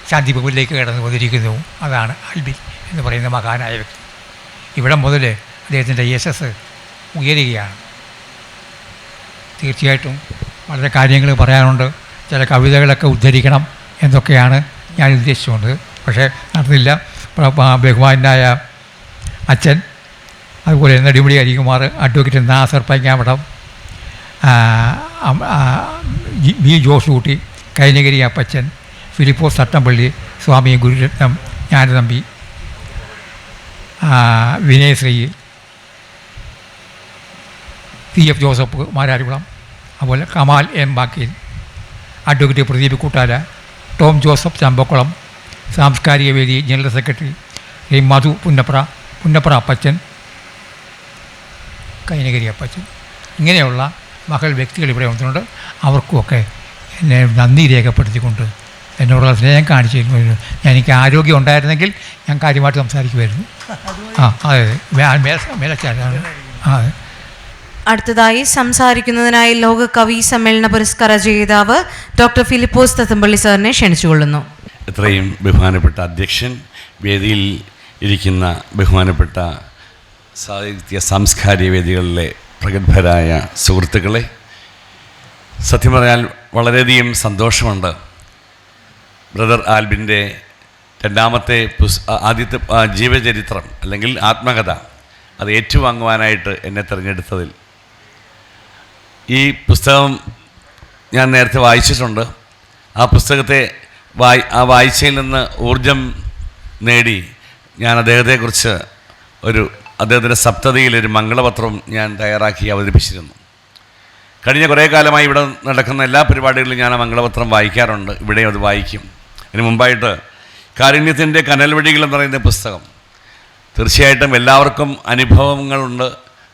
ശാന്തിഭവനിലേക്ക് കടന്നു വന്നിരിക്കുന്നു. അതാണ് ആൽബിൻ എന്ന് പറയുന്ന മഹാനായ വ്യക്തി. ഇവിടെ മുതൽ അദ്ദേഹത്തിൻ്റെ യശസ് ഉയരുകയാണ്. തീർച്ചയായിട്ടും വളരെ കാര്യങ്ങൾ പറയാനുണ്ട്. ചില കവിതകളൊക്കെ ഉദ്ധരിക്കണം എന്നൊക്കെയാണ് ഞാൻ ഉദ്ദേശിച്ചുകൊണ്ട്, പക്ഷേ നടന്നില്ല. ബഹുമാനായ അച്ഛൻ, അതുപോലെ Nedumudi Harikumar, advocate Nasar Paingamadam, V Josootty, Kainakary Appachan, Philipose Thattampally, Swami Gururathnam Jnanathambi, Vinayasree, CF Joseph Mararikulam, അതുപോലെ കമാൽ M ബാക്കീൽ, advocate Pradeep Koottala, Tom Joseph Champakulam, സാംസ്കാരിക വേദി ജനറൽ സെക്രട്ടറി ശ്രീ മധു പുന്നപ്ര അപ്പച്ചൻ, കൈനഗിരി അപ്പച്ചൻ, ഇങ്ങനെയുള്ള മകൾ വ്യക്തികൾ ഇവിടെ വന്നിട്ടുണ്ട്. അവർക്കുമൊക്കെ എന്നെ നന്ദി രേഖപ്പെടുത്തിക്കൊണ്ട് എന്നോടുള്ള സ്നേഹം കാണിച്ചിരുന്നു. എനിക്ക് ആരോഗ്യം ഉണ്ടായിരുന്നെങ്കിൽ ഞാൻ കാര്യമായിട്ട് സംസാരിക്കുമായിരുന്നു. അതെ, മേലച്ചാലാണ്. അതെ. അടുത്തതായി സംസാരിക്കുന്നതിനായി ലോക കവി സമ്മേളന പുരസ്കാര ജേതാവ് ഡോക്ടർ ഫിലിപ്പോസ് തത്തമ്പള്ളി സാറിനെ ക്ഷണിച്ചുകൊള്ളുന്നു. ഇത്രയും ബഹുമാനപ്പെട്ട അധ്യക്ഷൻ, വേദിയിൽ ഇരിക്കുന്ന ബഹുമാനപ്പെട്ട സാഹിത്യ സാംസ്കാരിക വേദികളിലെ പ്രഗത്ഭരായ സുഹൃത്തുക്കളെ, സത്യം പറഞ്ഞാൽ വളരെയധികം സന്തോഷമുണ്ട്. ബ്രദർ ആൽബിൻ്റെ ആദ്യത്തെ ജീവചരിത്രം അല്ലെങ്കിൽ ആത്മകഥ അത് ഏറ്റുവാങ്ങുവാനായിട്ട് എന്നെ തിരഞ്ഞെടുത്തതിൽ. ഈ പുസ്തകം ഞാൻ നേരത്തെ വായിച്ചിട്ടുണ്ട്. ആ പുസ്തകത്തെ വായിച്ചതിൽ നിന്ന് ഊർജം നേടി ഞാൻ അദ്ദേഹത്തെക്കുറിച്ച് അദ്ദേഹത്തിൻ്റെ സപ്തതിയിലൊരു മംഗളപത്രം ഞാൻ തയ്യാറാക്കി അവതരിപ്പിച്ചിരുന്നു. കഴിഞ്ഞ കുറേ കാലമായി ഇവിടെ നടക്കുന്ന എല്ലാ പരിപാടികളിലും ഞാൻ ആ മംഗളപത്രം വായിക്കാറുണ്ട്. ഇവിടെയും അത് വായിക്കും. ഇതിന് മുമ്പായിട്ട് കാരുണ്യത്തിൻ്റെ കനൽവഴികൾ എന്ന് പറയുന്ന പുസ്തകം, തീർച്ചയായിട്ടും എല്ലാവർക്കും അനുഭവങ്ങളുണ്ട്,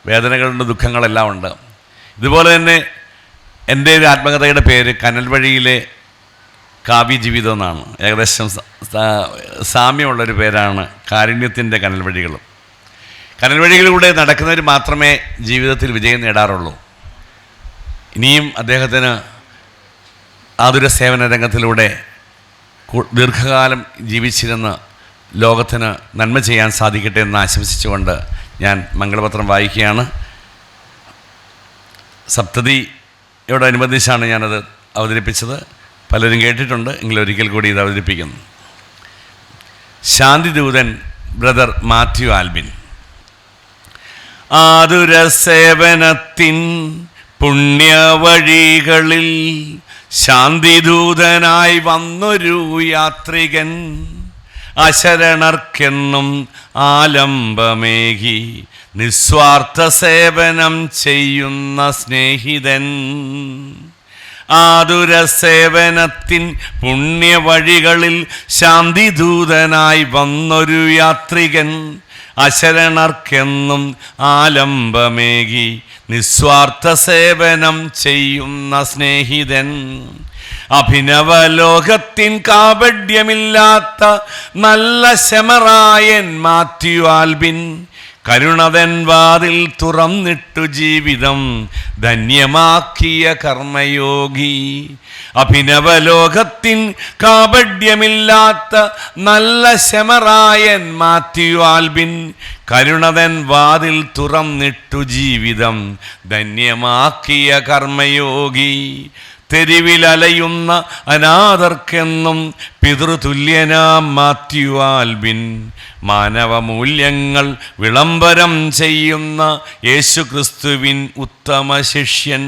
വേദനകളുണ്ട്, ദുഃഖങ്ങളെല്ലാം ഉണ്ട്. ഇതുപോലെ തന്നെ എൻ്റെ ഒരു ആത്മകഥയുടെ പേര് കനൽ വഴിയിലെ കാവ്യജീവിതം എന്നാണ്. ഏകദേശം സാമ്യമുള്ളൊരു പേരാണ് കാരുണ്യത്തിൻ്റെ കനൽ വഴികളും. കനൽ വഴികളിലൂടെ നടക്കുന്നവർ മാത്രമേ ജീവിതത്തിൽ വിജയം നേടാറുള്ളൂ. ഇനിയും അദ്ദേഹത്തിന് ആതുര സേവന രംഗത്തിലൂടെ ദീർഘകാലം ജീവിച്ചിരുന്ന് ലോകത്തിന് നന്മ ചെയ്യാൻ സാധിക്കട്ടെ എന്ന് ആശംസിച്ചുകൊണ്ട് ഞാൻ മംഗളപത്രം വായിക്കുകയാണ്. സപ്തതിയോടനുബന്ധിച്ചാണ് ഞാനത് അവതരിപ്പിച്ചത്. പലരും കേട്ടിട്ടുണ്ട്, എങ്കിലും ഒരിക്കൽ കൂടി ഇത് അവതരിപ്പിക്കുന്നു. ശാന്തിദൂതൻ ബ്രദർ മാത്യു ആൽബിൻ. ആതുര സേവനത്തിൻ പുണ്യവഴികളിൽ ശാന്തിദൂതനായി വന്നൊരു യാത്രികൻ, അശരണർക്കെന്നും ആലംബമേകി നിസ്വാർത്ഥ സേവനം ചെയ്യുന്ന സ്നേഹിതൻ. ആതുര സേവനത്തിൻ പുണ്യവഴികളിൽ ശാന്തിദൂതനായി വന്നൊരു യാത്രികൻ, അശരണർക്കെന്നും ആലംബമേകി നിസ്വാർത്ഥ സേവനം ചെയ്യുന്ന സ്നേഹിതൻ. അഭിനവലോകത്തിൻ കാപഢ്യമില്ലാത്ത നല്ല ശമറായൻ മാത്യു ആൽബിൻ, കരുണതൻ വാതിൽ തുറന്നിട്ടു ജീവിതം ധന്യമാക്കിയ കർമ്മയോഗി. അഭിനവലോകത്തിൻ കാപഢ്യമില്ലാത്ത നല്ല ശമറായൻ മാത്യു ആൽബിൻ, കരുണതൻ വാതിൽ തുറന്നിട്ടു ജീവിതം ധന്യമാക്കിയ കർമ്മയോഗി. തെരുവിലലയുന്ന അനാഥർക്കെന്നും പിതൃതുല്യനാം മാത്യു ആൽബിൻ, മാനവമൂല്യങ്ങൾ വിളംബരം ചെയ്യുന്ന യേശുക്രിസ്തുവിൻ ഉത്തമ ശിഷ്യൻ.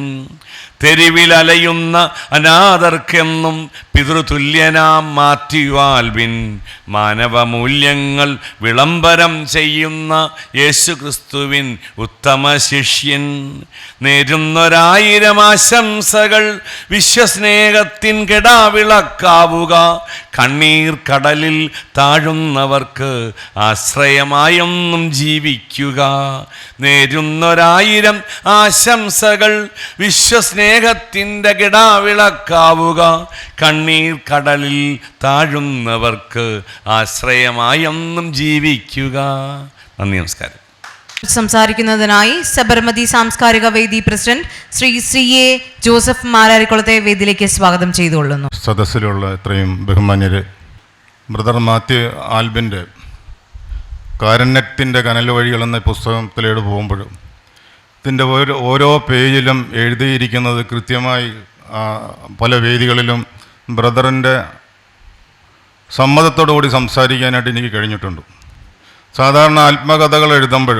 തെരുവിലലയുന്ന അനാഥർക്കെന്നും പിതൃതുല്യനാം മാത്യു ആൽബിൻ, മാനവമൂല്യങ്ങൾ വിളംബരം ചെയ്യുന്ന യേശുക്രിസ്തുവിൻ ഉത്തമ ശിഷ്യൻ. നേരുന്നൊരായിരം ആശംസകൾ വിശ്വസ്നേഹത്തിൻ കെടാവിളക്കാവുക. കണ്ണീർ കടലിൽ താഴുന്നവർക്ക് ആശ്രയമായൊന്നും ജീവിക്കുക. നേരുന്നൊരായിരം ആശംസകൾ വിശ്വസ്നേഹത്തിൻ്റെ കെടാവിളക്കാവുക. കണ്ണീർ കടലിൽ താഴുന്നവർക്ക് ആശ്രയമായൊന്നും ജീവിക്കുക. നന്ദി, നമസ്കാരം. സംസാരിക്കുന്നതിനായി സബർമതി സാംസ്കാരിക വേദി പ്രസിഡന്റ് ശ്രീ എ ജോസഫ് മാരാരിക്കുളത്തെ വേദിയിലേക്ക് സ്വാഗതം ചെയ്തുകൊള്ളുന്നു. സദസ്സിലുള്ള ഇത്രയും ബഹുമാന്യര്, ബ്രദർ മാത്യു ആൽബിൻ്റെ കാരുണ്യത്തിൻ്റെ കനൽ വഴികൾ എന്ന പുസ്തകത്തിലേക്ക് പോകുമ്പോഴും ഇതിൻ്റെ ഓരോ പേജിലും എഴുതിയിരിക്കുന്നത് കൃത്യമായി പല വേദികളിലും ബ്രദറിൻ്റെ സമ്മതത്തോടു കൂടി സംസാരിക്കാനായിട്ട് എനിക്ക് കഴിഞ്ഞിട്ടുണ്ട്. സാധാരണ ആത്മകഥകൾ എഴുതുമ്പോൾ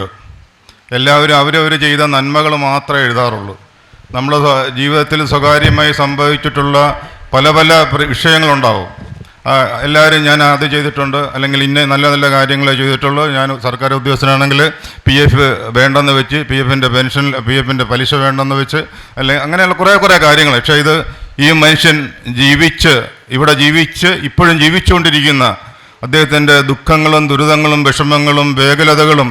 എല്ലാവരും അവരവർ ചെയ്ത നന്മകൾ മാത്രമേ എഴുതാറുള്ളൂ. നമ്മൾ ജീവിതത്തിൽ സ്വകാര്യമായി സംഭവിച്ചിട്ടുള്ള പല പല വിഷയങ്ങളുണ്ടാവും. എല്ലാവരും ഞാൻ അത് ചെയ്തിട്ടുണ്ട്, അല്ലെങ്കിൽ ഇന്ന നല്ല നല്ല കാര്യങ്ങളെ ചെയ്തിട്ടുള്ളൂ, ഞാൻ സർക്കാർ ഉദ്യോഗസ്ഥനാണെങ്കിൽ PF വേണ്ടെന്ന് വെച്ച്, PFൻ്റെ പലിശ വേണ്ടെന്ന് വെച്ച്, അല്ലെങ്കിൽ അങ്ങനെയുള്ള കുറേ കാര്യങ്ങൾ. പക്ഷേ ഇത് ഈ മനുഷ്യൻ ഇവിടെ ജീവിച്ച് ഇപ്പോഴും ജീവിച്ചുകൊണ്ടിരിക്കുന്ന അദ്ദേഹത്തിൻ്റെ ദുഃഖങ്ങളും ദുരിതങ്ങളും വിഷമങ്ങളും വേഗലതകളും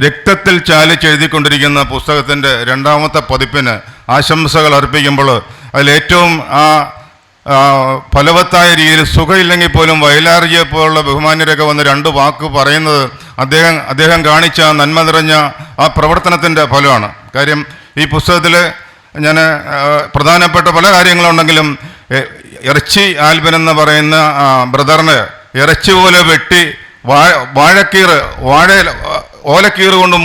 രക്തത്തിൽ ചാലിച്ചെഴുതിക്കൊണ്ടിരിക്കുന്ന പുസ്തകത്തിൻ്റെ 2ാമത്തെ പതിപ്പിന് ആശംസകൾ അർപ്പിക്കുമ്പോൾ അതിലേറ്റവും ഫലവത്തായ രീതിയിൽ സുഖമില്ലെങ്കിൽ പോലും വയലാർജിയെ പോലുള്ള ബഹുമാന്യരൊക്കെ വന്ന് 2 വാക്ക് പറയുന്നത് അദ്ദേഹം കാണിച്ച നന്മ നിറഞ്ഞ ആ പ്രവർത്തനത്തിൻ്റെ ഫലമാണ്. കാര്യം ഈ പുസ്തകത്തിൽ ഞാൻ പ്രധാനപ്പെട്ട പല കാര്യങ്ങളുണ്ടെങ്കിലും ഇറച്ചി ആൽബൻ എന്ന് പറയുന്ന ബ്രദറിന് ഇറച്ചി പോലെ വെട്ടി ഓലക്കീറ് കൊണ്ട്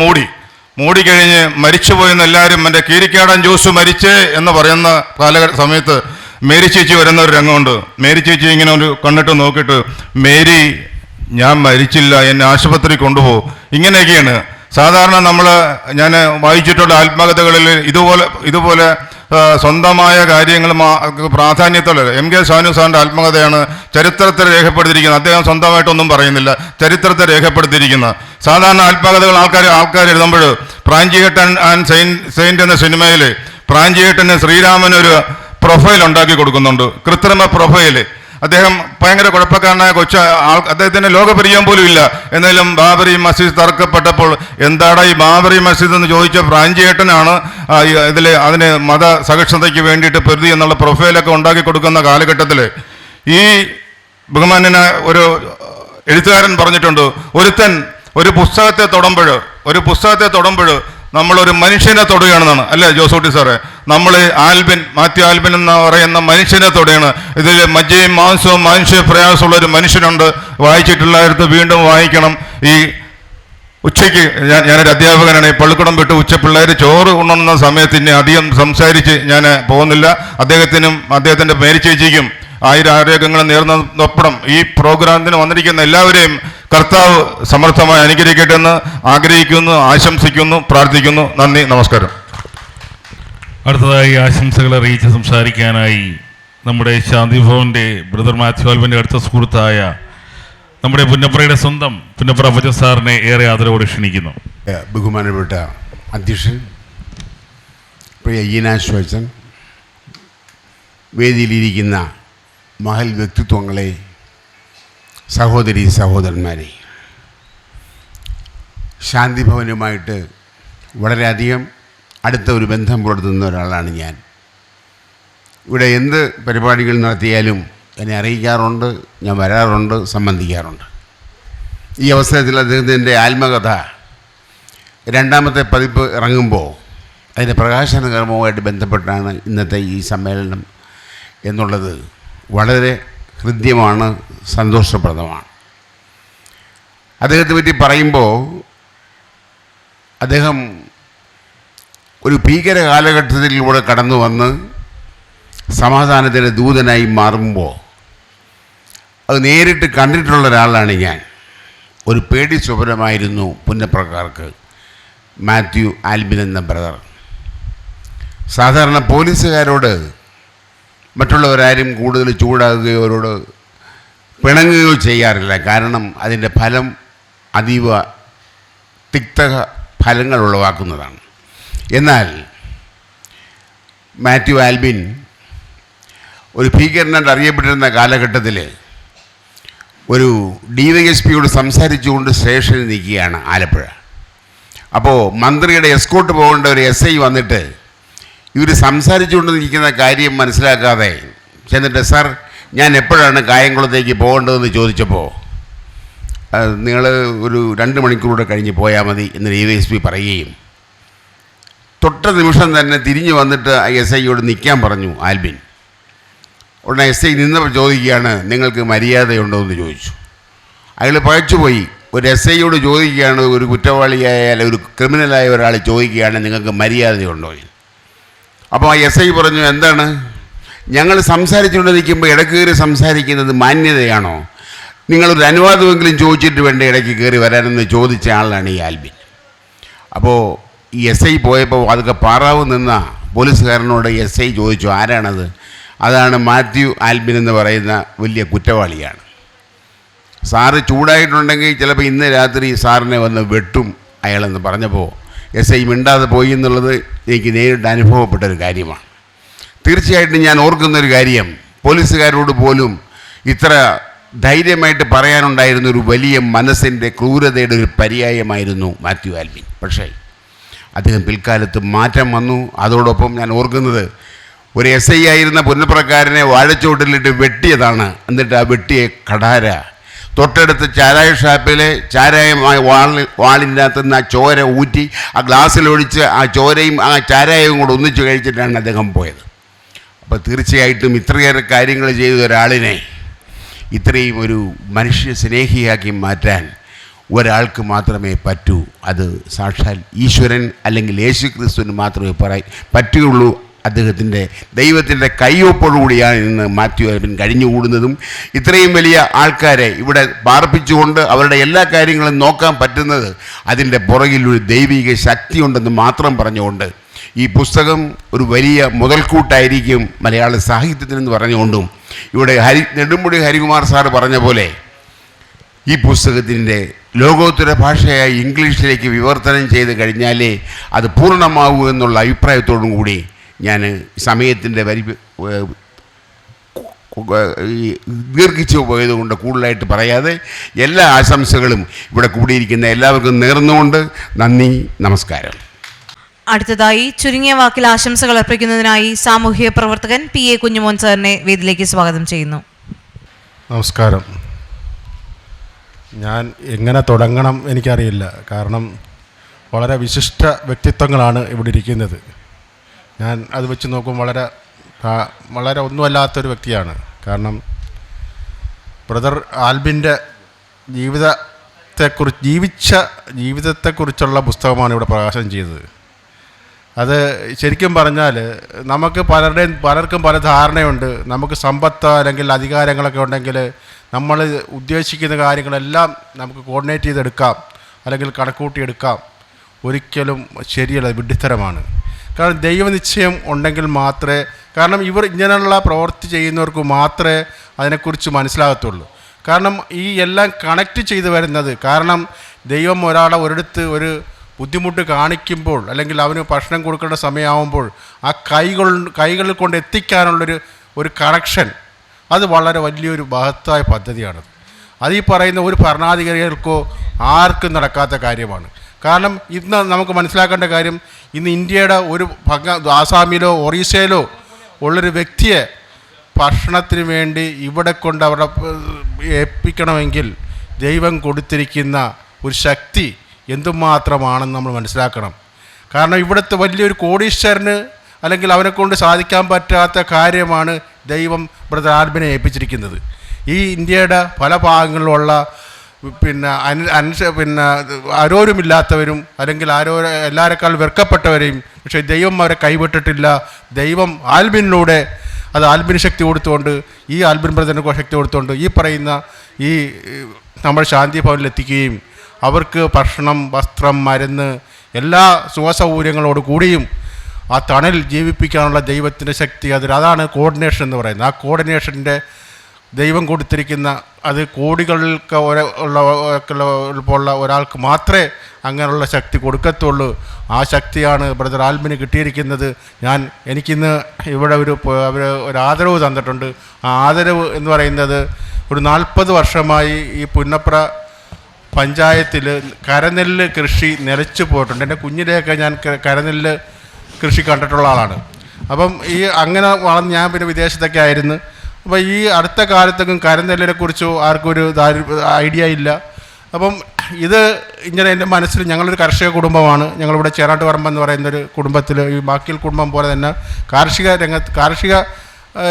മൂടിക്കഴിഞ്ഞ് മരിച്ചുപോയെന്ന് എല്ലാവരും എൻ്റെ കീരിക്കാടൻ ജോസ് മരിച്ചേ എന്ന് പറയുന്ന സമയത്ത് മേരി ചേച്ചി വരുന്ന ഒരു രംഗമുണ്ട്. മേരി ചേച്ചി ഇങ്ങനെ ഒരു കണ്ണിട്ട് നോക്കിയിട്ട്, മേരി ഞാൻ മരിച്ചില്ല, എന്നെ ആശുപത്രി കൊണ്ടുപോകും. ഇങ്ങനെയൊക്കെയാണ് സാധാരണ ഞാൻ വായിച്ചിട്ടുള്ള ആത്മകഥകളിൽ ഇതുപോലെ സ്വന്തമായ കാര്യങ്ങൾ പ്രാധാന്യത്തോടെ. MK സാനു സാറിൻ്റെ ആത്മകഥയാണ് ചരിത്രത്തെ രേഖപ്പെടുത്തിയിരിക്കുന്നത്. അദ്ദേഹം സ്വന്തമായിട്ടൊന്നും പറയുന്നില്ല, ചരിത്രത്തെ രേഖപ്പെടുത്തിയിരിക്കുന്ന സാധാരണ ആത്മകഥകൾ ആൾക്കാർ എഴുതുമ്പോൾ പ്രാഞ്ചിയേട്ടൻ ആൻഡ് സെയിൻറ്റ് എന്ന സിനിമയിൽ പ്രാഞ്ചിയേട്ടന് ശ്രീരാമനൊരു പ്രൊഫൈൽ ഉണ്ടാക്കി കൊടുക്കുന്നുണ്ട്, കൃത്രിമ പ്രൊഫൈല്. അദ്ദേഹം ഭയങ്കര കുഴപ്പക്കാരനായ അദ്ദേഹത്തിന് ലോകപരിചയം പോലും ഇല്ല. എന്നാലും ബാബറി മസ്ജിദ് തർക്കപ്പെട്ടപ്പോൾ എന്താടാ ഈ ബാബറി മസ്ജിദ് എന്ന് ചോദിച്ച ഫ്രാഞ്ചേട്ടനാണ് അതിന് മത സഹിഷ്ണുതയ്ക്ക് വേണ്ടിയിട്ട് പൊരുതി എന്നുള്ള പ്രൊഫൈലൊക്കെ ഉണ്ടാക്കി കൊടുക്കുന്ന കാലഘട്ടത്തിൽ ഈ ബഹുമാന്യനായ ഒരു എഴുത്തുകാരൻ പറഞ്ഞിട്ടുണ്ട്, ഒരുത്തൻ ഒരു പുസ്തകത്തെ തൊടുമ്പോൾ നമ്മളൊരു മനുഷ്യനെ തൊടുകയാണെന്നാണ്. അല്ലേ ജോസൂട്ടി സാറേ? നമ്മൾ മാത്യു ആൽബിൻ എന്ന് പറയുന്ന മനുഷ്യനെ തൊടുകയാണ്. ഇതിൽ മജ്ജയും മാംസവും മാനുഷ്യ പ്രയാസമുള്ള ഒരു മനുഷ്യനുണ്ട്. വായിച്ചിട്ടുള്ളവർക്ക് വീണ്ടും വായിക്കണം. ഈ ഉച്ചയ്ക്ക് ഞാനൊരു അധ്യാപകനാണ്. ഈ പള്ളിക്കുടം വിട്ട് പിള്ളേർ ചോറ് ഉണ്ണുന്ന സമയത്ത് ഇനി അധികം സംസാരിച്ച് ഞാൻ പോകുന്നില്ല. അദ്ദേഹത്തിനും അദ്ദേഹത്തിൻ്റെ മേരിച്ചേച്ചിക്കും ആരോഗ്യങ്ങൾ നേർന്നൊപ്പം ഈ പ്രോഗ്രാമത്തിന് വന്നിരിക്കുന്ന എല്ലാവരെയും കർത്താവ് സമർത്ഥമായി അനുഗ്രഹിക്കട്ടെ എന്ന് ആഗ്രഹിക്കുന്നു, ആശംസിക്കുന്നു, പ്രാർത്ഥിക്കുന്നു. നന്ദി, നമസ്കാരം. അടുത്തതായി ആശംസകൾ അറിയിച്ച് സംസാരിക്കാനായി നമ്മുടെ ശാന്തിഭവൻ്റെ ബ്രദർ മാത്യു ആൽബിൻ്റെ അടുത്ത സുഹൃത്തായ നമ്മുടെ പുന്നപ്രയുടെ സ്വന്തം പുന്നപ്ര അപ്പച്ചൻ സാറിനെ ഏറെ ആദരവോടെ ക്ഷണിക്കുന്നു. ബഹുമാനപ്പെട്ട അധ്യക്ഷൻ, പ്രിയ ഈനാശു അച്ഛൻ, വേദിയിലിരിക്കുന്ന മഹൽ വ്യക്തിത്വങ്ങളെ, സഹോദരി സഹോദരന്മാരെ, ശാന്തിഭവനുമായിട്ട് വളരെയധികം അടുത്ത ഒരു ബന്ധം പുലർത്തുന്ന ഒരാളാണ് ഞാൻ. ഇവിടെ എന്ത് പരിപാടികൾ നടത്തിയാലും എന്നെ അറിയിക്കാറുണ്ട്, ഞാൻ വരാറുണ്ട്, സംബന്ധിക്കാറുണ്ട്. ഈ അവസരത്തിൽ അദ്ദേഹത്തിൻ്റെ ആത്മകഥ 2ാമത്തെ പതിപ്പ് ഇറങ്ങുമ്പോൾ അതിൻ്റെ പ്രകാശന കർമ്മവുമായിട്ട് ബന്ധപ്പെട്ടാണ് ഇന്നത്തെ ഈ സമ്മേളനം എന്നുള്ളത് വളരെ ഹൃദ്യമാണ്, സന്തോഷപ്രദമാണ്. അദ്ദേഹത്തെ പറ്റി പറയുമ്പോൾ അദ്ദേഹം ഒരു ഭീകര കാലഘട്ടത്തിലൂടെ കടന്നു വന്ന് സമാധാനത്തിൻ്റെ ദൂതനായി മാറുമ്പോൾ അത് നേരിട്ട് കണ്ടിട്ടുള്ള ഒരാളാണ് ഞാൻ. ഒരു പേടി സ്വപ്നമായിരുന്നു പുന്നപ്രക്കാർക്ക് മാത്യു ആൽബിൻ എന്ന ബ്രദർ. സാധാരണ പോലീസുകാരോട് മറ്റുള്ളവരാരും കൂടുതൽ ചൂടാകുകയോ അവരോട് പിണങ്ങുകയോ ചെയ്യാറില്ല. കാരണം അതിൻ്റെ ഫലം അതീവ തിക്ത ഫലങ്ങൾ ഉളവാക്കുന്നതാണ്. എന്നാൽ മാത്യു ആൽബിൻ ഒരു ഭീകരനായിട്ട് അറിയപ്പെട്ടിരുന്ന കാലഘട്ടത്തിൽ ഒരു DYSPയോട് സംസാരിച്ചുകൊണ്ട് സ്റ്റേഷനിൽ നിൽക്കുകയാണ് ആലപ്പുഴ. അപ്പോൾ മന്ത്രിയുടെ എസ്കോട്ട് പോകേണ്ട ഒരു SI വന്നിട്ട് ഇവർ സംസാരിച്ചുകൊണ്ട് നിൽക്കുന്ന കാര്യം മനസ്സിലാക്കാതെ ചെന്നിട്ട്, സാർ ഞാൻ എപ്പോഴാണ് കായംകുളത്തേക്ക് പോകേണ്ടതെന്ന് ചോദിച്ചപ്പോൾ, നിങ്ങൾ ഒരു 2 മണിക്കൂറുകൂടെ കഴിഞ്ഞ് പോയാൽ മതി എന്ന് DYSP പറയുകയും തൊട്ട നിമിഷം തന്നെ തിരിഞ്ഞു വന്നിട്ട് SIയോട് നിൽക്കാൻ പറഞ്ഞു ആൽബിൻ. ഉടനെ SI നിന്നപ്പോൾ ചോദിക്കുകയാണ്, നിങ്ങൾക്ക് മര്യാദയുണ്ടോ എന്ന് ചോദിച്ചു. അയാൾ പഴച്ചുപോയി. ഒരു SIയോട് ചോദിക്കുകയാണ്, ഒരു കുറ്റവാളിയായ ഒരു ക്രിമിനലായ ഒരാൾ ചോദിക്കുകയാണ്, നിങ്ങൾക്ക് മര്യാദയുണ്ടോ? അപ്പോൾ ആ SI പറഞ്ഞു, എന്താണ്, ഞങ്ങൾ സംസാരിച്ചുകൊണ്ട് നിൽക്കുമ്പോൾ ഇടയ്ക്ക് കയറി സംസാരിക്കുന്നത് മാന്യതയാണോ? നിങ്ങളൊരു അനുവാദമെങ്കിലും ചോദിച്ചിട്ട് വേണ്ട ഇടയ്ക്ക് കയറി വരാനെന്ന് ചോദിച്ച ആളാണ് ഈ ആൽബിൻ. അപ്പോൾ ഈ SI പോയപ്പോൾ അതൊക്കെ പാറാവ് നിന്ന പോലീസുകാരനോട് SI ചോദിച്ചു, ആരാണത്? അതാണ് മാത്യു ആൽബിൻ എന്ന് പറയുന്ന വലിയ കുറ്റവാളിയാണ്. സാറ് ചൂടായിട്ടുണ്ടെങ്കിൽ ചിലപ്പോൾ ഇന്ന് രാത്രി സാറിനെ വന്ന് വെട്ടും അയാളെന്ന് പറഞ്ഞപ്പോൾ SI മിണ്ടാതെ പോയി എന്നുള്ളത് എനിക്ക് നേരിട്ട് അനുഭവപ്പെട്ടൊരു കാര്യമാണ്. തീർച്ചയായിട്ടും ഞാൻ ഓർക്കുന്നൊരു കാര്യം, പോലീസുകാരോട് പോലും ഇത്ര ധൈര്യമായിട്ട് പറയാനുണ്ടായിരുന്ന ഒരു വലിയ മനസ്സിൻ്റെ ക്രൂരതയുടെ ഒരു പര്യായമായിരുന്നു മാത്യു ആൽബിൻ. പക്ഷേ അദ്ദേഹം പിൽക്കാലത്ത് മാറ്റം വന്നു. അതോടൊപ്പം ഞാൻ ഓർക്കുന്നത്, ഒരു SI ആയിരുന്ന പുന്നപ്രക്കാരനെ വാഴച്ചോട്ടിലിട്ട് വെട്ടിയതാണ്. എന്നിട്ട് ആ വെട്ടിയ കടാര തൊട്ടടുത്ത് ചാരായ ഷാപ്പിലെ ചാരായമായ വാളിൻ്റെ അകത്ത് നിന്ന് ആ ചോര ഊറ്റി ആ ഗ്ലാസ്സിലൊഴിച്ച് ആ ചോരയും ആ ചാരായവും കൂടെ ഒന്നിച്ച് കഴിച്ചിട്ടാണ് അദ്ദേഹം പോയത്. അപ്പോൾ തീർച്ചയായിട്ടും ഇത്രയേറെ കാര്യങ്ങൾ ചെയ്ത ഒരാളിനെ ഇത്രയും ഒരു മനുഷ്യ സ്നേഹിയാക്കി മാറ്റാൻ ഒരാൾക്ക് മാത്രമേ പറ്റൂ. അത് സാക്ഷാൽ ഈശ്വരൻ അല്ലെങ്കിൽ യേശു ക്രിസ്തുവിന് മാത്രമേ പറ്റുകയുള്ളൂ. അദ്ദേഹത്തിൻ്റെ ദൈവത്തിൻ്റെ കയ്യൊപ്പോടുകൂടിയാണ് ഇന്ന് മാത്യു ആൽബിൻ കഴിഞ്ഞുകൂടുന്നതും ഇത്രയും വലിയ ആൾക്കാരെ ഇവിടെ പാർപ്പിച്ചുകൊണ്ട് അവരുടെ എല്ലാ കാര്യങ്ങളും നോക്കാൻ പറ്റുന്നത് അതിൻ്റെ പുറകിലൊരു ദൈവിക ശക്തിയുണ്ടെന്ന് മാത്രം പറഞ്ഞുകൊണ്ട് ഈ പുസ്തകം ഒരു വലിയ മുതൽക്കൂട്ടായിരിക്കും മലയാള സാഹിത്യത്തിനെന്ന് പറഞ്ഞുകൊണ്ടും ഇവിടെ നെടുമുടി ഹരികുമാർ സാറ് പറഞ്ഞ പോലെ ഈ പുസ്തകത്തിൻ്റെ ലോകോത്തര ഭാഷയായ ഇംഗ്ലീഷിലേക്ക് വിവർത്തനം ചെയ്ത് കഴിഞ്ഞാലേ അത് പൂർണ്ണമാകൂ എന്നുള്ള അഭിപ്രായത്തോടും കൂടി ഞാൻ സമയത്തിൻ്റെ ഈ ദീർഘിച്ചു പോയതുകൊണ്ട് കൂടുതലായിട്ട് പറയാതെ എല്ലാ ആശംസകളും ഇവിടെ കൂടിയിരിക്കുന്ന എല്ലാവർക്കും നേർന്നുകൊണ്ട് നന്ദി, നമസ്കാരം. അടുത്തതായി ചുരുങ്ങിയ വാക്കിൽ ആശംസകൾ അർപ്പിക്കുന്നതിനായി സാമൂഹിക പ്രവർത്തകൻ PA കുഞ്ഞുമോൻ സാറിനെ വേദിയിലേക്ക് സ്വാഗതം ചെയ്യുന്നു. നമസ്കാരം. ഞാൻ എങ്ങനെ തുടങ്ങണം എനിക്കറിയില്ല. കാരണം വളരെ വിശിഷ്ട വ്യക്തിത്വങ്ങളാണ് ഇവിടെ ഇരിക്കുന്നത്. ഞാൻ അത് വെച്ച് നോക്കുമ്പോൾ വളരെ ഒന്നുമല്ലാത്തൊരു വ്യക്തിയാണ്. കാരണം ബ്രദർ ആൽബിൻ്റെ ജീവിതത്തെക്കുറിച്ചുള്ള പുസ്തകമാണ് ഇവിടെ പ്രകാശനം ചെയ്തത്. അത് ശരിക്കും പറഞ്ഞാൽ നമുക്ക് പലർക്കും പല ധാരണയുണ്ട്. നമുക്ക് സമ്പത്ത് അല്ലെങ്കിൽ അധികാരങ്ങളൊക്കെ ഉണ്ടെങ്കിൽ നമ്മൾ ഉദ്ദേശിക്കുന്ന കാര്യങ്ങളെല്ലാം നമുക്ക് കോർഡിനേറ്റ് ചെയ്തെടുക്കാം അല്ലെങ്കിൽ കണക്കൂട്ടിയെടുക്കാം. ഒരിക്കലും ശരിയല്ല, വിഡ്ഢിത്തരമാണ്. കാരണം ദൈവനിശ്ചയം ഉണ്ടെങ്കിൽ മാത്രമേ, കാരണം ഇങ്ങനെയുള്ള പ്രവൃത്തി ചെയ്യുന്നവർക്ക് മാത്രമേ അതിനെക്കുറിച്ച് മനസ്സിലാകത്തുള്ളൂ. കാരണം ഈ എല്ലാം കണക്റ്റ് ചെയ്ത് വരുന്നത്, കാരണം ദൈവം ഒരിടത്ത് ഒരു ബുദ്ധിമുട്ട് കാണിക്കുമ്പോൾ അല്ലെങ്കിൽ അവന് ഭക്ഷണം കൊടുക്കേണ്ട സമയമാകുമ്പോൾ ആ കൈകളിൽ കൊണ്ട് എത്തിക്കാനുള്ളൊരു കണക്ഷൻ, അത് വളരെ വലിയൊരു മഹത്തായ പദ്ധതിയാണ്. അത് ഈ പറയുന്ന ഒരു ഭരണാധികാരികൾക്കോ ആർക്കും നടക്കാത്ത കാര്യമാണ്. കാരണം ഇന്ന് നമുക്ക് മനസ്സിലാക്കേണ്ട കാര്യം, ഇന്ന് ഇന്ത്യയുടെ ഒരു ആസാമിലോ ഒറീസയിലോ ഉള്ളൊരു വ്യക്തിയെ ഭക്ഷണത്തിന് വേണ്ടി ഇവിടെ കൊണ്ട് അവിടെ ഏൽപ്പിക്കണമെങ്കിൽ ദൈവം കൊടുത്തിരിക്കുന്ന ഒരു ശക്തി എന്തുമാത്രമാണെന്ന് നമ്മൾ മനസ്സിലാക്കണം. കാരണം ഇവിടുത്തെ വലിയൊരു കോടീശ്വരന് അല്ലെങ്കിൽ അവനെക്കൊണ്ട് സാധിക്കാൻ പറ്റാത്ത കാര്യമാണ് ദൈവം ബ്രദർ ആൽബിനെ ഏൽപ്പിച്ചിരിക്കുന്നത്. ഈ ഇന്ത്യയുടെ പല ഭാഗങ്ങളിലുള്ള ആരോരുമില്ലാത്തവരും അല്ലെങ്കിൽ എല്ലാവരെക്കാൾ വെറുക്കപ്പെട്ടവരെയും, പക്ഷേ ദൈവം അവരെ കൈവിട്ടിട്ടില്ല. ദൈവം ആൽബിനിലൂടെ, അത് ആൽബിന് ശക്തി കൊടുത്തുകൊണ്ട്, ഈ ആൽബിൻ ബ്രദറിന് ശക്തി കൊടുത്തുകൊണ്ട് ഈ പറയുന്ന ഈ നമ്മുടെ ശാന്തി ഭവനിലെത്തിക്കുകയും അവർക്ക് ഭക്ഷണം, വസ്ത്രം, മരുന്ന്, എല്ലാ സുഖസൗകര്യങ്ങളോട് കൂടിയും ആ തണൽ ജീവിപ്പിക്കാനുള്ള ദൈവത്തിൻ്റെ ശക്തി, അതാണ് കോർഡിനേഷൻ എന്ന് പറയുന്നത്. ആ കോർഡിനേഷൻ്റെ ദൈവം കൊടുത്തിരിക്കുന്ന, അത് കോടികൾക്ക് ഉള്ള ഒരാൾക്ക് മാത്രമേ അങ്ങനെയുള്ള ശക്തി കൊടുക്കത്തുള്ളൂ. ആ ശക്തിയാണ് ബ്രദർ ആൽബിന് കിട്ടിയിരിക്കുന്നത്. എനിക്കിന്ന് ഇവിടെ ഒരു ആദരവ് തന്നിട്ടുണ്ട്. ആ ആദരവ് എന്ന് പറയുന്നത്, ഒരു 40 വർഷമായി ഈ പുന്നപ്ര പഞ്ചായത്തിൽ കരനെല്ല് കൃഷി നിലച്ചു പോയിട്ടുണ്ട്. എൻ്റെ കുഞ്ഞിലെയൊക്കെ ഞാൻ കരനെല്ല് കൃഷി കണ്ടിട്ടുള്ള ആളാണ്. അപ്പം അങ്ങനെ വളർന്ന് ഞാൻ പിന്നെ വിദേശത്തൊക്കെ ആയിരുന്നു. അപ്പോൾ ഈ അടുത്ത കാലത്തൊന്നും കരനെല്ലിനെ കുറിച്ചോ ആർക്കും ഒരു ഐഡിയ ഇല്ല. അപ്പം ഇങ്ങനെ എൻ്റെ മനസ്സിൽ, ഞങ്ങളൊരു കർഷക കുടുംബമാണ്. ഞങ്ങളിവിടെ ചേറാട്ടുപറമ്പ് എന്ന് പറയുന്നൊരു കുടുംബത്തിൽ, ഈ ബാക്കിൽ കുടുംബം പോലെ തന്നെ കാർഷിക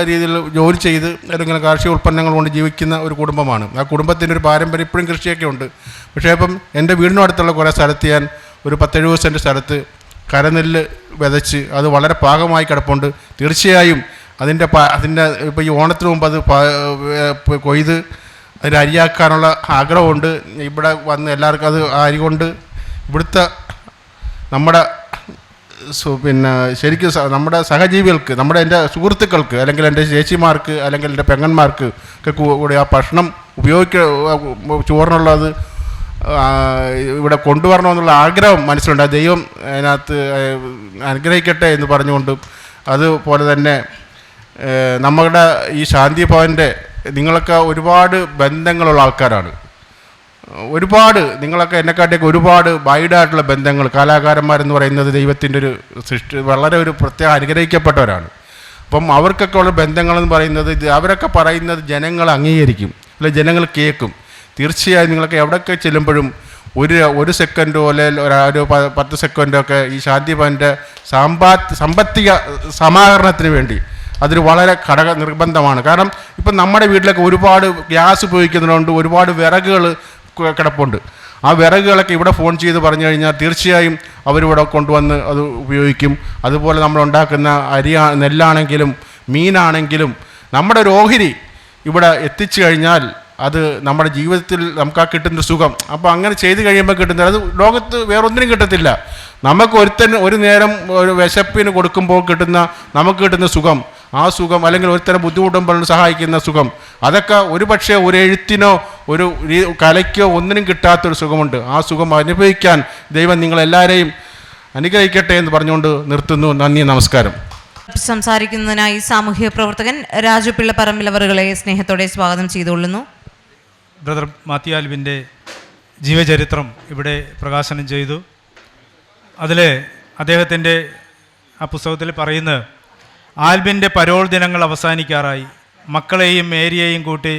രീതിയിൽ ജോലി ചെയ്ത് അല്ലെങ്കിൽ കാർഷിക ഉൽപ്പന്നങ്ങൾ കൊണ്ട് ജീവിക്കുന്ന ഒരു കുടുംബമാണ്. ആ കുടുംബത്തിൻ്റെ ഒരു പാരമ്പര്യം ഇപ്പോഴും കൃഷിയൊക്കെ ഉണ്ട്. പക്ഷേ ഇപ്പം എൻ്റെ വീടിനും അടുത്തുള്ള കുറേ സ്ഥലത്ത് ഞാൻ ഒരു 10-70 സെൻറ്റ് സ്ഥലത്ത് കരനെല്ല് വിതച്ച് അത് വളരെ പാകമായി കിടപ്പുണ്ട്. തീർച്ചയായും അതിൻ്റെ ഇപ്പോൾ ഈ ഓണത്തിന് മുമ്പ് അത് കൊയ്ത് അതിന് അരിയാക്കാനുള്ള ആഗ്രഹമുണ്ട്. ഇവിടെ വന്ന് എല്ലാവർക്കും അത് അരി കൊണ്ട് ഇവിടുത്തെ നമ്മുടെ ശരിക്കും നമ്മുടെ സഹജീവികൾക്ക്, എൻ്റെ സുഹൃത്തുക്കൾക്ക് അല്ലെങ്കിൽ എൻ്റെ ചേച്ചിമാർക്ക് അല്ലെങ്കിൽ എൻ്റെ പെങ്ങന്മാർക്ക് ഒക്കെ കൂടി ആ ഭക്ഷണം ചോറിനുള്ളത് ഇവിടെ കൊണ്ടുവരണമെന്നുള്ള ആഗ്രഹം മനസ്സിലുണ്ട്. ദൈവം അതിനകത്ത് അനുഗ്രഹിക്കട്ടെ എന്ന് പറഞ്ഞുകൊണ്ട്, അതുപോലെ തന്നെ നമ്മുടെ ഈ ശാന്തി ഭവൻ്റെ നിങ്ങളൊക്കെ ഒരുപാട് ബന്ധങ്ങളുള്ള ആൾക്കാരാണ്. നിങ്ങളൊക്കെ എന്നെക്കാട്ടിയൊക്കെ ഒരുപാട് വൈഡായിട്ടുള്ള ബന്ധങ്ങൾ, കലാകാരന്മാരെന്ന് പറയുന്നത് ദൈവത്തിൻ്റെ ഒരു വളരെ ഒരു പ്രത്യേക അനുഗ്രഹിക്കപ്പെട്ടവരാണ്. അപ്പം അവർക്കൊക്കെ ഉള്ള ബന്ധങ്ങളെന്ന് പറയുന്നത്, അവരൊക്കെ പറയുന്നത് ജനങ്ങൾ അംഗീകരിക്കും, അല്ലെ ജനങ്ങൾ കേൾക്കും. തീർച്ചയായും നിങ്ങളൊക്കെ എവിടെയൊക്കെ ചെല്ലുമ്പോഴും ഒരു സെക്കൻഡോ അല്ലെങ്കിൽ ഒരു 10 സെക്കൻഡോ ഒക്കെ ഈ ശാന്തി ഭവൻ്റെ സാമ്പത്തിക സമാഹരണത്തിന് വേണ്ടി അതൊരു വളരെ നിർബന്ധമാണ്. കാരണം ഇപ്പം നമ്മുടെ വീട്ടിലൊക്കെ ഒരുപാട് ഗ്യാസ് ഉപയോഗിക്കുന്നതുകൊണ്ട് ഒരുപാട് വിറകുകൾ കിടപ്പുണ്ട്. ആ വിറകുകളൊക്കെ ഇവിടെ ഫോൺ ചെയ്ത് പറഞ്ഞു കഴിഞ്ഞാൽ തീർച്ചയായും അവരിവിടെ കൊണ്ടുവന്ന് അത് ഉപയോഗിക്കും. അതുപോലെ നമ്മൾ ഉണ്ടാക്കുന്ന നെല്ലാണെങ്കിലും മീനാണെങ്കിലും നമ്മുടെ ഒരു ഓഹരി ഇവിടെ എത്തിച്ചു കഴിഞ്ഞാൽ അത് നമ്മുടെ ജീവിതത്തിൽ നമുക്ക് ആ കിട്ടുന്ന സുഖം, അപ്പോൾ അങ്ങനെ ചെയ്ത് കഴിയുമ്പോൾ കിട്ടുന്നത് അത് ലോകത്ത് വേറൊന്നിനും കിട്ടത്തില്ല. നമുക്ക് ഒരു നേരം ഒരു വിശപ്പിന് കൊടുക്കുമ്പോൾ നമുക്ക് കിട്ടുന്ന സുഖം, ആ സുഖം അല്ലെങ്കിൽ ഒരുത്തരം ബുദ്ധിമുട്ടുമ്പോൾ സഹായിക്കുന്ന സുഖം, അതൊക്കെ ഒരുപക്ഷെ ഒരു എഴുത്തിനോ ഒരു കലയ്ക്കോ ഒന്നിനും കിട്ടാത്തൊരു സുഖമുണ്ട്. ആ സുഖം അനുഭവിക്കാൻ ദൈവം നിങ്ങളെല്ലാവരെയും അനുഗ്രഹിക്കട്ടെ എന്ന് പറഞ്ഞുകൊണ്ട് നിർത്തുന്നു. നന്ദി, നമസ്കാരം. സംസാരിക്കുന്നതിനായി സാമൂഹ്യ പ്രവർത്തകൻ രാജു പിള്ളപ്പറമ്പിലവറുകളെ സ്നേഹത്തോടെ സ്വാഗതം ചെയ്തുകൊള്ളുന്നു. ബ്രദർ മാത്യു ആൽബിൻ്റെ ജീവചരിത്രം ഇവിടെ പ്രകാശനം ചെയ്തു. അതിൽ അദ്ദേഹത്തിൻ്റെ ആ പുസ്തകത്തിൽ പറയുന്നത്, ആൽബിൻ്റെ പരോൾ ദിനങ്ങൾ അവസാനിക്കാറായി. മക്കളെയും മേരിയെയും കൂട്ടി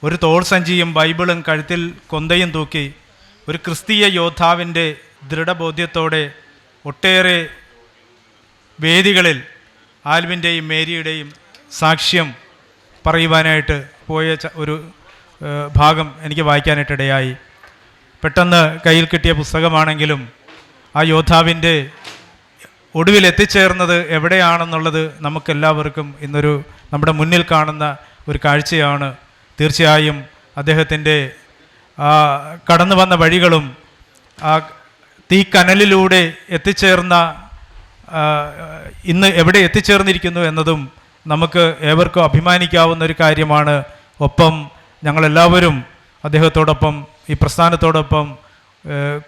ഒരു തോൾ സഞ്ചിയും ബൈബിളും കഴുത്തിൽ കൊന്തയും തൂക്കി ഒരു ക്രിസ്തീയ യോദ്ധാവിൻ്റെ ദൃഢബോധ്യത്തോടെ ഒട്ടേറെ വേദികളിൽ ആൽബിൻ്റെയും മേരിയുടെയും സാക്ഷ്യം പറയുവാനായിട്ട് പോയ ഒരു ഭാഗം എനിക്ക് വായിക്കാനായിട്ടിടയായി. പെട്ടെന്ന് കയ്യിൽ കിട്ടിയ പുസ്തകമാണെങ്കിലും ആ യോദ്ധാവിൻ്റെ ഒടുവിൽ എത്തിച്ചേർന്നത് എവിടെയാണെന്നുള്ളത് നമുക്കെല്ലാവർക്കും ഇന്നൊരു നമ്മുടെ മുന്നിൽ കാണുന്ന ഒരു കാഴ്ചയാണ്. തീർച്ചയായും അദ്ദേഹത്തിൻ്റെ കടന്നു വന്ന വഴികളും ആ തീക്കനലിലൂടെ എത്തിച്ചേർന്ന ഇന്ന് എവിടെ എത്തിച്ചേർന്നിരിക്കുന്നു എന്നതും നമുക്ക് ഏവർക്കും അഭിമാനിക്കാവുന്ന ഒരു കാര്യമാണ്. ഒപ്പം ഞങ്ങളെല്ലാവരും അദ്ദേഹത്തോടൊപ്പം ഈ പ്രസ്ഥാനത്തോടൊപ്പം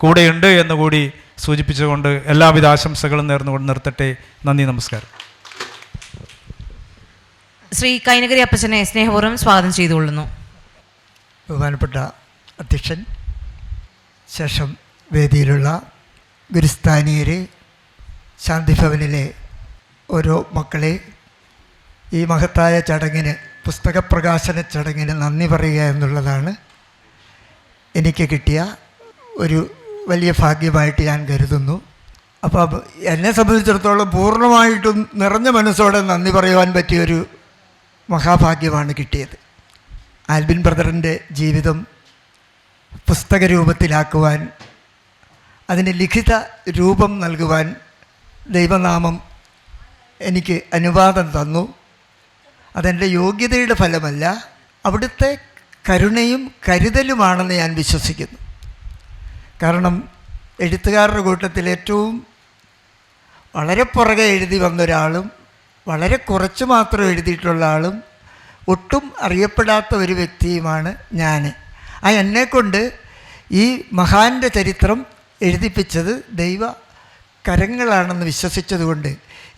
കൂടെയുണ്ട് എന്നുകൂടി സൂചിപ്പിച്ചുകൊണ്ട് എല്ലാവിധ ആശംസകളും നേർന്നുകൊണ്ട് നിർത്തട്ടെ. നന്ദി, നമസ്കാരം. ശ്രീ കൈനകരി അപ്പച്ചനെ സ്നേഹപൂർവ്വം സ്വാഗതം ചെയ്തുകൊള്ളുന്നു. ബഹുമാനപ്പെട്ട അധ്യക്ഷൻ, ശേഷം വേദിയിലുള്ള ഗുരുസ്ഥാനീയരെ, ശാന്തിഭവനിലെ ഓരോ മക്കളെ, ഈ മഹത്തായ ചടങ്ങിന്, പുസ്തകപ്രകാശന ചടങ്ങിന് നന്ദി പറയുക എന്നുള്ളതാണ് എനിക്ക് കിട്ടിയ ഒരു വലിയ ഭാഗ്യമായിട്ട് ഞാൻ കരുതുന്നു. അപ്പോൾ എന്നെ സംബന്ധിച്ചിടത്തോളം പൂർണ്ണമായിട്ടും നിറഞ്ഞ മനസ്സോടെ നന്ദി പറയുവാൻ പറ്റിയൊരു മഹാഭാഗ്യമാണ് കിട്ടിയത്. ആൽബിൻ ബ്രദറിൻ്റെ ജീവിതം പുസ്തക രൂപത്തിലാക്കുവാൻ, അതിന് ലിഖിത രൂപം നൽകുവാൻ ദൈവനാമം എനിക്ക് അനുവാദം തന്നു. അതെൻ്റെ യോഗ്യതയുടെ ഫലമല്ല, അവിടുത്തെ കരുണയും കരുതലുമാണെന്ന് ഞാൻ വിശ്വസിക്കുന്നു. കാരണം എഴുത്തുകാരുടെ കൂട്ടത്തിൽ ഏറ്റവും വളരെ പുറകെ എഴുതി വന്നൊരാളും വളരെ കുറച്ച് മാത്രം എഴുതിയിട്ടുള്ള ആളും ഒട്ടും അറിയപ്പെടാത്ത ഒരു വ്യക്തിയുമാണ് ഞാൻ. ആ എന്നെക്കൊണ്ട് ഈ മഹാൻ്റെ ചരിത്രം എഴുതിപ്പിച്ചത് ദൈവ കരങ്ങളാണെന്ന് വിശ്വസിച്ചതുകൊണ്ട്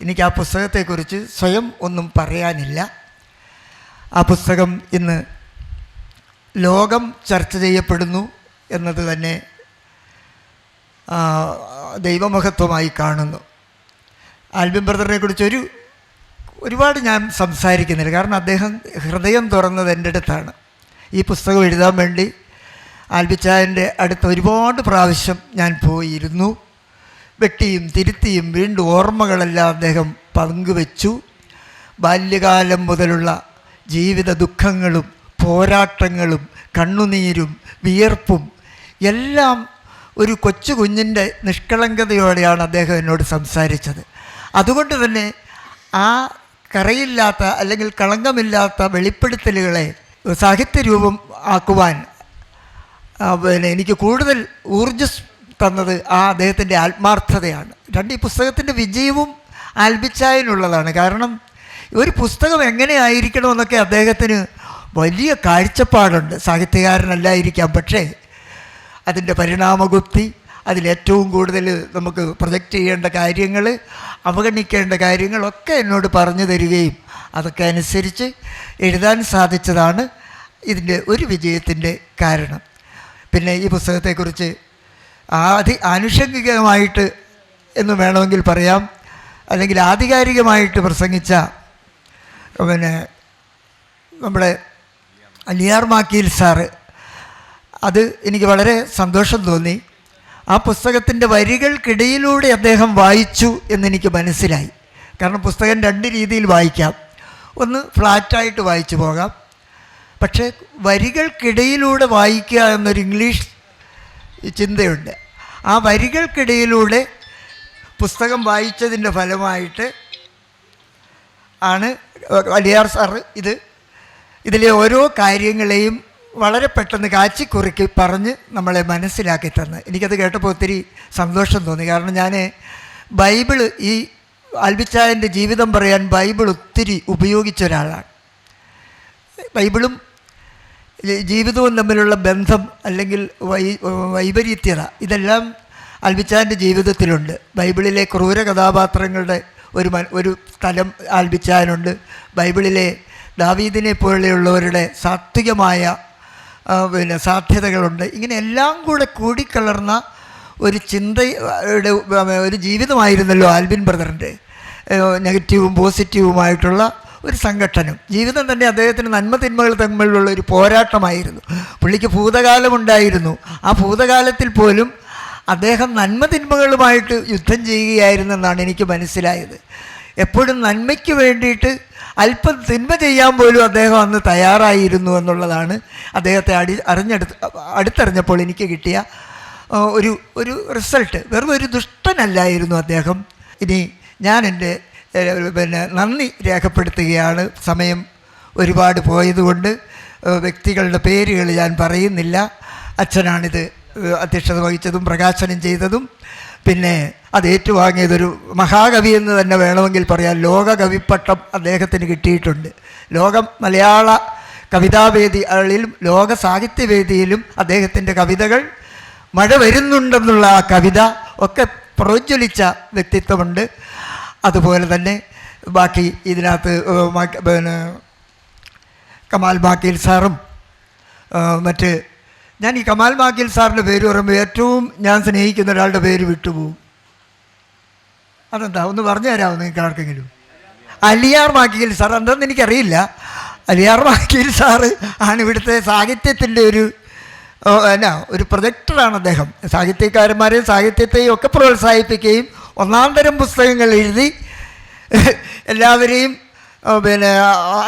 എനിക്ക് ആ പുസ്തകത്തെക്കുറിച്ച് സ്വയം ഒന്നും പറയാനില്ല. ആ പുസ്തകം ഇന്ന് ലോകം ചർച്ച ചെയ്യപ്പെടുന്നു എന്നത് തന്നെ ദൈവമഹത്വമായി കാണുന്നു. ആൽബിൻ ബ്രദറിനെ കുറിച്ച് ഒരുപാട് ഞാൻ സംസാരിക്കുന്നില്ല, കാരണം അദ്ദേഹം ഹൃദയം തുറന്നത് എൻ്റെ അടുത്താണ്. ഈ പുസ്തകം എഴുതാൻ വേണ്ടി ആൽബിച്ചായൻ്റെ അടുത്ത് ഒരുപാട് പ്രാവശ്യം ഞാൻ പോയിരുന്നു. വെട്ടിയും തിരുത്തിയും വീണ്ടും ഓർമ്മകളെല്ലാം അദ്ദേഹം പങ്കുവെച്ചു. ബാല്യകാലം മുതലുള്ള ജീവിത ദുഃഖങ്ങളും പോരാട്ടങ്ങളും കണ്ണുനീരും വിയർപ്പും എല്ലാം ഒരു കൊച്ചു കുഞ്ഞിൻ്റെ നിഷ്കളങ്കതയോടെയാണ് അദ്ദേഹം എന്നോട് സംസാരിച്ചത്. അതുകൊണ്ട് തന്നെ ആ കറയില്ലാത്ത അല്ലെങ്കിൽ കളങ്കമില്ലാത്ത വെളിപ്പെടുത്തലുകളെ സാഹിത്യരൂപം ആക്കുവാൻ എനിക്ക് കൂടുതൽ ഊർജ്ജം തന്നത് അദ്ദേഹത്തിൻ്റെ ആത്മാർത്ഥതയാണ്. ഈ പുസ്തകത്തിൻ്റെ വിജയവും ആൽബിച്ചായനുള്ളതാണ്. കാരണം ഒരു പുസ്തകം എങ്ങനെയായിരിക്കണമെന്നൊക്കെ അദ്ദേഹത്തിന് വലിയ കാഴ്ചപ്പാടുണ്ട്. സാഹിത്യകാരനല്ലായിരിക്കാം, പക്ഷേ അതിൻ്റെ പരിണാമഗുപ്തി, അതിലേറ്റവും കൂടുതൽ നമുക്ക് പ്രൊജക്റ്റ് ചെയ്യേണ്ട കാര്യങ്ങൾ, അവഗണിക്കേണ്ട കാര്യങ്ങളൊക്കെ എന്നോട് പറഞ്ഞു തരികയും അതൊക്കെ അനുസരിച്ച് എഴുതാൻ സാധിച്ചതാണ് ഇതിൻ്റെ ഒരു വിജയത്തിൻ്റെ കാരണം. പിന്നെ ഈ പുസ്തകത്തെക്കുറിച്ച് ആനുഷംഗികമായിട്ട് എന്ന് വേണമെങ്കിൽ പറയാം, അല്ലെങ്കിൽ ആധികാരികമായിട്ട് പ്രസംഗിച്ച നമ്മുടെ അലിയാർ മാക്കീൽ സാറ്, അത് എനിക്ക് വളരെ സന്തോഷം തോന്നി. ആ പുസ്തകത്തിൻ്റെ വരികൾക്കിടയിലൂടെ അദ്ദേഹം വായിച്ചു എന്നെനിക്ക് മനസ്സിലായി. കാരണം പുസ്തകം രണ്ട് രീതിയിൽ വായിക്കാം. ഒന്ന് ഫ്ലാറ്റായിട്ട് വായിച്ചു പോകാം, പക്ഷേ വരികൾക്കിടയിലൂടെ വായിക്കുക എന്നൊരു ഇംഗ്ലീഷ് ചിന്തയുണ്ട്. ആ വരികൾക്കിടയിലൂടെ പുസ്തകം വായിച്ചതിൻ്റെ ഫലമായിട്ട് ആണ് അലിയാർ സാറ് ഇതിലെ ഓരോ കാര്യങ്ങളെയും വളരെ പെട്ടെന്ന് കാച്ചിക്കുറുക്കി പറഞ്ഞ് നമ്മളെ മനസ്സിലാക്കി തന്ന്. എനിക്കത് കേട്ടപ്പോൾ ഒത്തിരി സന്തോഷം തോന്നി. കാരണം ഞാൻ ബൈബിള്, ഈ ആൽബിച്ചായൻ്റെ ജീവിതം പറയാൻ ബൈബിൾ ഒത്തിരി ഉപയോഗിച്ച ഒരാളാണ്. ബൈബിളും ജീവിതവും തമ്മിലുള്ള ബന്ധം അല്ലെങ്കിൽ വൈപരീത്യത, ഇതെല്ലാം ആൽബിച്ചായൻ്റെ ജീവിതത്തിലുണ്ട്. ബൈബിളിലെ ക്രൂര കഥാപാത്രങ്ങളുടെ ഒരു സ്ഥലം ആൽബിച്ചാനുണ്ട്. ബൈബിളിലെ ദാവീദിനെ പോലെയുള്ളവരുടെ സാത്വികമായ സാധ്യതകളുണ്ട്. ഇങ്ങനെ എല്ലാം കൂടെ കൂടിക്കലർന്ന ഒരു ചിന്തയുടെ ഒരു ജീവിതമായിരുന്നല്ലോ ആൽബിൻ ബ്രദറിൻ്റെ. നെഗറ്റീവും പോസിറ്റീവുമായിട്ടുള്ള ഒരു സംഘട്ടനം ജീവിതം തന്നെ അദ്ദേഹത്തിന് നന്മ തിന്മകൾ തമ്മിലുള്ള ഒരു പോരാട്ടമായിരുന്നു. പുള്ളിക്ക് ഭൂതകാലമുണ്ടായിരുന്നു. ആ ഭൂതകാലത്തിൽ പോലും അദ്ദേഹം നന്മ തിന്മകളുമായിട്ട് യുദ്ധം ചെയ്യുകയായിരുന്നെന്നാണ് എനിക്ക് മനസ്സിലായത്. എപ്പോഴും നന്മയ്ക്ക് വേണ്ടിയിട്ട് അല്പം തിന്മ ചെയ്യാൻ പോലും അദ്ദേഹം അന്ന് തയ്യാറായിരുന്നു എന്നുള്ളതാണ് അദ്ദേഹത്തെ അടുത്തറിഞ്ഞപ്പോൾ എനിക്ക് കിട്ടിയ ഒരു റിസൾട്ട്. വെറും ഒരു ദുഷ്ടനല്ലായിരുന്നു അദ്ദേഹം. ഇനി ഞാൻ എൻ്റെ നന്ദി രേഖപ്പെടുത്തുകയാണ്. സമയം ഒരുപാട് പോയതുകൊണ്ട് വ്യക്തികളുടെ പേരുകൾ ഞാൻ പറയുന്നില്ല. അച്ഛനാണിത് അധ്യക്ഷത വഹിച്ചതും പ്രകാശനം ചെയ്തതും പിന്നെ അത് ഏറ്റുവാങ്ങിയതൊരു മഹാകവി എന്ന് തന്നെ വേണമെങ്കിൽ പറയാം. ലോകകവിപ്പട്ടം അദ്ദേഹത്തിന് കിട്ടിയിട്ടുണ്ട്. മലയാള കവിതാവേദികളിലും ലോക സാഹിത്യവേദിയിലും അദ്ദേഹത്തിൻ്റെ കവിതകൾ മഴ വരുന്നുണ്ടെന്നുള്ള ആ കവിത ഒക്കെ പ്രോജ്വലിച്ച വ്യക്തിത്വമുണ്ട്. അതുപോലെ തന്നെ ബാക്കി ഇതിനകത്ത് കമാൽ മാക്കീൽ സാറും മറ്റ് ഞാൻ ഈ കമാൽ മാക്കീൽ സാറിൻ്റെ പേര് പറയുമ്പോൾ ഏറ്റവും ഞാൻ സ്നേഹിക്കുന്ന ഒരാളുടെ പേര് വിട്ടുപോകും. അതെന്താ ഒന്ന് പറഞ്ഞു തരാമോ നിങ്ങൾക്ക് ആർക്കെങ്കിലും? അലിയാർ മാക്കീൽ സാർ. എന്താണെന്ന് എനിക്കറിയില്ല. അലിയാർ മാക്കീൽ സാറ് ആണ് ഇവിടുത്തെ സാഹിത്യത്തിൻ്റെ ഒരു പ്രൊജക്ടറാണ് അദ്ദേഹം. സാഹിത്യകാരന്മാരെയും സാഹിത്യത്തെയും ഒക്കെ പ്രോത്സാഹിപ്പിക്കുകയും ഒന്നാം തരം പുസ്തകങ്ങൾ എഴുതി എല്ലാവരെയും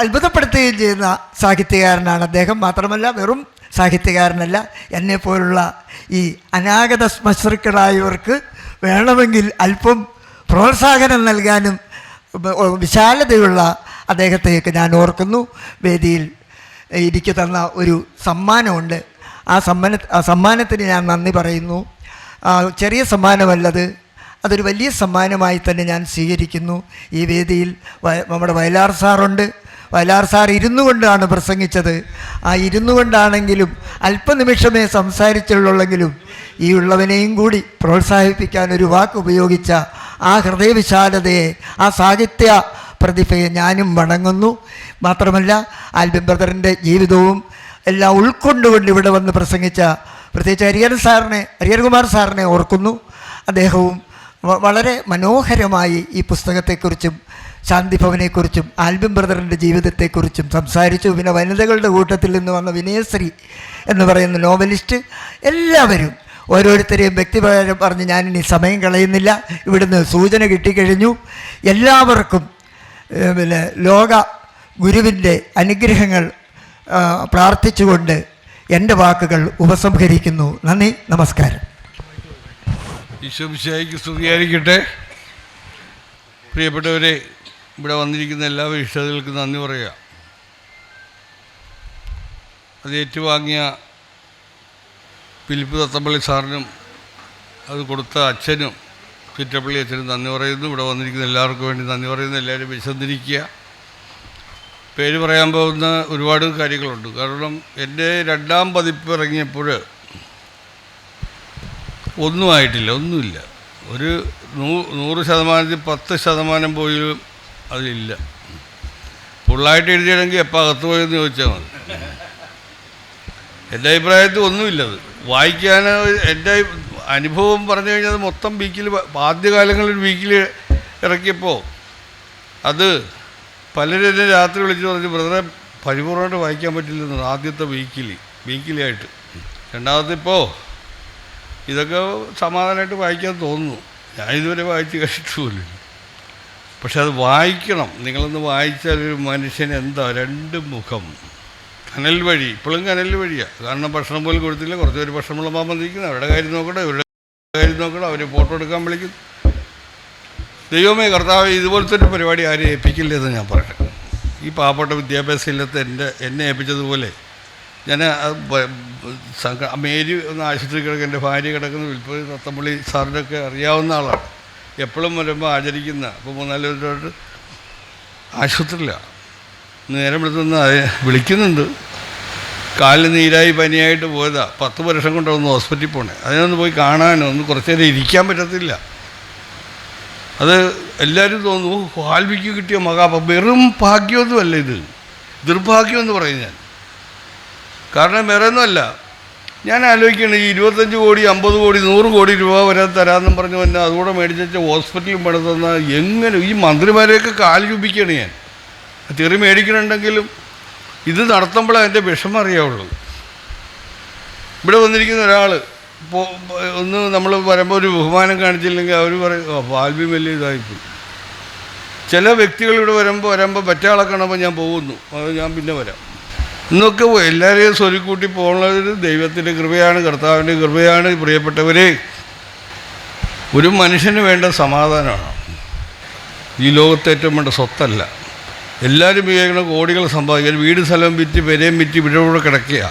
അത്ഭുതപ്പെടുത്തുകയും ചെയ്യുന്ന സാഹിത്യകാരനാണ് അദ്ദേഹം. മാത്രമല്ല വെറും സാഹിത്യകാരനല്ല, എന്നെപ്പോലുള്ള ഈ അനാഗത ശ്മശ്രുക്കളായവർക്ക് വേണമെങ്കിൽ അല്പം പ്രോത്സാഹനം നൽകാനും വിശാലതയുള്ള അദ്ദേഹത്തെയൊക്കെ ഞാൻ ഓർക്കുന്നു. വേദിയിൽ എനിക്ക് തന്ന ഒരു സമ്മാനമുണ്ട്. ആ സമ്മാനത്തിന് ഞാൻ നന്ദി പറയുന്നു. ചെറിയ സമ്മാനമല്ലത്, അതൊരു വലിയ സമ്മാനമായി തന്നെ ഞാൻ സ്വീകരിക്കുന്നു. ഈ വേദിയിൽ നമ്മുടെ വയലാർ സാറുണ്ട്. വയലാർ സാർ ഇരുന്നു കൊണ്ടാണ് പ്രസംഗിച്ചത്. ആ ഇരുന്നു കൊണ്ടാണെങ്കിലും അല്പനിമിഷമേ സംസാരിച്ചുള്ളെങ്കിലും ഈ ഉള്ളവനെയും കൂടി പ്രോത്സാഹിപ്പിക്കാൻ ഒരു വാക്ക് ഉപയോഗിച്ച ആ ഹൃദയവിശാലതയെ, ആ സാഹിത്യ പ്രതിഭയെ ഞാനും വണങ്ങുന്നു. മാത്രമല്ല ആൽബിൻ ബ്രദറിൻ്റെ ജീവിതവും എല്ലാം ഉൾക്കൊണ്ടുകൊണ്ട് ഇവിടെ വന്ന് പ്രസംഗിച്ച പ്രത്യേകിച്ച് ഹരിഹരകുമാർ സാറിനെ ഓർക്കുന്നു. അദ്ദേഹവും വളരെ മനോഹരമായി ഈ പുസ്തകത്തെക്കുറിച്ചും ശാന്തിഭവനെക്കുറിച്ചും ആൽബിൻ ബ്രദറിൻ്റെ ജീവിതത്തെക്കുറിച്ചും സംസാരിച്ചു. പിന്നെ വനിതകളുടെ കൂട്ടത്തിൽ നിന്ന് വന്ന വിനയശ്രീ എന്ന് പറയുന്ന നോവലിസ്റ്റ്, എല്ലാവരും ഓരോരുത്തരെയും വ്യക്തിപരം പറഞ്ഞ് ഞാനിനി സമയം കളയുന്നില്ല. ഇവിടുന്ന് സൂചന കിട്ടിക്കഴിഞ്ഞു. എല്ലാവർക്കും ലോക ഗുരുവിൻ്റെ അനുഗ്രഹങ്ങൾ പ്രാർത്ഥിച്ചുകൊണ്ട് എൻ്റെ വാക്കുകൾ ഉപസംഹരിക്കുന്നു. നന്ദി, നമസ്കാരം. ഈശോമിശിഹായ്ക്ക് സ്തുതിയായിരിക്കട്ടെ. പ്രിയപ്പെട്ടവരെ, ഇവിടെ വന്നിരിക്കുന്ന എല്ലാ വിശിഷ്ടതകൾക്കും നന്ദി പറയുക. അത് ഏറ്റുവാങ്ങിയ ഫിലിപ്പ് തത്തമ്പള്ളി സാറിനും അത് കൊടുത്ത അച്ഛനും ചിറ്റപ്പള്ളി അച്ഛനും നന്ദി പറയുന്നു. ഇവിടെ വന്നിരിക്കുന്ന എല്ലാവർക്കും വേണ്ടി നന്ദി പറയുന്നു. എല്ലാവരും വിശന്നിരിക്കുക. പേര് പറയാൻ പോകുന്ന ഒരുപാട് കാര്യങ്ങളുണ്ട്. കാരണം എൻ്റെ രണ്ടാം പതിപ്പ് ഇറങ്ങിയപ്പോൾ ഒന്നുമില്ല. ഒരു 100% 10% പോലും അതിലില്ല. ഫുള്ളായിട്ട് എഴുതിയില്ലെങ്കിൽ എപ്പോൾ അകത്ത് പോയെന്ന് ചോദിച്ചാൽ മതി. എൻ്റെ അഭിപ്രായത്തിൽ ഒന്നുമില്ലത്. വായിക്കാൻ എൻ്റെ അനുഭവം പറഞ്ഞു കഴിഞ്ഞാൽ അത് മൊത്തം വീക്കിൽ ആദ്യകാലങ്ങളിൽ വീക്കിൽ ഇറക്കിയപ്പോൾ അത് പലരും എന്നെ രാത്രി വിളിച്ച് പറഞ്ഞു, ബ്രദറെ പരിപൂർണ്ണമായിട്ട് വായിക്കാൻ പറ്റില്ലെന്ന്. ആദ്യത്തെ വീക്കിലായിട്ട്. രണ്ടാമത്തെ ഇപ്പോൾ ഇതൊക്കെ സമാധാനമായിട്ട് വായിക്കാൻ തോന്നുന്നു. ഞാൻ ഇതുവരെ വായിച്ച് കഴിച്ചിട്ടുമില്ല. പക്ഷെ അത് വായിക്കണം. നിങ്ങളൊന്ന് വായിച്ചാൽ ഒരു മനുഷ്യൻ എന്താ രണ്ട് മുഖം. കനൽ വഴി, ഇപ്പോഴും കനൽ വഴിയാണ്. കാരണം ഭക്ഷണം പോലും കൊടുത്തില്ല. കുറച്ച് പേര് ഭക്ഷണമുള്ള വന്നിരിക്കുന്നത്. അവരുടെ കാര്യം നോക്കട്ടെ, ഇവരുടെ കാര്യം നോക്കണം. അവർ ഫോട്ടോ എടുക്കാൻ വിളിക്കുന്നു. ദൈവമേ കർത്താവ്, ഇതുപോലത്തെ ഒരു പരിപാടി ആരും ഏൽപ്പിക്കില്ലെന്ന് ഞാൻ പറയട്ടെ. ഈ പാവപ്പെട്ട വിദ്യാഭ്യാസം ഇല്ലാത്ത എന്നെ ഏൽപ്പിച്ചതുപോലെ ഞാൻ മേരി ഒന്ന് ആശുപത്രി കിടക്കുക, എൻ്റെ ഭാര്യ കിടക്കുന്ന വിൽപ്പന തത്തമ്പള്ളി സാറിൻ്റെ ഒക്കെ അറിയാവുന്ന ആളാണ്. എപ്പോഴും വരുമ്പോൾ ആചരിക്കുന്ന. അപ്പോൾ 3-4 ദിവസമായിട്ട് ആശുപത്രിയിലാണ്. നേരം എടുത്തുനിന്ന് വിളിക്കുന്നുണ്ട്. കാലിൽ നീരായി പനിയായിട്ട് പോയതാണ്. 10 വർഷം കൊണ്ടൊന്ന് ഹോസ്പിറ്റലിൽ പോണേ. അതിനൊന്ന് പോയി കാണാനോ ഒന്ന് കുറച്ച് നേരം ഇരിക്കാൻ പറ്റത്തില്ല. അത് എല്ലാവരും തോന്നുന്നു വാൽമീകി കിട്ടിയ വെറും ഭാഗ്യമൊന്നുമല്ല ഇത്, ദുർഭാഗ്യമെന്ന് പറയും ഞാൻ. കാരണം വേറെ ഒന്നുമല്ല, ഞാൻ ആലോചിക്കുകയാണ് ഈ 25 കോടി 50 കോടി 100 കോടി രൂപ വരെ തരാമെന്നും പറഞ്ഞു തന്നെ അതുകൂടെ മേടിച്ച ഹോസ്പിറ്റലും പണിതെന്ന എങ്ങനെ ഈ മന്ത്രിമാരെയൊക്കെ കാല് ചുംബിക്കുകയാണ് ഞാൻ. തെറി മേടിക്കണുണ്ടെങ്കിലും ഇത് നടത്തുമ്പോഴേ അതിൻ്റെ വിഷമം അറിയാവുള്ളൂ. ഇവിടെ വന്നിരിക്കുന്ന ഒരാൾ ഒന്ന് നമ്മൾ വരുമ്പോൾ ഒരു ബഹുമാനം കാണിച്ചില്ലെങ്കിൽ അവർ പറയും വാൽമീകി വലിയ ഇതായിപ്പോയി. ചില വ്യക്തികൾ ഇവിടെ വരുമ്പോൾ മറ്റാളെ കാണുമ്പോൾ ഞാൻ പോകുന്നു, അത് ഞാൻ പിന്നെ വരാം എന്നൊക്കെ എല്ലാവരെയും സ്വരുക്കൂട്ടി പോകുന്നത് ദൈവത്തിൻ്റെ കൃപയാണ്, കർത്താവിൻ്റെ കൃപയാണ്. പ്രിയപ്പെട്ടവരെ, ഒരു മനുഷ്യന് വേണ്ട സമാധാനമാണ്. ഈ ലോകത്തെ ഏറ്റവും വേണ്ട സ്വത്തല്ല. എല്ലാവരും വിചാരിക്കണം കോടികൾ സമ്പാദിക്കാൻ, വീട് സ്ഥലം വിറ്റ് പെരയും വിറ്റ് ഇവിടെ കൂടെ കിടക്കുക.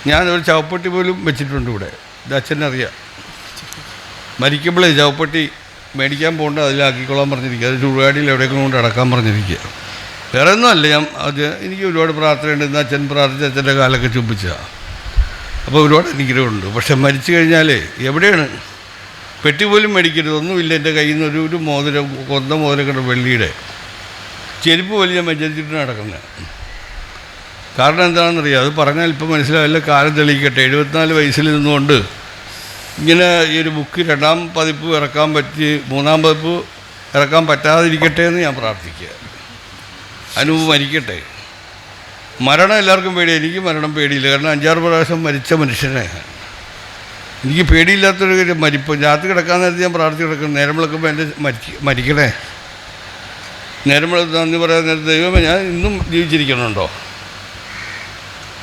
ഞാനൊരു ചവപ്പെട്ടി പോലും വെച്ചിട്ടുണ്ട് ഇവിടെ, ഇത് അച്ഛനറിയാം. മരിക്കുമ്പോഴേ ചവപ്പെട്ടി മേടിക്കാൻ പോകേണ്ട അതിലാക്കിക്കൊള്ളാൻ പറഞ്ഞിരിക്കുക, അത് ചുടുകാടിയിൽ എവിടെയെങ്കിലും കൊണ്ട് അടക്കാൻ പറഞ്ഞിരിക്കുക. വേറെ ഒന്നുമല്ല, അത് എനിക്ക് ഒരുപാട് പ്രാർത്ഥനയുണ്ട്. ഇന്ന് അച്ഛൻ പ്രാർത്ഥിച്ച് അച്ഛൻ്റെ കാലൊക്കെ ചുംബിച്ചതാണ്. അപ്പോൾ ഒരുപാട് അനുഗ്രഹമുണ്ട്. പക്ഷെ മരിച്ചു കഴിഞ്ഞാൽ എവിടെയാണ്? പെട്ടി പോലും മേടിക്കരുത്, ഒന്നുമില്ല. എൻ്റെ കയ്യിൽ നിന്ന് ഒരു മോതിരം, കൊന്ന മോതിരം വെള്ളിയുടെ ചെരുപ്പ് വലിയ മഞ്ചരിച്ചിട്ട് നടക്കുന്നത്. കാരണം എന്താണെന്നറിയാം, അത് പറഞ്ഞാൽ ഇപ്പം മനസ്സിലാവില്ല, കാലം തെളിയിക്കട്ടെ. 74 വയസ്സിൽ നിന്നുകൊണ്ട് ഇങ്ങനെ ഈ ഒരു ബുക്ക് 2ാം പതിപ്പ് ഇറക്കാൻ പറ്റി, 3ാം പതിപ്പ് ഇറക്കാൻ പറ്റാതിരിക്കട്ടെ എന്ന് ഞാൻ പ്രാർത്ഥിക്കുക. അനുഭവം മരിക്കട്ടെ. മരണം എല്ലാവർക്കും പേടിയാണ്, എനിക്ക് മരണം പേടിയില്ല. കാരണം 5-6 പ്രാവശ്യം മരിച്ച മനുഷ്യനെ എനിക്ക് പേടിയില്ലാത്തൊരു മരിപ്പ്. രാത്രി കിടക്കാൻ നേരത്തെ ഞാൻ പ്രാർത്ഥിച്ച് കിടക്കും, നേരം വിളക്കുമ്പോൾ എൻ്റെ മരിക്കണേ. നേരം വിളക്ക് നന്ദി പറയാൻ നേരത്തെ ദൈവമേ ഞാൻ ഇന്നും ജീവിച്ചിരിക്കണുണ്ടോ?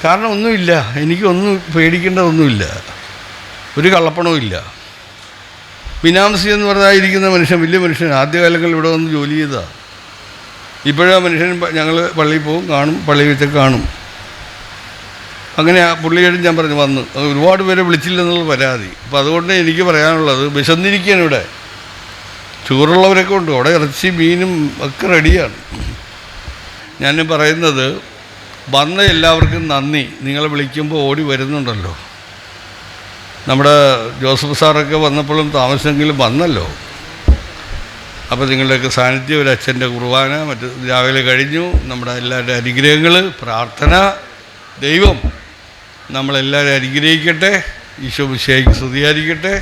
കാരണം ഒന്നുമില്ല, എനിക്കൊന്നും പേടിക്കേണ്ടതൊന്നുമില്ല, ഒരു കള്ളപ്പണവും ഇല്ല. ബിനാംസി എന്ന് പറഞ്ഞായിരിക്കുന്ന മനുഷ്യൻ വലിയ മനുഷ്യൻ, ആദ്യകാലങ്ങളിൽ ഇവിടെ വന്ന് ജോലി ചെയ്തതാണ്. ഇപ്പോഴാ മനുഷ്യൻ ഞങ്ങൾ പള്ളിയിൽ പോകും, കാണും, പള്ളിയിൽ വെച്ചൊക്കെ കാണും. അങ്ങനെ ആ പുള്ളിയോടും ഞാൻ പറഞ്ഞു വന്ന് ഒരുപാട് പേരെ വിളിച്ചില്ലെന്നുള്ള പരാതി. അപ്പോൾ അതുകൊണ്ട് എനിക്ക് പറയാനുള്ളത്, വിശന്നിരിക്കുകയാണ് ഇവിടെ, ചൂറുള്ളവരൊക്കെ ഉണ്ട്, അവിടെ ഇറച്ചി മീനും ഒക്കെ റെഡിയാണ്. ഞാൻ പറയുന്നത്, വന്ന എല്ലാവർക്കും നന്ദി. നിങ്ങളെ വിളിക്കുമ്പോൾ ഓടി വരുന്നുണ്ടല്ലോ. നമ്മുടെ ജോസഫ് സാറൊക്കെ വന്നപ്പോഴും താമസിച്ചെങ്കിലും വന്നല്ലോ. അപ്പോൾ നിങ്ങളുടെയൊക്കെ സാന്നിധ്യം, ഒരു അച്ഛൻ്റെ കുർബാന മറ്റ് രാവിലെ കഴിഞ്ഞു. നമ്മുടെ എല്ലാവരുടെ അനുഗ്രഹങ്ങൾ, പ്രാർത്ഥന, ദൈവം നമ്മളെല്ലാവരും അനുഗ്രഹിക്കട്ടെ. ഈശോ മിശിഹായ്ക്ക് സ്തുതിയായിരിക്കട്ടെ.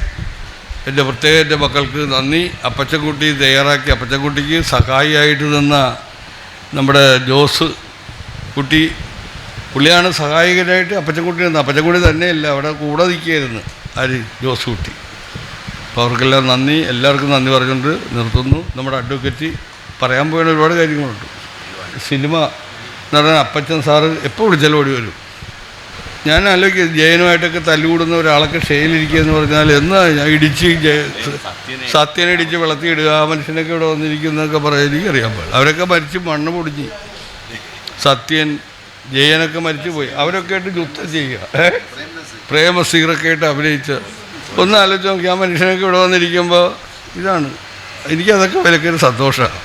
എൻ്റെ പ്രത്യേക എൻ്റെ മക്കൾക്ക് നന്ദി. അപ്പച്ചൻകുട്ടി തയ്യാറാക്കി, അപ്പച്ചൻകുട്ടിക്ക് സഹായിയായിട്ട് നിന്ന നമ്മുടെ ജോസ് കുട്ടി, പുള്ളിയാണ് സഹായകനായിട്ട് അപ്പച്ചൻകുട്ടി നിന്ന്. അപ്പച്ചൻകുട്ടി തന്നെയല്ല, അവിടെ കൂടെ നിൽക്കുകയായിരുന്നു ആര്, ജോസ് കുട്ടി. അപ്പോൾ അവർക്കെല്ലാം നന്ദി, എല്ലാവർക്കും നന്ദി പറഞ്ഞുകൊണ്ട് നിർത്തുന്നു. നമ്മുടെ അഡ്വക്കേറ്റ് പറയാൻ പോയ ഒരുപാട് കാര്യങ്ങളുണ്ട്. സിനിമ നടൻ അപ്പച്ചൻ സാറ് എപ്പോൾ വിളിച്ചാലും ഓടി വരും. ഞാൻ ആലോചിക്കും, ജയനുമായിട്ടൊക്കെ തല്ലുകൂടുന്ന ഒരാളൊക്കെ ഷെയിലിരിക്കുക എന്ന് പറഞ്ഞാൽ എന്നാ ഇടിച്ച് സത്യനെ ഇടിച്ച് വെള്ളത്തിയിടുക, ആ മനുഷ്യനൊക്കെ ഇവിടെ വന്നിരിക്കുന്നതൊക്കെ പറയാൻ എനിക്കറിയാൻ പാടില്ല. അവരൊക്കെ മരിച്ച് മണ്ണ് പൊടിഞ്ഞ്, സത്യൻ ജയനൊക്കെ മരിച്ചു പോയി. അവരൊക്കെ ആയിട്ട് യുദ്ധം ചെയ്യുക, പ്രേമസീറൊക്കെ ആയിട്ട് അഭിനയിച്ച് ഒന്ന് ആലോചിച്ച് നോക്കി. ആ മനുഷ്യനൊക്കെ ഇവിടെ വന്നിരിക്കുമ്പോൾ ഇതാണ്, എനിക്കതൊക്കെ വിലക്കൊരു സന്തോഷമാണ്.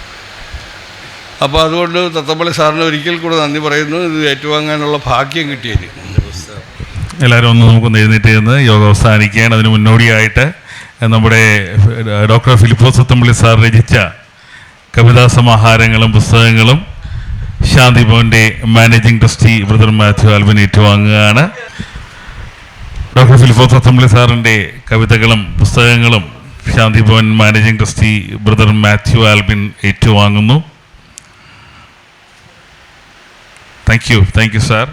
അപ്പോൾ അതുകൊണ്ട് തത്തപ്പള്ളി സാറിന് ഒരിക്കൽ കൂടെ നന്ദി പറയുന്നു. ഇത് ഏറ്റുവാങ്ങാനുള്ള ഭാഗ്യം കിട്ടിയത്. എല്ലാവരും ഒന്ന് നമുക്കൊന്ന് എഴുന്നേറ്റ് നിന്ന് യോഗ അവസാനിക്കുകയാണ്. അതിന് മുന്നോടിയായിട്ട് നമ്മുടെ ഡോക്ടർ ഫിലിപ്പോസ് തത്തപ്പള്ളി സാർ രചിച്ച കവിതാ സമാഹാരങ്ങളും പുസ്തകങ്ങളും ശാന്തി ഭവൻ്റെ managing trustee brother Mathew Albin ഏറ്റുവാങ്ങുകയാണ്. ഡോക്ടർ ഫിലിപ്പോസ് തത്തപ്പള്ളി സാറിൻ്റെ കവിതകളും പുസ്തകങ്ങളും Shanthi Bhavan managing trustee brother Mathew Albin ഏറ്റുവാങ്ങുന്നു. Thank you sir.